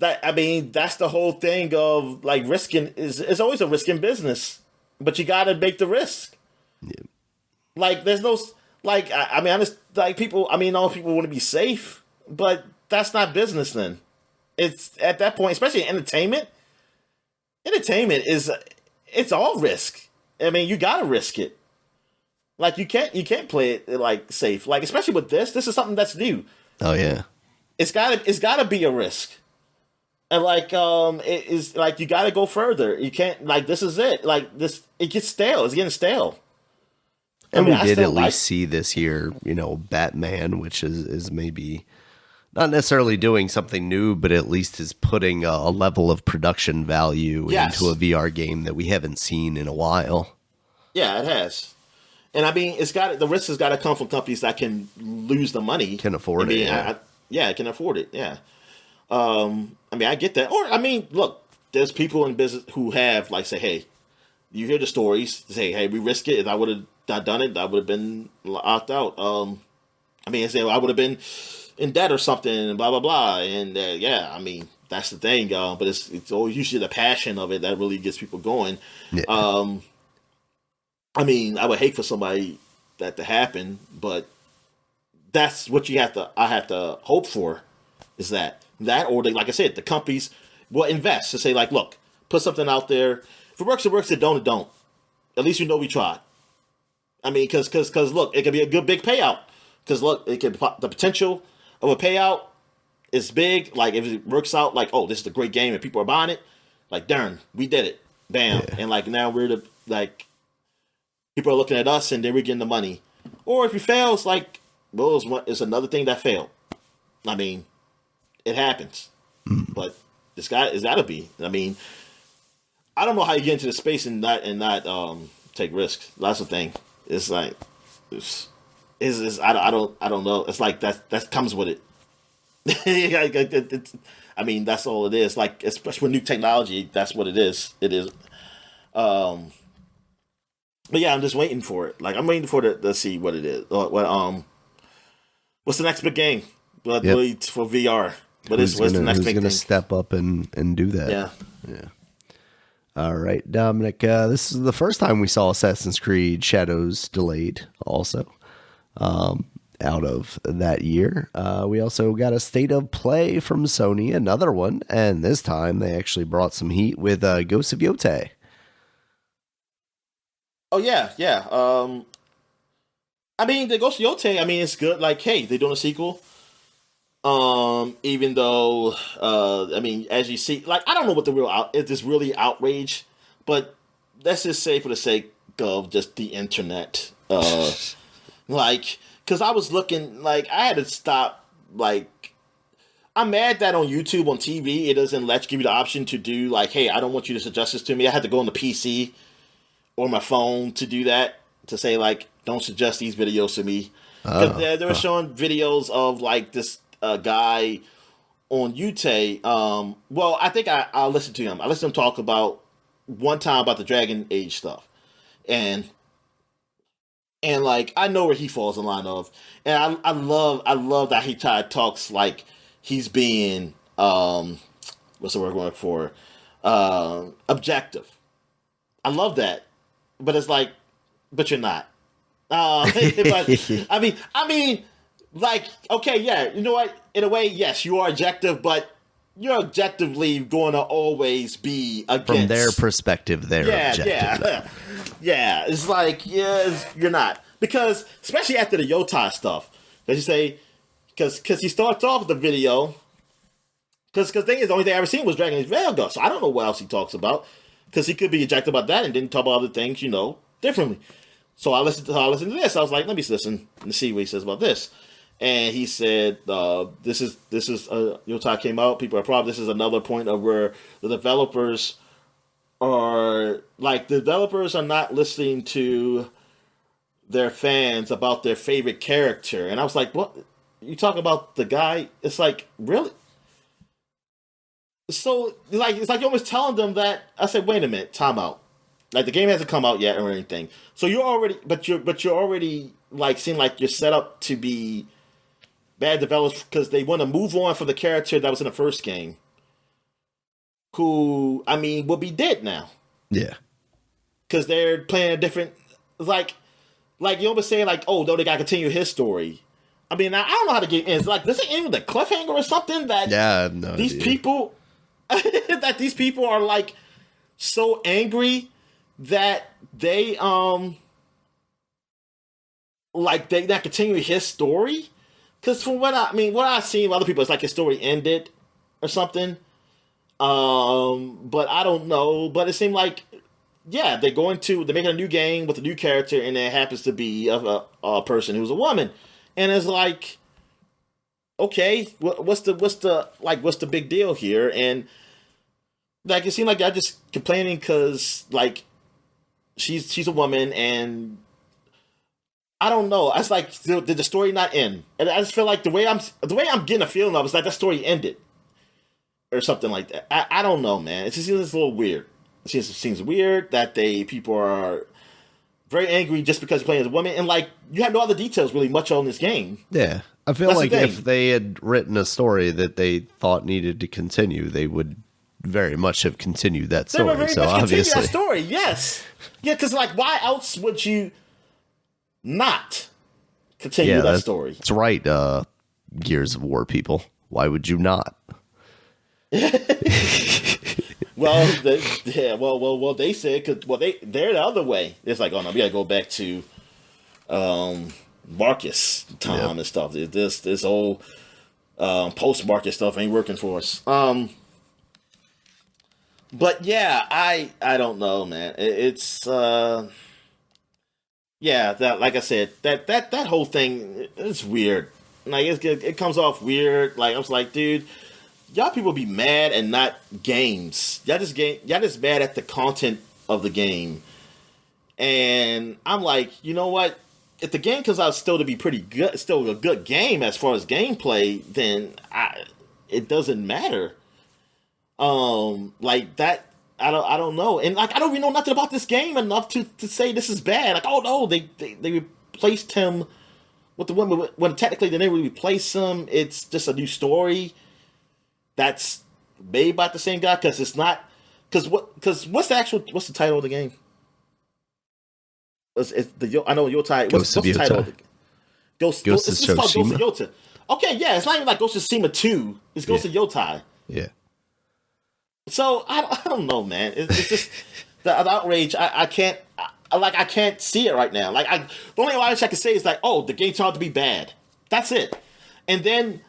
I mean, that's the whole thing of like risking is it's always a risking business, but you got to make the risk. Yeah. Like, there's no like. I mean, I just like people. I mean, all people want to be safe, but that's not business. Then it's at that point, especially in entertainment. Entertainment is it's all risk. I mean, you got to risk it. Like you can't play it like safe. Like especially with this. This is something that's new. Oh yeah. It's gotta be a risk. And like it is like you gotta go further. You can't like this is it. Like this it gets stale. It's getting stale. And I mean, we I did still at least see this year, Batman, which is maybe not necessarily doing something new, but at least is putting a level of production value Yes. into a VR game that we haven't seen in a while. Yeah, it has. And I mean the risk has gotta come from companies that can lose the money. Can afford I mean, it. Yeah. yeah, can afford it, yeah. I mean I get that. Or I mean, look, there's people in business who have like say, hey, you hear the stories, say, hey, we risk it. If I would have done it, I would have been locked out. I mean, say I would have been in debt or something, blah blah blah. And yeah, I mean that's the thing, but it's always usually the passion of it that really gets people going. Yeah. I mean, I would hate for somebody that to happen, but that's what I have to hope for is that or they, like I said, the companies will invest to say like, look, put something out there. If it works, it works. If it don't, it don't. At least we know we tried. I mean, because look, it could be a good big payout. Because look, the potential of a payout is big. Like if it works out, like this is a great game and people are buying it. Like darn, we did it, bam, Yeah. and like now we're people are looking at us and then we're getting the money. Or if it fails, like well, it's another thing that failed. I mean, it happens, but it's got to be. I mean, I don't know how you get into the space and not take risks. That's the thing. It's like I don't know. It's like that comes with it. I mean, that's all it is. Like especially with new technology, that's what it is. It is. But yeah, I'm just waiting for it. Like I'm waiting for to see what it is. What's the next big game? Yep. For VR. What's the next who's big gonna thing? step up and do that? Yeah. Yeah. All right, Dominic. This is the first time we saw Assassin's Creed Shadows delayed. Also, out of that year, we also got a state of play from Sony, another one, and this time they actually brought some heat with Ghost of Yotei. Oh yeah, yeah. I mean, the Ghost of Yotei. I mean, it's good. Like, hey, they're doing a sequel. Even though, I mean, as you see, like, I don't know what the real if this really outrage, but let's just say for the sake of just the internet, like, because I was looking, like, I had to stop, like, I'm mad that on YouTube, on TV, it doesn't give you the option to do, like, hey, I don't want you to suggest this to me. I had to go on the PC or my phone to do that, to say, like, don't suggest these videos to me. Because they were showing videos of, like, this guy on Yotei. Well, I think I'll listen to him. I listened to him talk about one time about the Dragon Age stuff. And like, I know where he falls in line of. And I love that he talks like he's being, what's the word I'm going for? Objective. I love that. But it's like, but you're not. But I mean, like, okay, yeah, you know what? In a way, yes, you are objective, but you're objectively going to always be against. From their perspective, they're objective. Yeah, yeah. It's like, you're not. Because, especially after the Yotei stuff, as you say, because he starts off the video, because the thing is, the only thing I ever seen was Dragon Age Vega, so I don't know what else he talks about, because he could be objective about that and didn't talk about other things, differently. So I listened to this. I was like, let me listen and see what he says about this. And he said, this is Yotei came out. People are probably, this is another point of where the developers are like the developers are not listening to their fans about their favorite character. And I was like, what? You talk about the guy? It's like, really? So, like, it's like you're almost telling them that. I said, wait a minute, time out. Like, the game hasn't come out yet or anything. So you're already, you're already, like, seem like you're set up to be bad developers because they want to move on from the character that was in the first game. Who, I mean, will be dead now. Yeah. Because they're playing a different, like you always say, like, oh, no, they got to continue his story. I mean, I don't know how the game ends. Like, does it end with a cliffhanger or something that these people, that these people are, like, so angry that they, like, they not continue his story? Because from what I've seen other people, it's like his story ended or something. But I don't know. But it seemed like, yeah, they're making a new game with a new character, and it happens to be a person who's a woman, and it's like, okay, what's the big deal here? And like, it seemed like I'm just complaining because, like, she's a woman, and I don't know. I was like, did the story not end? And I just feel like the way I'm getting a feeling of is like that story ended or something like that. I don't know, man. It just seems a little weird. It seems weird that people are very angry just because you're playing as a woman, and like you have no other details really much on this game. Yeah, I feel like if they had written a story that they thought needed to continue, they would very much have continued that story. They would very much continue that story. Yes, yeah, because like, why else would you not continue that story? That's right. Gears of War people, why would you not? Well, they said they're the other way. It's like, oh no, we gotta go back to Marcus time and stuff. This whole post Marcus stuff ain't working for us. But yeah, I don't know, man. It's yeah, that, like I said, that whole thing is weird. Like it comes off weird. Like I was like, dude, y'all people be mad and not games. Y'all just mad at the content of the game. And I'm like, you know what? If the game comes out still to be pretty good, still a good game as far as gameplay, then it doesn't matter. Like that, I don't know. And like, I don't even know nothing about this game enough to say this is bad. Like, oh no, they replaced him with the woman when technically they didn't replace him. It's just a new story that's made by the same guy, because it's not, what's the title of the game? I know Yotai. What's the title of the game? Ghost of Tsushima. Ghost of Yota. Okay, yeah, it's not even like Ghost of Tsushima 2. It's Ghost of Yotai. Yeah. So I don't know, man. It's just the outrage. I can't see it right now. Like the only outrage I can say is like, oh, the game turned out to be bad. That's it. And then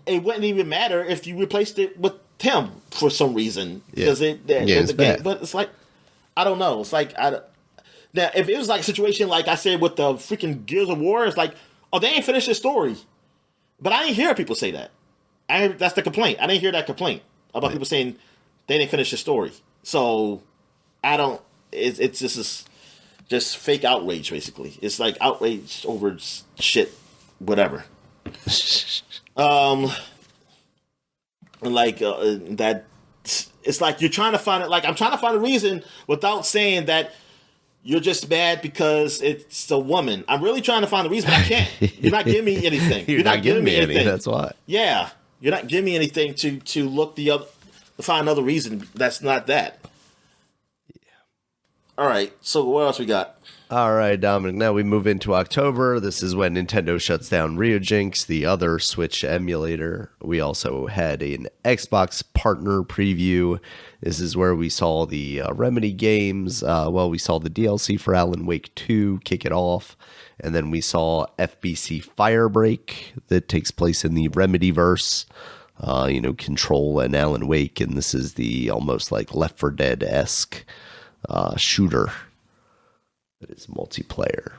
it wouldn't even matter if you replaced it with him for some reason, because it's bad. But it's like, I don't know. It's like now if it was like a situation like I said with the freaking Gears of War, it's like, oh, they ain't finished the story. But I didn't hear people say that. That's the complaint. I didn't hear that complaint about people saying they didn't finish the story. So I don't. It's just fake outrage, basically. It's like outrage over shit, whatever. Like that. It's like you're trying to find it. Like, I'm trying to find a reason without saying that you're just mad because it's a woman. I'm really trying to find a reason, but I can't. You're not giving me anything. You're not giving me anything. That's why. Yeah, you're not giving me anything to look to find another reason that's not that. Yeah. All right. So what else we got? All right, Dominic. Now we move into October. This is when Nintendo shuts down Ryujinx, the other Switch emulator. We also had an Xbox partner preview. This is where we saw the Remedy games. We saw the DLC for Alan Wake 2 kick it off. And then we saw FBC Firebreak that takes place in the Remedyverse. Control and Alan Wake. And this is the almost like Left 4 Dead-esque shooter. It is multiplayer.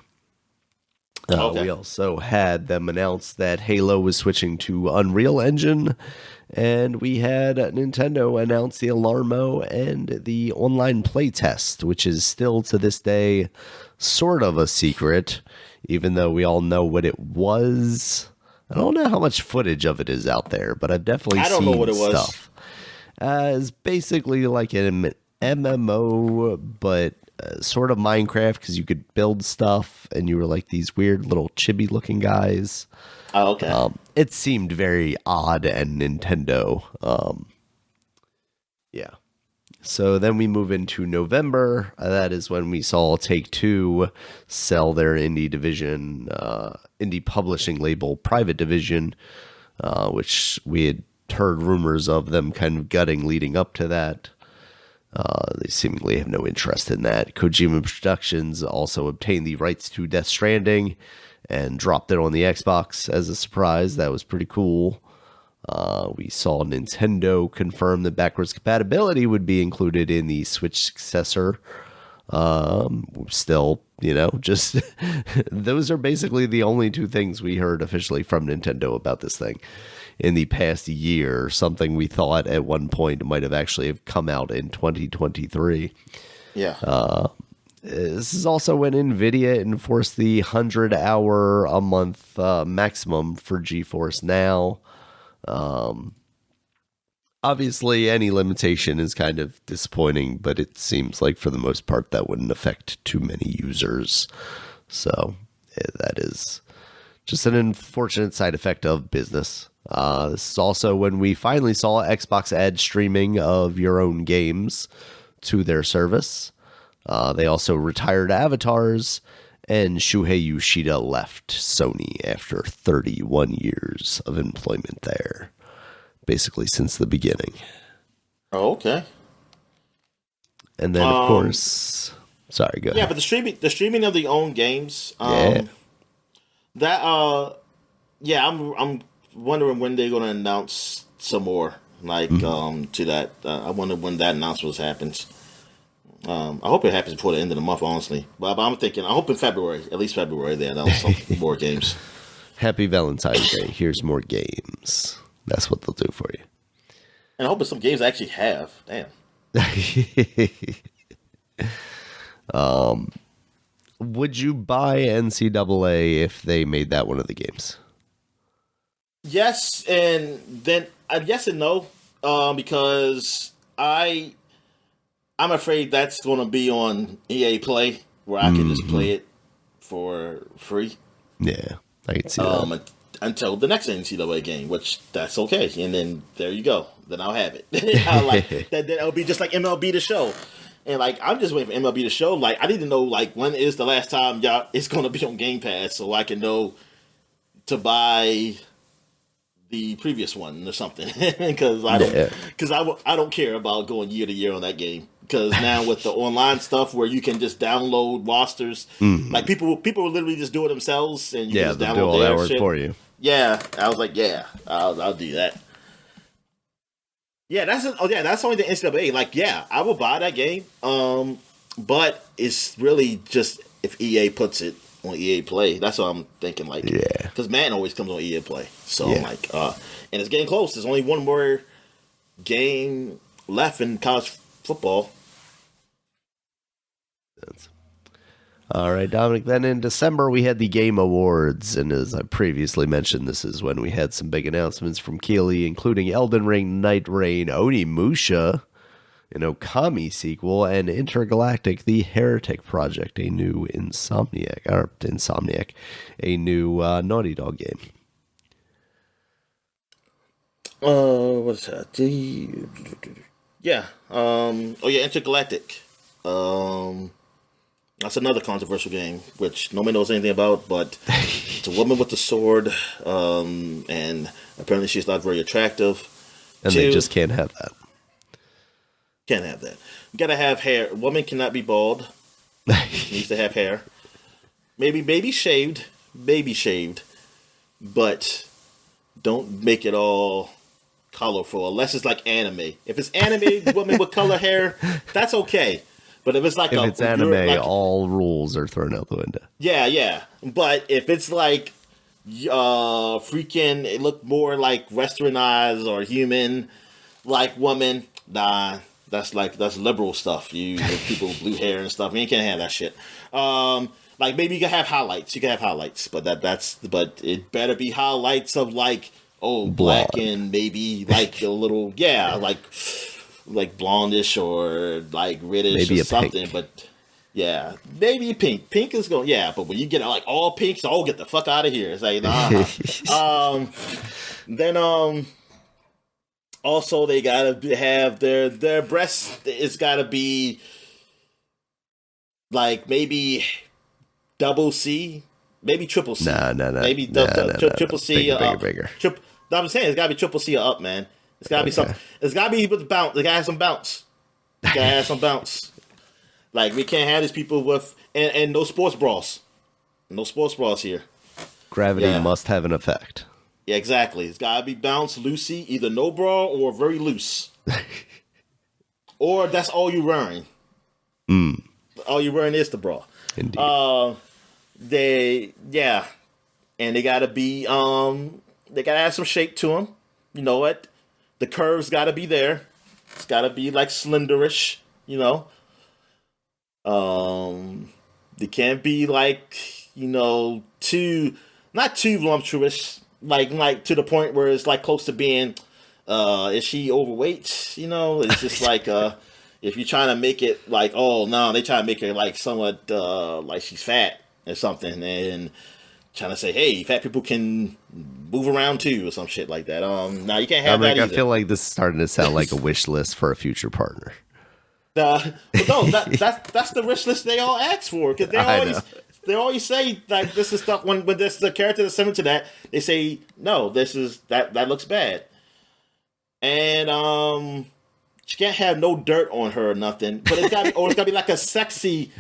Okay. We also had them announce that Halo was switching to Unreal Engine, and we had Nintendo announce the Alarmo and the online playtest, which is still to this day sort of a secret, even though we all know what it was. I don't know how much footage of it is out there, but I've definitely I don't know seen what it was. stuff. It's basically like an MMO, but sort of Minecraft, because you could build stuff and you were like these weird little chibi looking guys. Oh, okay. It seemed very odd and Nintendo. Yeah. So then we move into November. That is when we saw Take-Two sell their indie division, indie publishing label, Private Division, which we had heard rumors of them kind of gutting leading up to that. They seemingly have no interest in that. Kojima Productions also obtained the rights to Death Stranding and dropped it on the Xbox as a surprise. That was pretty cool. We saw Nintendo confirm that backwards compatibility would be included in the Switch successor. Still, just those are basically the only two things we heard officially from Nintendo about this thing in the past year. Something we thought at one point might have actually have come out in 2023. Yeah. This is also when NVIDIA enforced the 100-hour a month maximum for GeForce Now. Obviously, any limitation is kind of disappointing, but it seems like for the most part that wouldn't affect too many users. So that is just an unfortunate side effect of business. This is also when we finally saw Xbox add streaming of your own games to their service. They also retired avatars, and Shuhei Yoshida left Sony after 31 years of employment there, basically since the beginning. Oh, okay. And then, of course, sorry, go ahead. Yeah, but the streaming of the own games. Yeah. I'm wondering when they're going to announce some more, to that. I wonder when that announcement happens. I hope it happens before the end of the month, honestly. But I'm thinking, I hope in February, at least February, they announce some more games. Happy Valentine's Day. Here's more games. That's what they'll do for you. And I hope some games I actually have. Damn. Would you buy NCAA if they made that one of the games? Yes, and then yes and no, because I'm afraid that's going to be on EA Play, where I can just play it for free. Yeah, I can see that. Until the next NCAA game, which that's okay, and then there you go. Then I'll have it. I'll that. It'll be just like MLB The Show, and I'm just waiting for MLB The Show. I need to know when is the last time it's going to be on Game Pass, so I can know to buy the previous one or something. Because I don't care about going year to year on that game. Because now with the online stuff where you can just download rosters, people will literally just do it themselves, and you can just download do all their that work shit for you. Yeah, I was like, I'll do that. Yeah, that's only the NCAA. I will buy that game. But it's really just if EA puts it on EA Play. That's what I'm thinking. Because Madden always comes on EA Play. So I'm and it's getting close. There's only one more game left in college football. All right, Dominic. Then in December, we had the Game Awards. And as I previously mentioned, this is when we had some big announcements from Keighley, including Elden Ring, Night Rain, Onimusha, an Okami sequel, and Intergalactic: The Heretic Project, a new Insomniac, a new Naughty Dog game. What's that? Intergalactic. That's another controversial game, which nobody knows anything about, but it's a woman with a sword, and apparently she's not very attractive. And they just can't have that. Can't have that. You gotta have hair. A woman cannot be bald. She needs to have hair. Maybe shaved. Baby shaved. But don't make it all colorful, unless it's like anime. If it's anime woman with color hair, that's okay. But if it's like If it's anime, like, all rules are thrown out the window. yeah. But if it's like freaking, it look more like westernized or human, like woman, nah, that's liberal stuff. You people with blue hair and stuff. You can't have that shit. Like maybe you can have highlights. You can have highlights, but but it better be highlights of like black and maybe like a little like blondish or like reddish maybe or something. pink. But yeah, maybe pink. Pink is going. Yeah, but when you get like all pinks, get the fuck out of here. It's like nah. Then also they gotta have their breasts. It's gotta be like maybe double C, maybe triple C. No. Maybe triple C. Bigger. No, I'm saying it's gotta be triple C or up, man. It's gotta be something. It's gotta be with bounce. It gotta have some bounce. It gotta have some bounce. Like we can't have these people with and no sports bras. No sports bras here. Gravity must have an effect. Yeah, exactly. It's gotta be bounce, loosey, either no bra or very loose. Or that's all you're wearing. All you're wearing is the bra. Indeed. And they gotta be they gotta have some shape to them. You know what? The curves gotta be there. It's gotta be like slenderish. You know. They can't be like not too voluptuous. Like to the point where it's like close to being. Is she overweight? It's just like if you're trying to make it like, oh no, they try to make her like somewhat like she's fat or something, and trying to say, hey, fat people can move around too or some shit like that. Now you can't have that either. I feel like this is starting to sound like a wish list for a future partner. But no, that's the wish list they all ask for, because they always say like this is stuff when this is a character that's similar to that, they say no, this is that looks bad. And she can't have no dirt on her or nothing. But it's gotta be like a sexy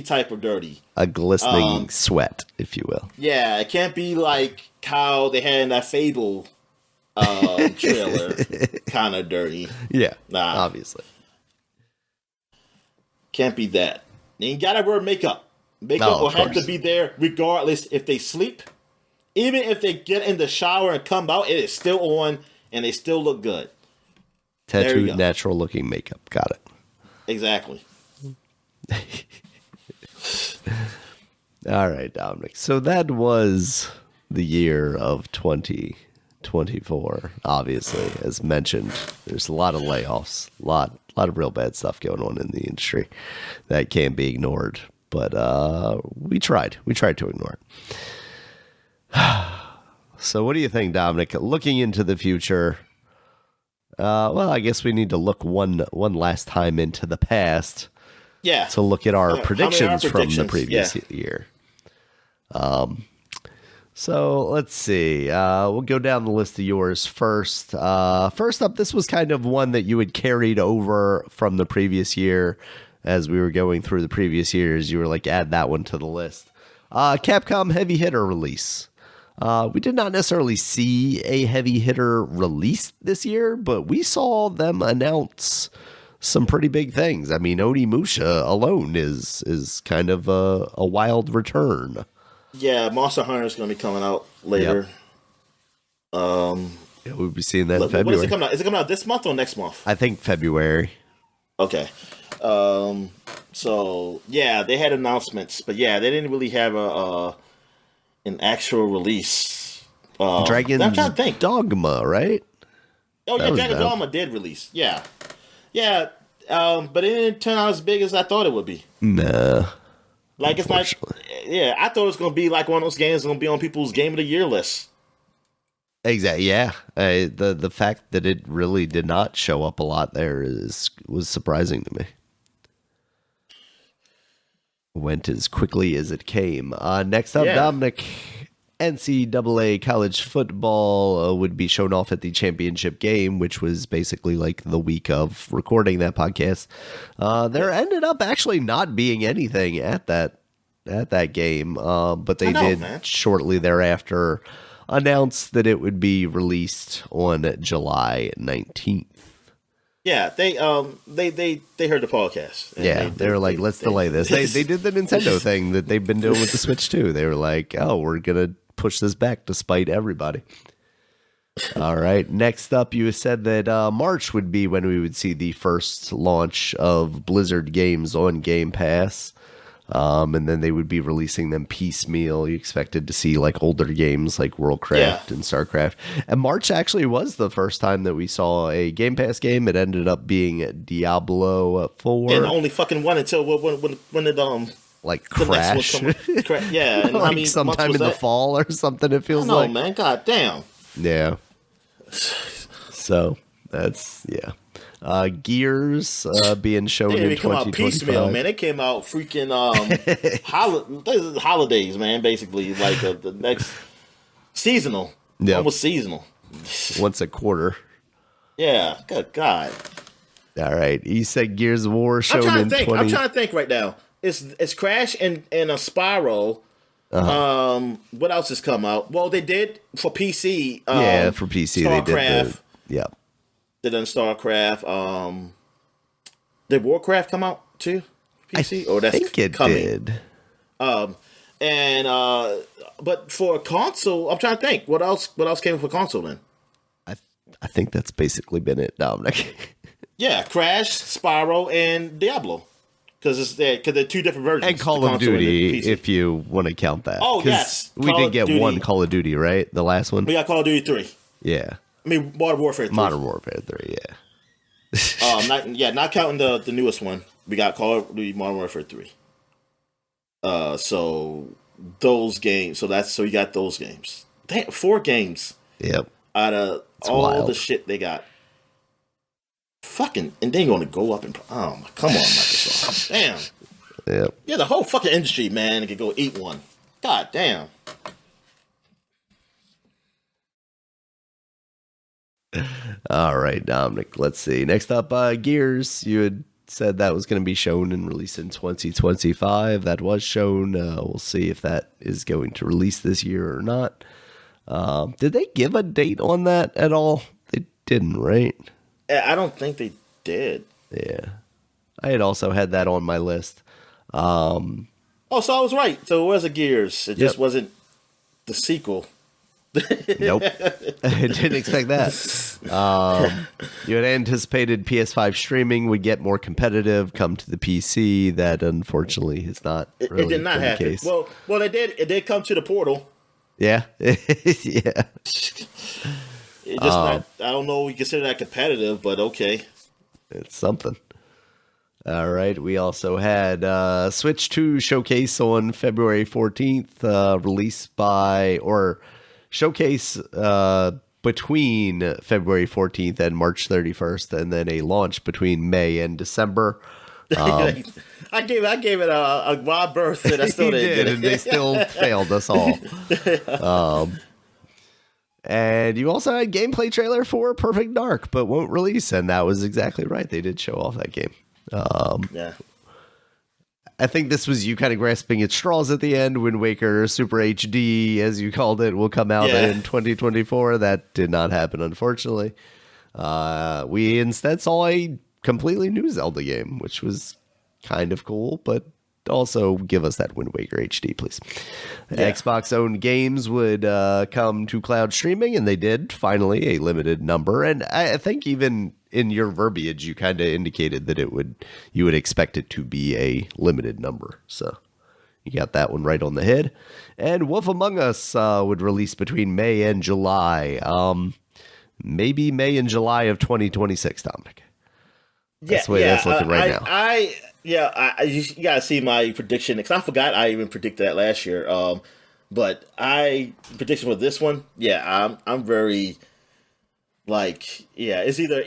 type of dirty. A glistening sweat, if you will. Yeah, it can't be like how they had in that Fable trailer, kind of dirty. Yeah, nah, obviously. Can't be that. And you gotta wear makeup. Makeup will have to be there regardless if they sleep. Even if they get in the shower and come out, it is still on and they still look good. Tattooed, natural looking makeup. Got it. Exactly. All right, Dominic. So that was the year of 2024. Obviously, as mentioned, there's a lot of layoffs, a lot of real bad stuff going on in the industry that can't be ignored. But we tried to ignore it. So what do you think, Dominic? Looking into the future, well, I guess we need to look one last time into the past. Yeah. To look at our predictions from the previous year. So let's see. We'll go down the list of yours first. First up, this was kind of one that you had carried over from the previous year. As we were going through the previous years, you were like, add that one to the list. Capcom Heavy Hitter release. We did not necessarily see a heavy hitter release this year, but we saw them announce some pretty big things. I mean, Onimusha alone is kind of a wild return. Yeah, Monster Hunter is going to be coming out later. Yep. Yeah, we'll be seeing that in February. When is it coming out? Is it coming out this month or next month? I think February. Okay. So yeah, they had announcements, but yeah, they didn't really have an actual release. Dragon I'm trying to think. Dogma, right? Oh yeah, Dragon Dogma did release. Yeah. But it didn't turn out as big as I thought it would be. Nah. Like it's like, yeah, I thought it was gonna be like one of those games that's gonna be on people's Game of the Year list. Exactly. Yeah. The fact that it really did not show up a lot there was surprising to me. Went as quickly as it came. Next up, Dominic, NCAA college football would be shown off at the championship game, which was basically like the week of recording that podcast. There ended up actually not being anything at that game, but they did shortly thereafter announce that it would be released on July 19th. Yeah, they heard the podcast. Yeah, they were like, let's delay this. They did the Nintendo thing that they've been doing with the Switch too. They were like, oh, we're gonna push this back to spite everybody. All right. Next up, you said that March would be when we would see the first launch of Blizzard games on Game Pass. And then they would be releasing them piecemeal. You expected to see like older games like Worldcraft and StarCraft. And March actually was the first time that we saw a Game Pass game. It ended up being Diablo 4. And only fucking one until when it like the crash. Next one yeah, and like I mean, sometime in the fall or something. It feels like. Man. God damn. Yeah. So that's Gears being shown in 2025. They come out piecemeal, man. They came out freaking holidays, man. Basically, like the next seasonal, almost seasonal. Once a quarter. Yeah. Good God. All right. You said Gears of War shown in 20. I'm trying to think right now. It's Crash and a Spyro. What else has come out? Well, they did for PC. For PC StarCraft. They did. They done StarCraft. Did Warcraft come out too? PC? I think it coming. did. But for console, I'm trying to think. What else came for console then? I think that's basically been it, Dominic. Yeah, Crash, Spyro, and Diablo. Because they're two different versions. And Call of Duty, if you want to count that. Oh, yes. We did get one Call of Duty, right? The last one? We got Call of Duty 3. Yeah. I mean, Modern Warfare 3. Modern Warfare 3, yeah. Not counting the newest one. We got Call of Duty Modern Warfare 3. So those games. So you got those games. Damn, 4 games. Yep. Out of it's all wild. The shit they got. Fucking, and then you're going to go up and come on, Microsoft. Damn. Yep. Yeah, the whole fucking industry, man, could go eat one. God damn. All right, Dominic. Let's see. Next up, Gears. You had said that was going to be shown and released in 2025. That was shown. We'll see if that is going to release this year or not. Did they give a date on that at all? They didn't, right? I don't think they did. Yeah. I had also had that on my list. So I was right. So it was a Gears. It just wasn't the sequel. Nope. I didn't expect that. You had anticipated PS5 streaming would get more competitive, come to the PC. That unfortunately is not really it did not happen. Case. Well, it did. It did come to the Portal. Yeah. Yeah. It just not, I don't know if we consider that competitive, but okay. It's something. All right. We also had Switch 2 showcase on February 14th, released by, or showcase between February 14th and March 31st, and then a launch between May and December. I gave it a wide berth, and I still did. And they still failed us all. And you also had gameplay trailer for Perfect Dark, but won't release, and that was exactly right. They did show off that game. Yeah. I think this was you kind of grasping at straws at the end. Wind Waker Super HD, as you called it, will come out in 2024. That did not happen, unfortunately. We instead saw a completely new Zelda game, which was kind of cool, but also give us that Wind Waker HD, please. Yeah. Xbox-owned games would come to cloud streaming, and they did, finally, a limited number. And I think even in your verbiage, you kind of indicated that you would expect it to be a limited number. So you got that one right on the head. And Wolf Among Us would release between May and July. Maybe May and July of 2026, Dominic. That's the way that's looking right now. You gotta see my prediction, because I forgot I even predicted that last year. But prediction for this one, I'm very it's either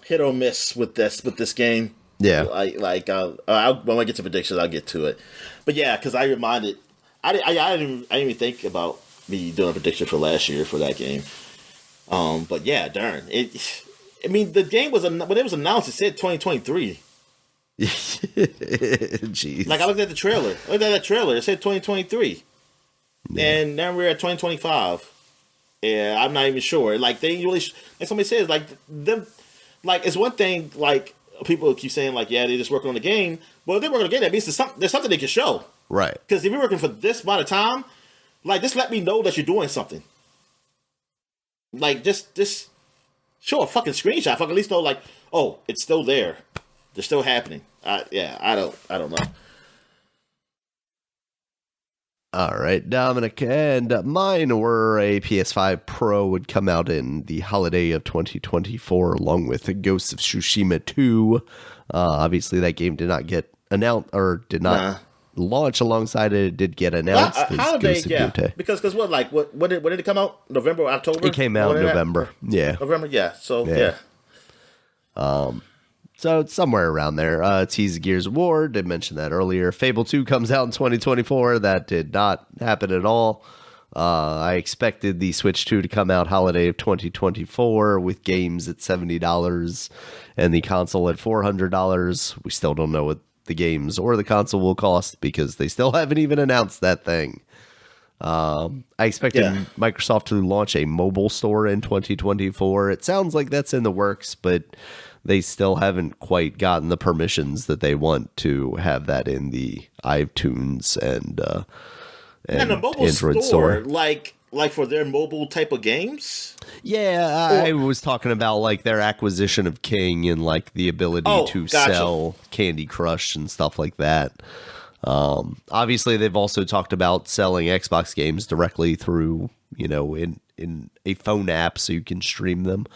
hit or miss with this game. Yeah, when I get to predictions, I'll get to it. But yeah, because I didn't even think about me doing a prediction for last year for that game. But yeah, darn it. I mean, the game was when it was announced, it said 2023. Jeez. Like, I looked at the trailer. It said 2023. Yeah. And now we're at 2025. Yeah, I'm not even sure. Like, they really, like somebody says, like, them like it's one thing like people keep saying like yeah they're just working on the game. Well, if they're working on the game, that means there's something they can show. Right. Because if you're working for this amount of time, like just let me know that you're doing something. Like just show a fucking screenshot. Fucking at least know like oh it's still there. They're still happening. I don't know. All right, Dominic, and mine were a PS5 Pro would come out in the holiday of 2024, along with Ghosts of Tsushima 2. Obviously, that game did not get announced or did not launch alongside it. It did get announced. Holiday, yeah. Because when did it come out? November or October? It came out in November. Yeah. November, yeah. So, yeah. So it's somewhere around there. Tease Gears of War, did mention that earlier. Fable 2 comes out in 2024. That did not happen at all. I expected the Switch 2 to come out holiday of 2024 with games at $70 and the console at $400. We still don't know what the games or the console will cost because they still haven't even announced that thing. I expected Microsoft to launch a mobile store in 2024. It sounds like that's in the works, but they still haven't quite gotten the permissions that they want to have that in the iTunes and the mobile Android store. Like for their mobile type of games. Yeah, I was talking about like their acquisition of King and like the ability to sell Candy Crush and stuff like that. Obviously, they've also talked about selling Xbox games directly through, in a phone app so you can stream them.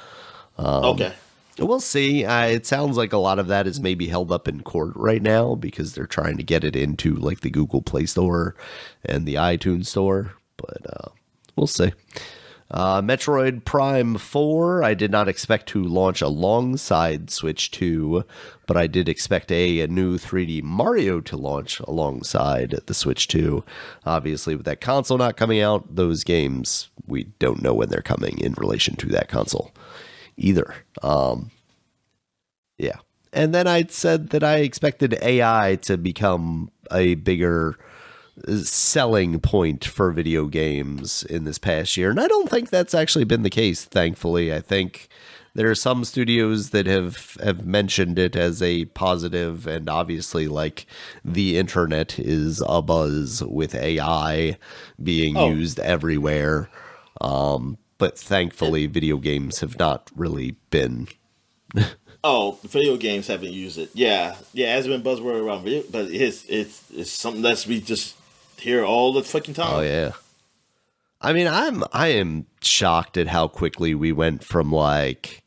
Okay. We'll see. It sounds like a lot of that is maybe held up in court right now because they're trying to get it into like the Google Play Store and the iTunes Store, but we'll see. Metroid Prime 4, I did not expect to launch alongside Switch 2, but I did expect a new 3D Mario to launch alongside the Switch 2. Obviously, with that console not coming out, those games, we don't know when they're coming in relation to that console either. Yeah. And then I said that I expected AI to become a bigger selling point for video games in this past year. And I don't think that's actually been the case, thankfully. I think there are some studios that have mentioned it as a positive, and obviously like the internet is abuzz with AI being used everywhere. But thankfully video games have not really been video games haven't used it. Yeah, it hasn't been buzzword around video, but it's something that we just hear all the fucking time. Oh yeah. I mean, I am shocked at how quickly we went from like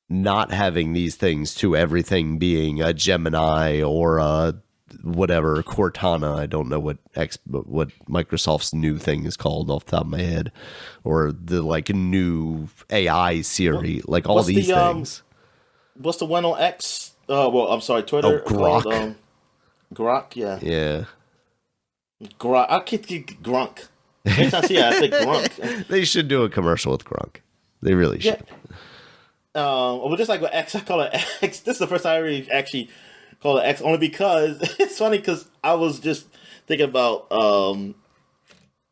not having these things to everything being a Gemini or a whatever Cortana. I don't know what Microsoft's new thing is called off the top of my head, or the like new AI Siri, like all these things. What's the one on X? I'm sorry, Twitter. Grok. Called, Grok, yeah. Yeah. Grok. I keep Grunk. Every time I see it, I think Grunk. They should do a commercial with Grunk. They really should. Well, just like with X, I call it X. This is the first time I really actually call it X, only because it's funny because I was just thinking about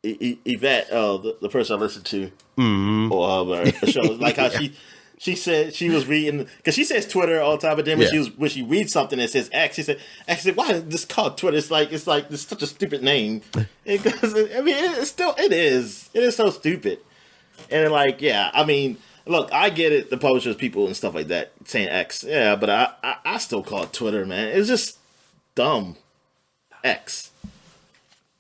Yvette, the person I listened to, or her show, like how she said she was reading, because she says Twitter all the time, but then when she reads something that says X, she said, why is this called Twitter? It's like it's such a stupid name. Because I mean, it is so stupid. And like, yeah, I mean, look, I get it, the publishers, people and stuff like that saying X, yeah, but I still call it Twitter, man. It's just dumb. X.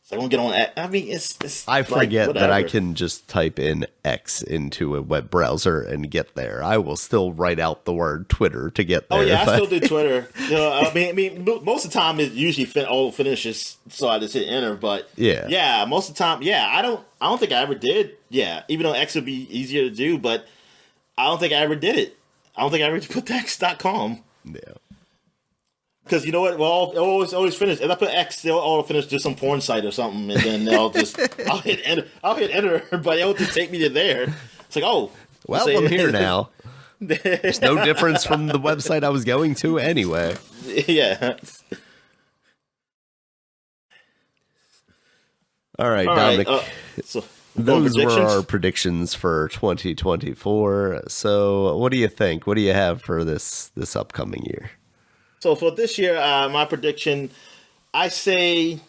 So I don't get on X. I mean, it's I forget that I can just type in X into a web browser and get there. I will still write out the word Twitter to get there. Oh yeah, I still do Twitter. I mean, most of the time it usually all finishes, so I just hit enter. But yeah, most of the time, I don't think I ever did. Yeah, even though X would be easier to do, but I don't think I ever did it. I don't think I ever put X.com. Yeah. Because you know what? Well, always finish. If I put X, they'll all finish to some porn site or something, and then I'll hit enter. I'll hit enter, but it'll just take me to there. It's like, oh, well, I'm here now. There's no difference from the website I was going to anyway. Yeah. All right, Dominic. So Those were predictions? our predictions for 2024. So, what do you think? What do you have for this upcoming year? So for this year, my prediction, I say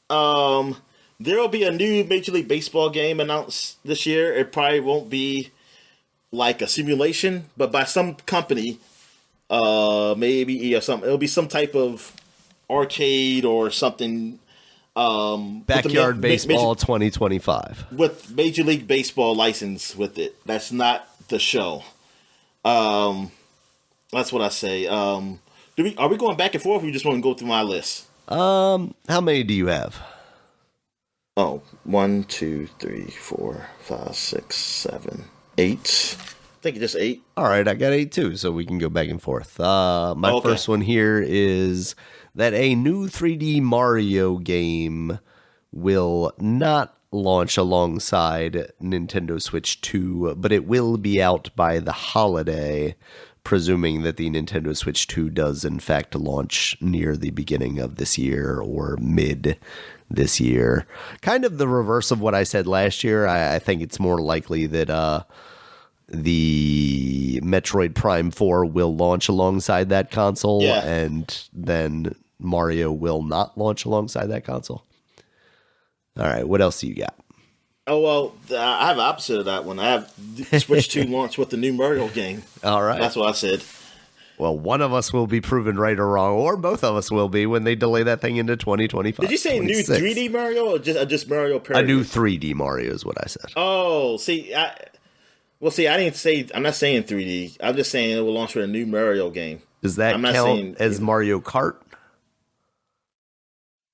there will be a new Major League Baseball game announced this year. It probably won't be like a simulation, but by some company, maybe it'll be some type of arcade or something. Backyard Baseball 2025. With Major League Baseball license with it. That's not the show. That's what I say. Are we going back and forth? Or we just want to go through my list? How many do you have? Oh, 1, 2, 3, 4, 5, 6, 7, 8. I think it's just 8. All right, I got 8 too, so we can go back and forth. My first one here is that a new 3D Mario game will not launch alongside Nintendo Switch 2, but it will be out by the holiday, presuming that the Nintendo Switch 2 does in fact launch near the beginning of this year or mid this year. Kind of the reverse of what I said last year. I think it's more likely that the Metroid Prime 4 will launch alongside that console, and then Mario will not launch alongside that console. All right, what else do you got? Oh, well, I have the opposite of that one. I have Switch 2 launch with the new Mario game. All right. That's what I said. Well, one of us will be proven right or wrong, or both of us will be when they delay that thing into 2025. Did you say 26. New 3D Mario or just Mario Parody? A new 3D Mario is what I said. Oh, see, I didn't say, I'm not saying 3D. I'm just saying it will launch with a new Mario game. Does that count as Mario Kart?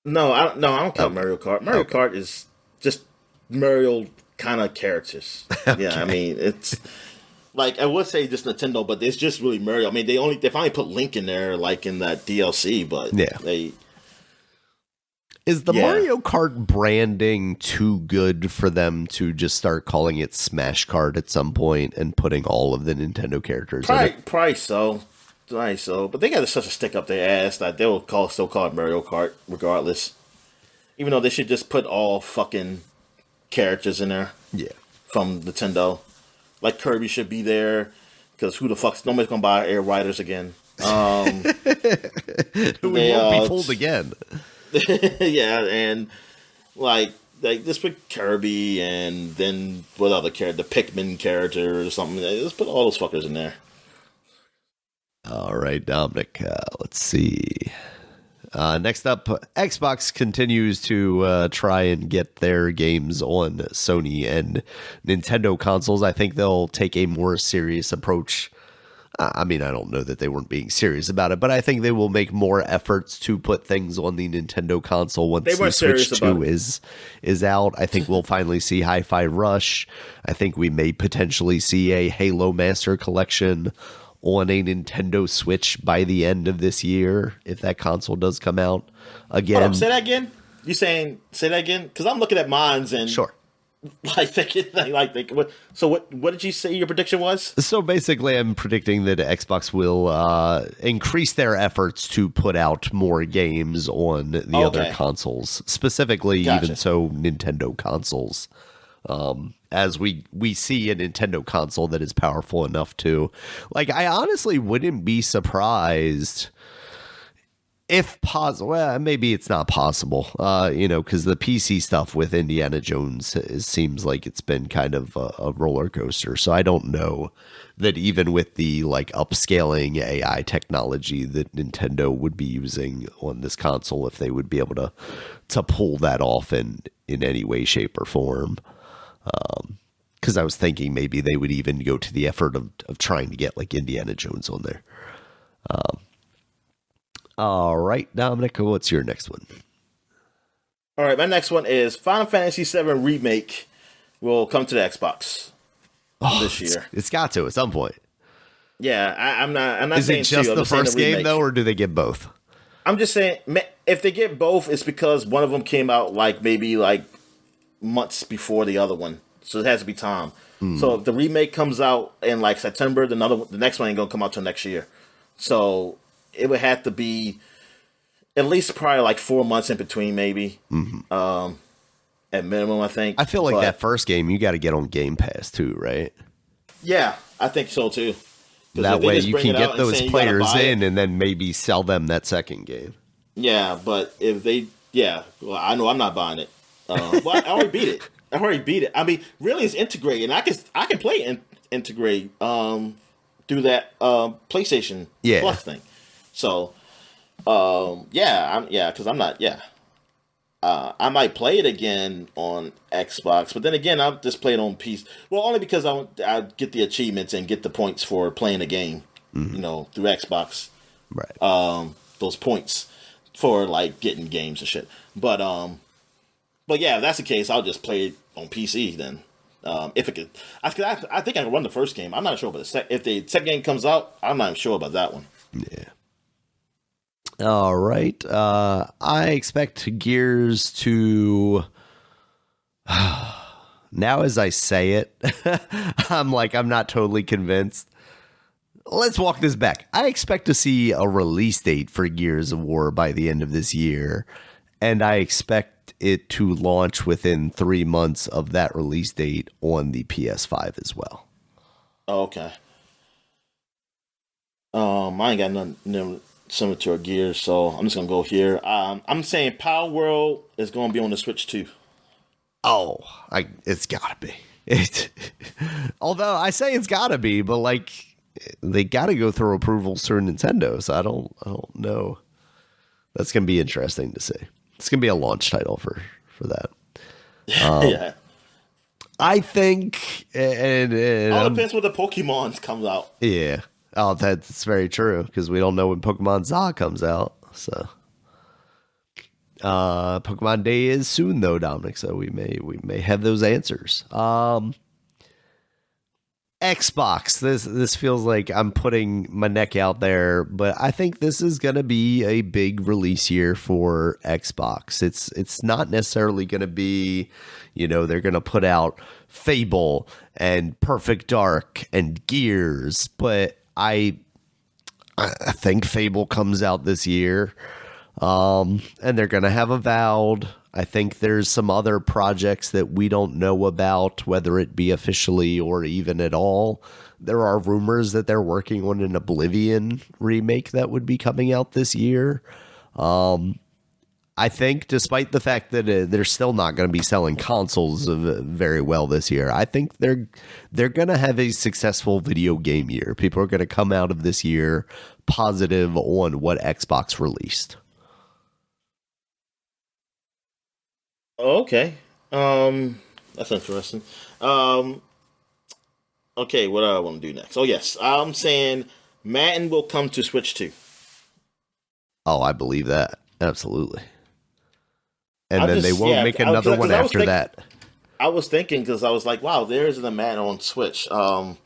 No, I don't count Mario Kart. Mario Kart is just Mario kind of characters. Okay. Yeah, I mean, it's like, I would say just Nintendo, but it's just really Mario. I mean, they finally put Link in there, like in that DLC, but Is the Mario Kart branding too good for them to just start calling it Smash Kart at some point and putting all of the Nintendo characters in it? Probably so. But they got such a stick up their ass that they will still call it Mario Kart regardless. Even though they should just put all fucking characters in there. Yeah. From Nintendo. Like Kirby should be there, because who the fuck's nobody's gonna buy Air Riders again. We won't be fooled again. Yeah, and like just put Kirby and then what other character, the Pikmin character or something. Just put all those fuckers in there. All right, Dominic. Let's see. Next up, Xbox continues to try and get their games on Sony and Nintendo consoles. I think they'll take a more serious approach. I mean, I don't know that they weren't being serious about it, but I think they will make more efforts to put things on the Nintendo console once the Switch 2 is out. I think we'll finally see Hi-Fi Rush. I think we may potentially see a Halo Master Collection on a Nintendo Switch by the end of this year, if that console does come out again. Say that again? You saying say that again? Because I'm looking at mines and sure. What did you say your prediction was? So basically, I'm predicting that Xbox will increase their efforts to put out more games on the other consoles, specifically even so Nintendo consoles. As we see a Nintendo console that is powerful enough to, like, I honestly wouldn't be surprised if possible. Well, maybe it's not possible, because the PC stuff with Indiana Jones seems like it's been kind of a roller coaster. So I don't know that even with the like upscaling AI technology that Nintendo would be using on this console, if they would be able to pull that off in any way, shape, or form. Because I was thinking maybe they would even go to the effort of trying to get like Indiana Jones on there. All right, Dominic, what's your next one? All right, my next one is Final Fantasy VII Remake will come to the Xbox this year. It's got to at some point. Yeah, I'm not is saying it just the first game though, or do they get both? I'm just saying if they get both, it's because one of them came out like maybe like months before the other one, so it has to be time. So if the remake comes out in like September, the next one ain't gonna come out till next year. So it would have to be at least probably like 4 months in between, maybe. And at minimum, I think. I feel like But, that first game you got to get on Game Pass too, right? Yeah, I think so too. 'Cause That if they way just you bring can it out get and those saying you gotta players buy it- in and then maybe sell them that second game. Yeah, but if they, well, I know I'm not buying it. Well, I already beat it. I mean, really, it's integrated, and I can play integrate through that PlayStation Yeah. Plus thing. So, because I'm not, I might play it again on Xbox, but then again, I'll just play it on PC. Well, only because I get the achievements and get the points for playing the game, through Xbox. Right. Those points for like getting games and shit. But yeah, if that's the case, I'll just play it on PC then. If it could, I think I can run the first game. I'm not sure about if the second game comes out. I'm not sure about that one. Yeah. All right. I expect Gears to. Now, as I say it, I'm not totally convinced. Let's walk this back. I expect to see a release date for Gears of War by the end of this year, and I expect it to launch within 3 months of that release date on the PS5 as well. Oh, okay. I ain't got nothing similar to a Gears, so I'm just gonna go here. I'm saying Power World is gonna be on the Switch too. Oh, it's gotta be. Although I say it's gotta be, but they gotta go through approvals through Nintendo, so I don't know. That's gonna be interesting to see. It's gonna be a launch title for that. Yeah. I think, and All depends when the Pokemon comes out. yeah. Oh, that's very true because we don't know when Pokemon Za comes out. So, Pokemon Day is soon though, Dominic. So we may have those answers. Xbox. This feels like I'm putting my neck out there, but I think this is going to be a big release year for Xbox. It's not necessarily going to be, they're going to put out Fable and Perfect Dark and Gears, but I think Fable comes out this year, and they're going to have Avowed. I think there's some other projects that we don't know about, whether it be officially or even at all. There are rumors that they're working on an Oblivion remake that would be coming out this year. I think despite the fact that they're still not going to be selling consoles very well this year, I think they're going to have a successful video game year. People are going to come out of this year positive on what Xbox released. Okay. That's interesting. Okay, what do I want to do next? Oh yes, I'm saying Madden will come to Switch 2. Oh, I believe that. Absolutely. And then they won't make another one after that. I was thinking because I was like, wow, there isn't a Madden on Switch. But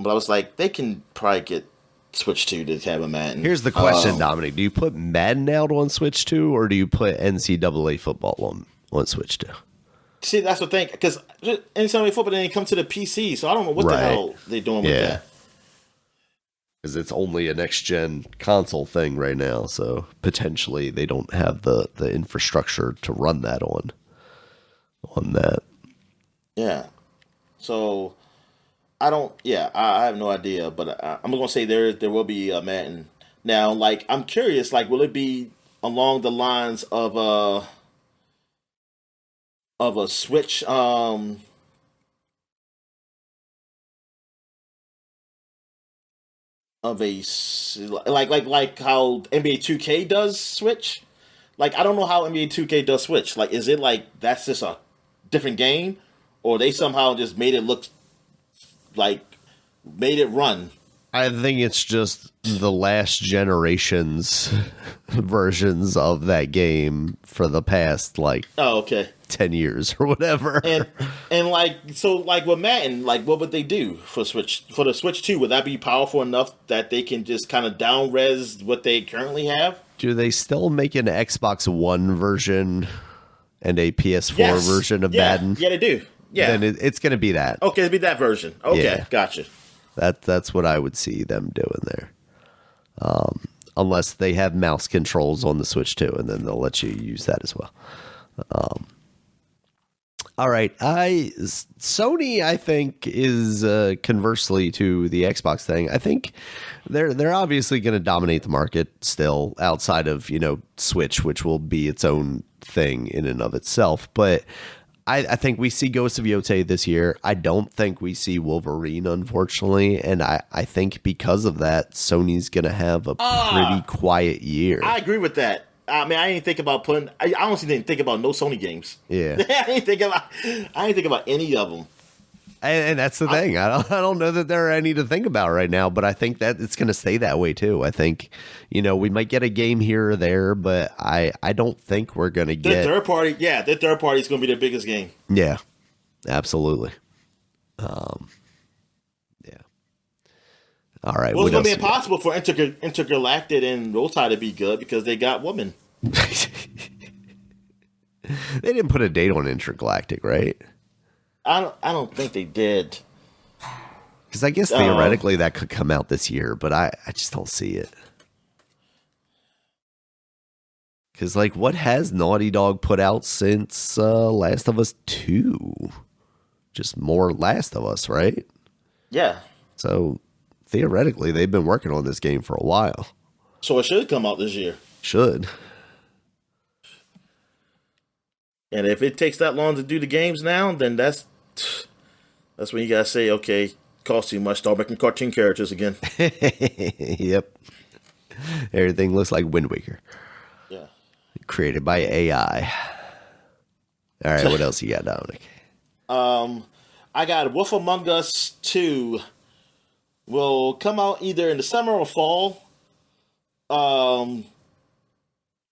I was like, they can probably get Switch 2 to have a Madden. Here's the question, Dominic. Do you put Madden out on Switch 2 or do you put NCAA football on Switch 2? See, that's the thing. Because NCAA football didn't come to the PC, so I don't know what the hell they're doing with that. Because it's only a next-gen console thing right now, so potentially they don't have the infrastructure to run that on that. Yeah. So, I have no idea, but I'm going to say there will be a Madden. Now, I'm curious, will it be along the lines of a Switch, of a like how NBA 2K does Switch. I don't know how NBA 2K does Switch. Is it that's just a different game, or they somehow just made it look made it run? I think it's just the last generation's versions of that game for the past 10 years or whatever. And with Madden, what would they do for the Switch 2? Would that be powerful enough that they can just kind of down res what they currently have? Do they still make an Xbox One version and a PS4 version of Madden? Yeah, they do. Yeah. Then it's going to be that. Okay, it'll be that version. Okay, gotcha. That's what I would see them doing there. Unless they have mouse controls on the Switch too, and then they'll let you use that as well. All right. Sony, I think, is conversely to the Xbox thing. I think they're obviously going to dominate the market still outside of, Switch, which will be its own thing in and of itself. But I think we see Ghost of Yotei this year. I don't think we see Wolverine, unfortunately. And I think because of that, Sony's going to have a pretty quiet year. I agree with that. I mean, I didn't think about I honestly didn't think about no Sony games. Yeah. I didn't think about any of them. And that's the thing. I don't know that there are any to think about right now, but I think that it's going to stay that way too. I think, we might get a game here or there, but I don't think we're going to get the third party. Yeah, the third party is going to be their biggest game. Yeah, absolutely. Yeah. All right. Well, it's going to be impossible for Intergalactic and Roll Tide to be good because they got women. They didn't put a date on Intergalactic, right? I don't think they did. Because I guess theoretically that could come out this year, but I just don't see it. Because, what has Naughty Dog put out since Last of Us 2? Just more Last of Us, right? Yeah. So, theoretically, they've been working on this game for a while. So it should come out this year. Should. And if it takes that long to do the games now, then that's when you gotta say, okay, costs too much. Start making cartoon characters again. Yep. Everything looks like Wind Waker. Yeah. Created by AI. All right, what else you got, Dominic? I got Wolf Among Us 2 will come out either in the summer or fall. Or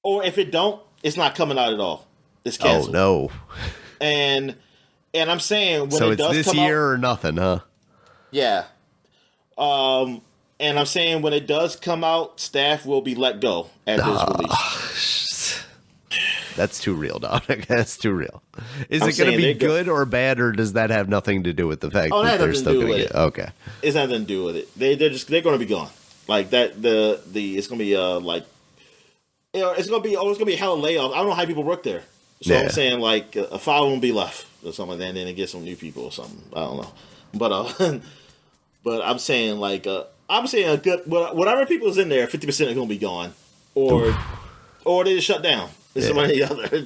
if it don't, it's not coming out at all. It's canceled. Oh no. And I'm saying when so it does this come year out, or nothing, huh? Yeah. And I'm saying when it does come out, staff will be let go at this release. That's too real, Dominic. That's too real. Is I'm it going to be saying good or bad, or does that have nothing to do with the fact that they're still going to get? Okay, it's nothing to do with it. They're going to be gone. Like that. It's going to be it's going to be hell of layoff. I don't know how people work there. So I'm saying a file won't be left or something like that, and then it gets some new people or something. I don't know, but but I'm saying a good whatever people is in there, 50% are going to be gone, or they just shut down. It's one or the other.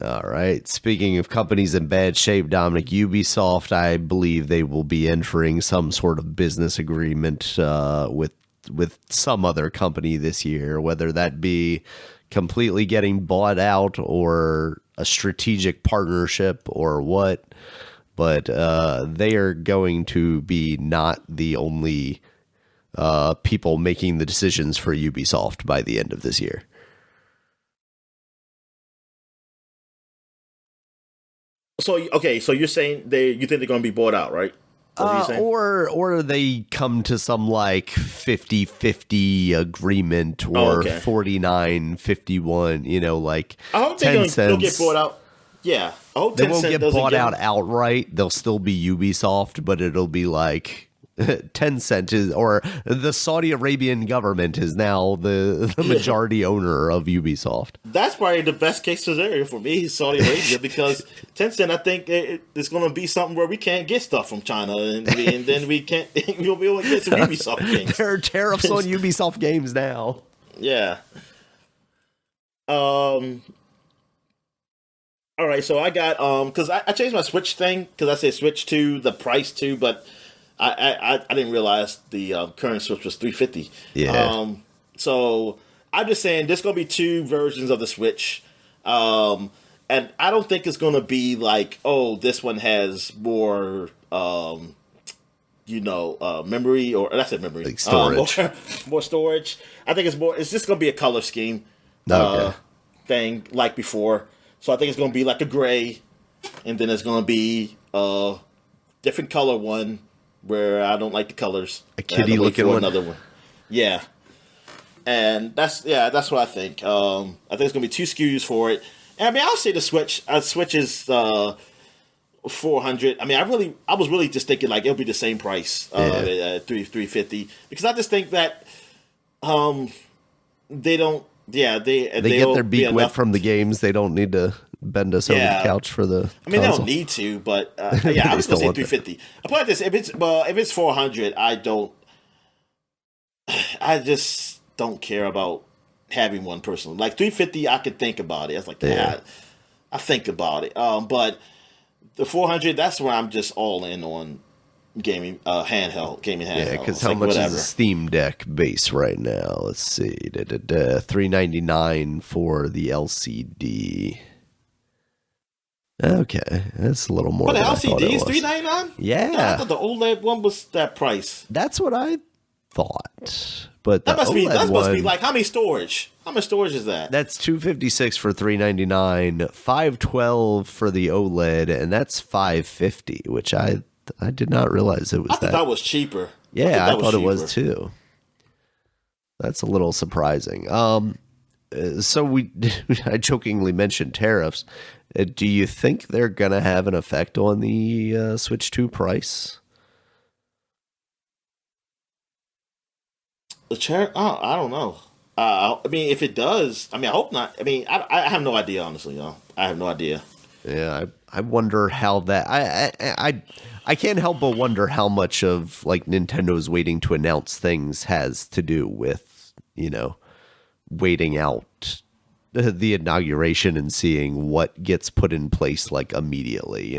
All right. Speaking of companies in bad shape, Dominic, Ubisoft, I believe they will be entering some sort of business agreement with some other company this year, whether that be completely getting bought out or a strategic partnership or what. But they are going to be not the only people making the decisions for Ubisoft by the end of this year. So you're saying you think they're going to be bought out, right? Or they come to some 50-50 agreement or 49-51, I hope they don't get bought out. Yeah. I hope they won't get bought out outright. They'll still be Ubisoft, but it'll be Tencent is, or the Saudi Arabian government is now the majority owner of Ubisoft. That's probably the best case scenario for me, Saudi Arabia, because Tencent, I think it's going to be something where we can't get stuff from China, and then we can't. We'll be able to get some Ubisoft games. There are tariffs on Ubisoft games now. Yeah. All right, so I got because I changed my Switch thing because I said Switch to the price too, but I didn't realize the current Switch was $350. Yeah. So I'm just saying there's gonna be two versions of the Switch, and I don't think it's gonna be this one has more memory, or I said memory, storage, more storage. I think it's just gonna be a color scheme thing like before. So I think it's gonna be a gray, and then it's gonna be a different color one where I don't like the colors. A kitty looking one. Another one. Yeah. And that's what I think. I think it's gonna be two SKUs for it. And I mean, I'll say the Switch. Switch is $400. I mean, I was really just thinking it'll be the same price, at $350, because I just think that they don't. Yeah, they get their beak wet from the games. They don't need to bend us over the couch for the I mean, console. they don't need to, but yeah, I was going to say 350. I put it this: if it's 400, I just don't care about having one personally. Like 350, I could think about it. I was like, I think about it. But the 400, that's where I'm just all in on gaming handheld. Yeah, because how much is a Steam Deck base right now? Let's see, $399 for the LCD. Okay, that's a little more. But the LCD is $399. Yeah, I thought the OLED one was that price. That's what I thought. But that must be like how many storage? How much storage is that? That's $256 for $399, $512 for the OLED, and that's $550, which I did not realize it was. I thought that was cheaper. Yeah, I thought it was too. That's a little surprising. So I jokingly mentioned tariffs. Do you think they're gonna have an effect on the Switch 2 price? The chair? Oh, I don't know. I mean, if it does, I mean, I hope not. I mean, I have no idea, honestly. I have no idea. Yeah, I wonder how that. I can't help but wonder how much of like Nintendo's waiting to announce things has to do with, waiting out the inauguration and seeing what gets put in place like immediately.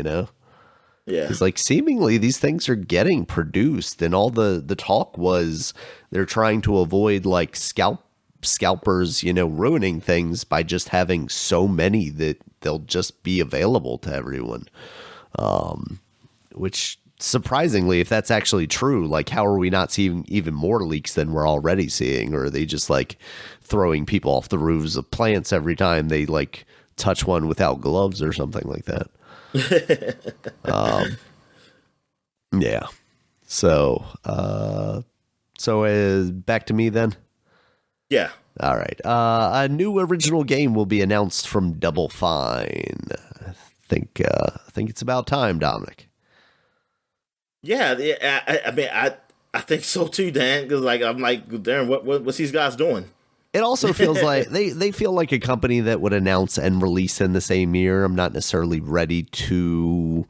Yeah, because like seemingly these things are getting produced, and all the talk was they're trying to avoid like scalpers, ruining things by just having so many that they'll just be available to everyone. Which surprisingly, if that's actually true, like how are we not seeing even more leaks than we're already seeing? Or are they just like throwing people off the roofs of plants every time they like touch one without gloves or something like that? Yeah. So back to me then. Yeah. All right. A new original game will be announced from Double Fine. I think it's about time, Dominic. Yeah. I mean, I think so too, Dan. Because I'm like, damn, what's these guys doing? It also feels like they feel like a company that would announce and release in the same year. I'm not necessarily ready to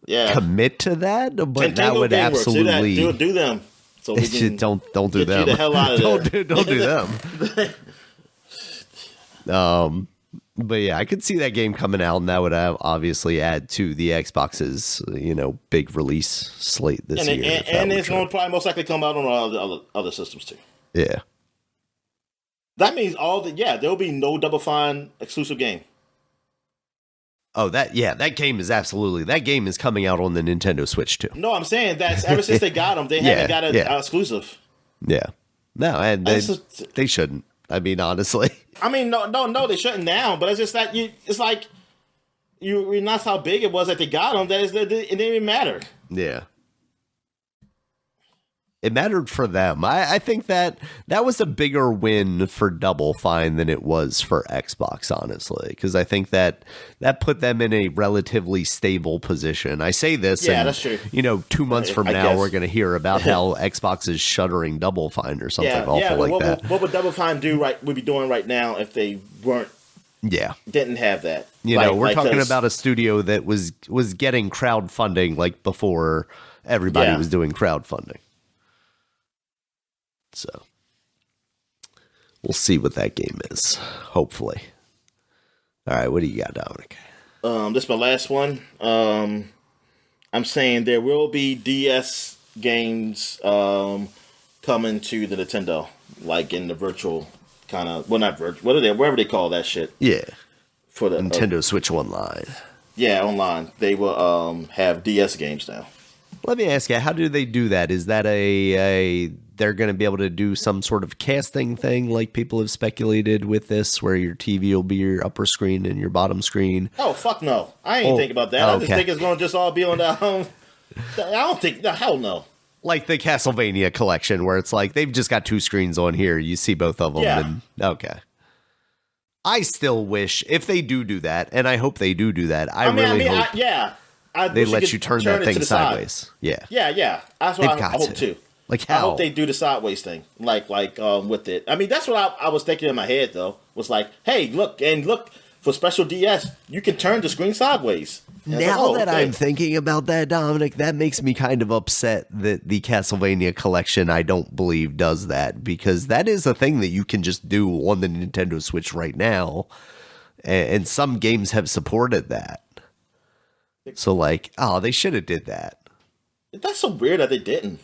commit to that, but Nintendo that would absolutely do them. So we can don't do them. You the hell out of there. Don't do them. But yeah, I could see that game coming out, and that would obviously add to the Xbox's big release slate this year. And it's going to probably most likely come out on all other systems too. Yeah. That means there'll be no Double Fine exclusive game. Oh, that game is coming out on the Nintendo Switch too. No, I'm saying that's ever since they got them, they haven't got an exclusive. Yeah, no, and they shouldn't. I mean, honestly. I mean, no, they shouldn't now. But it's just that it's like you realize how big it was that they got them. It didn't even matter. Yeah. It mattered for them. I think that was a bigger win for Double Fine than it was for Xbox, honestly, because I think that put them in a relatively stable position. I say this, and that's true. 2 months from now, we're going to hear about how Xbox is shuttering Double Fine or something like that. What would Double Fine would be doing right now if they weren't? Yeah, didn't have that. We're talking about a studio that was getting crowdfunding like before everybody was doing crowdfunding. So we'll see what that game is, hopefully. All right, what do you got, Dominic? This is my last one. I'm saying there will be DS games coming to the Nintendo, like in the virtual kind of, well, not virtual, whatever they call that shit. Yeah. For the Nintendo Switch Online. Yeah, online. They will have DS games now. Let me ask you, how do they do that? Is that they're going to be able to do some sort of casting thing like people have speculated with this, where your TV will be your upper screen and your bottom screen? Oh, fuck no. I ain't think about that. I just think it's going to just all be on the home. I don't think, hell no. Like the Castlevania collection, where it's like they've just got two screens on here. You see both of them. Yeah. And, okay. I still wish, if they do that, and I hope they do that, I really hope they let you turn that thing sideways. Yeah. Yeah. That's what I hope too. Like how? I hope they do the sideways thing, like with it. I mean, that's what I was thinking in my head though. Was like, hey, look for Special DS, you can turn the screen sideways. And it's Now like, that I'm thinking about that, Dominic, that makes me kind of upset that the Castlevania collection, I don't believe, does that, because that is a thing that you can just do on the Nintendo Switch right now, and some games have supported that. So, like, they should have did that. That's so weird that they didn't.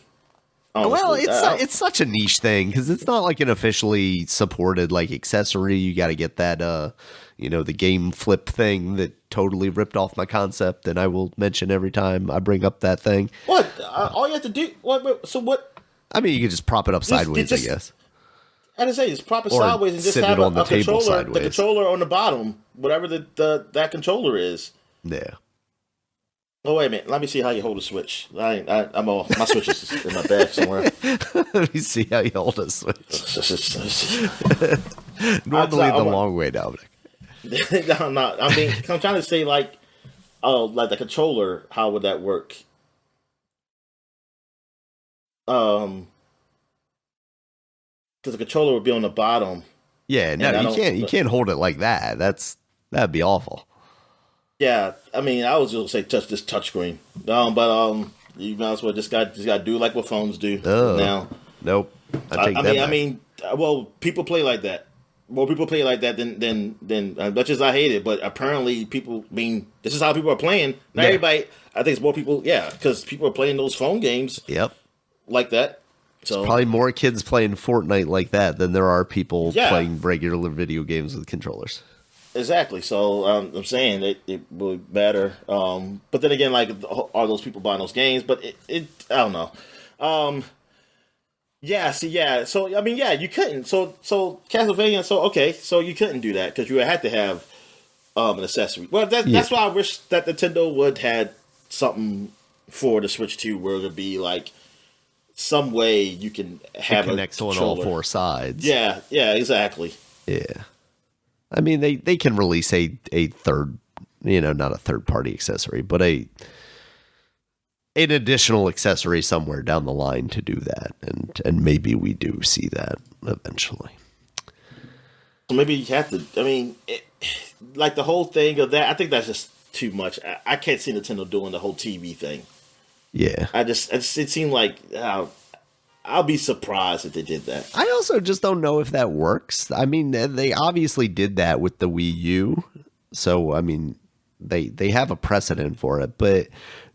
Honestly. Well, it's such a niche thing because it's not like an officially supported like accessory. You got to get that, the game flip thing that totally ripped off my concept, and I will mention every time I bring up that thing. What? All you have to do? What? So what? I mean, you can just prop it up sideways, I guess. I just say just prop it or sideways and just have on the controller, sideways. the controller on the bottom, whatever that controller is. Yeah. Oh wait a minute! Let me see how you hold a Switch. My Switch is in my bag somewhere. Let me see how you hold a Switch. Normally the long way, Dominic. No. I mean, I'm trying to say like the controller. How would that work? Because the controller would be on the bottom. Yeah, no, you can't hold it like that. That'd be awful. Yeah, I mean, I was just gonna say touchscreen. But you might as well just got to do like what phones do now. Nope. I mean, people play like that. More people play like that than much as I hate it. But apparently, people. I mean, this is how people are playing. Not everybody. I think it's more people. Yeah, because people are playing those phone games. Yep. Like that. So there's probably more kids playing Fortnite like that than there are people playing regular video games with controllers. Exactly. So I'm saying it would matter. But then again, like, are those people buying those games? But I don't know. Yeah. See. Yeah. So I mean, yeah, you couldn't. So Castlevania. So okay. So you couldn't do that because you had to have an accessory. Well, that's why I wish that Nintendo would had something for the Switch 2 where it would be like some way you can have it connects on all four sides. Yeah. Yeah. Exactly. Yeah. I mean, they can release a third, not a third party accessory, but an additional accessory somewhere down the line to do that, and maybe we do see that eventually. So maybe you have to. I mean, like the whole thing of that. I think that's just too much. I can't see Nintendo doing the whole TV thing. Yeah, it seemed like. I'll be surprised if they did that. I also just don't know if that works. I mean, they obviously did that with the Wii U. So, I mean, they have a precedent for it. But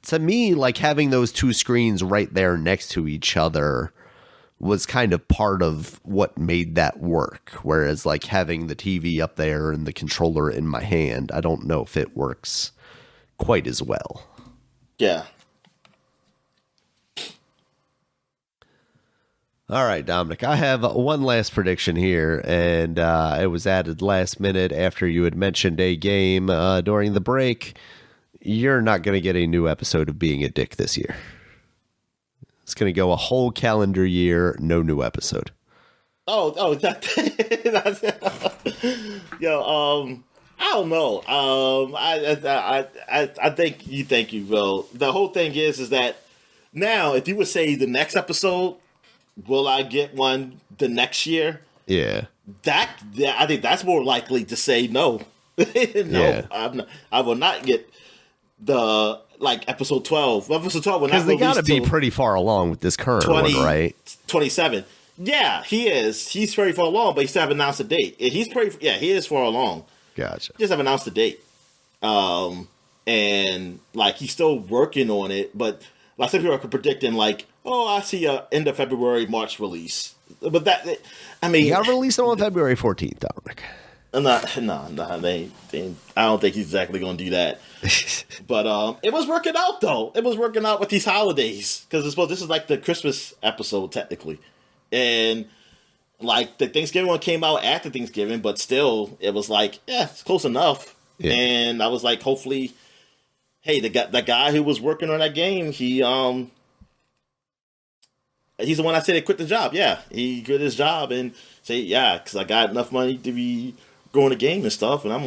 to me, like having those two screens right there next to each other was kind of part of what made that work. Whereas like having the TV up there and the controller in my hand, I don't know if it works quite as well. Yeah. All right, Dominic, I have one last prediction here, and it was added last minute after you had mentioned a game during the break. You're not going to get a new episode of Being a Dick this year. It's going to go a whole calendar year, no new episode. That's yo, I don't know. I think you will. The whole thing is that now, if you would say the next episode, will I get one the next year? Yeah. I think that's more likely to say no. I will not get the episode 12. Episode 12 will not because they got to be pretty far along with this current 20, one, right? 27. Yeah, he is. He's very far along, but he still haven't announced a date. He is far along. Gotcha. Just haven't announced a date. And he's still working on it, but some people are predicting I see a end of February, March release. But you got to release it on February 14th, Dominic. No, they I don't think he's exactly going to do that. But it was working out though. It was working out with these holidays because this is like the Christmas episode technically, and the Thanksgiving one came out after Thanksgiving, but still it was it's close enough. Yeah. And I was hopefully, hey, the guy who was working on that game, he's the one I said quit the job. Yeah, he quit his job and say, because I got enough money to be growing the game and stuff. And I'm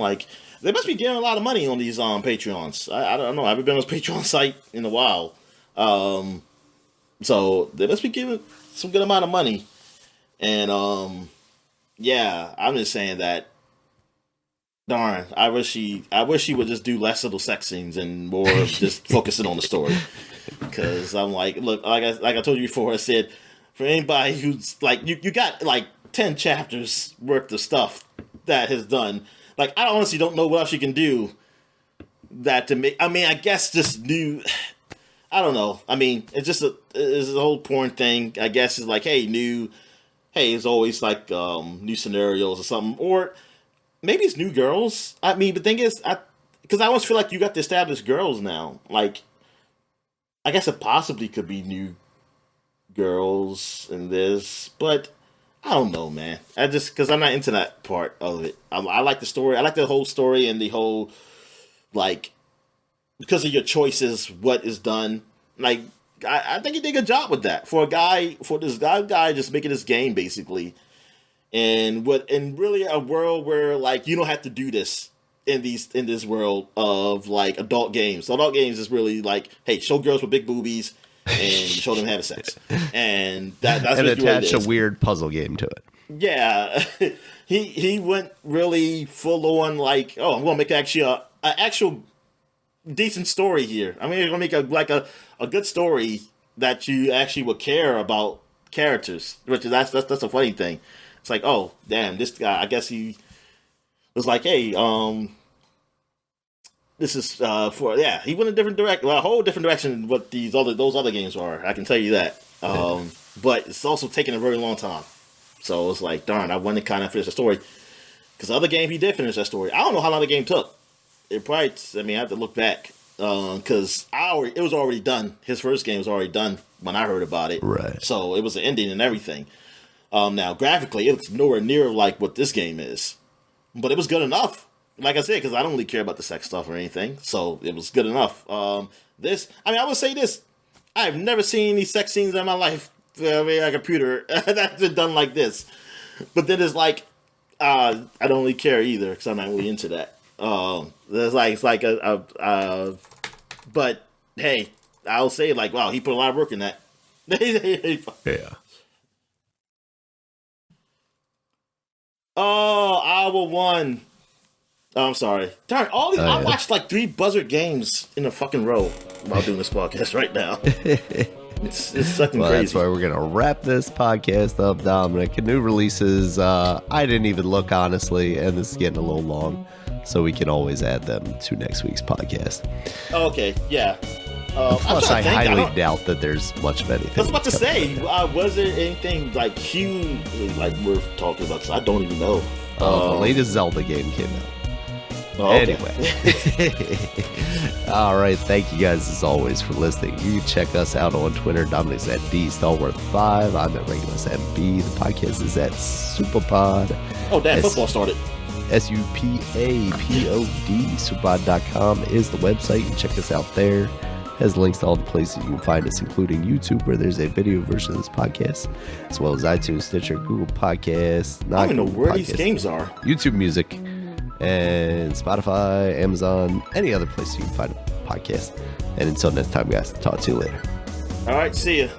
they must be getting a lot of money on these Patreons. I don't know. I haven't been on this Patreon site in a while. So they must be giving some good amount of money. And I'm just saying that darn, I wish he would just do less little sex scenes and more of just focusing on the story. Because I'm like, look, like I told you before, I said, for anybody who's like, you got like 10 chapters worth of stuff that has done. Like, I honestly don't know what else you can do that to make. I mean, I guess just new. I don't know. I mean, it's just it's a whole porn thing. I guess it's like, hey, it's always like new scenarios or something, or maybe it's new girls. I mean, the thing is, because I always feel like you got to establish girls now. Like, I guess it possibly could be new girls in this, but I don't know, man. I just, because I'm not into that part of it. I like the story. I like the whole story and the whole, like, because of your choices, what is done. Like, I think he did a good job with that for this guy just making this game basically, and really a world where like you don't have to do this in this world of like adult games. So adult games is really like, hey, show girls with big boobies and show them having sex, and that's and attach a weird puzzle game to it. Yeah, he went really full on like, oh, I'm gonna make actually an actual decent story here. I mean, you're gonna make a good story that you actually would care about characters, which is that's a funny thing. It's like, oh damn, this guy, I guess he was like, hey, this is he went a whole different direction than what those other games are. I can tell you that. But it's also taken a very long time. So it's like, darn, I want to kind of finish the story, because the other game he did finish that story. I don't know how long the game took. It probably, I mean, I have to look back, because it was already done. His first game was already done when I heard about it. Right. So it was an ending and everything. Now, graphically, it's nowhere near like what this game is. But it was good enough. Like I said, because I don't really care about the sex stuff or anything. So it was good enough. I would say this. I've never seen any sex scenes in my life via a computer that's been done like this. But then it's like, I don't really care either, because I'm not really into that. But hey, I'll say like, wow, he put a lot of work in that. Yeah. Oh, Hour 1. Oh, I'm sorry. Darn, I watched like 3 Buzzard games in a fucking row while doing this podcast right now. It's fucking crazy. That's why we're gonna wrap this podcast up, Dominic. New releases. I didn't even look, honestly, and this is getting a little long, so we can always add them to next week's podcast. Okay, yeah. Plus, I highly doubt that there's much of anything. I was about to say, was there anything like huge, like worth talking about? I don't even know. The latest Zelda game came out. Oh, okay. Anyway. All right. Thank you guys, as always, for listening. You can check us out on Twitter. Dominic's at DStalworth5. I'm at Regulus MB. The podcast is at Superpod. Oh, damn, football started. SUPAPOD. Superpod.com is the website. You can check us out there. Has links to all the places you can find us, including YouTube, where there's a video version of this podcast, as well as iTunes, Stitcher, Google Podcasts. I don't even know where these games are. YouTube Music, and Spotify, Amazon, any other place you can find a podcast. And until next time, guys, talk to you later. All right, see ya.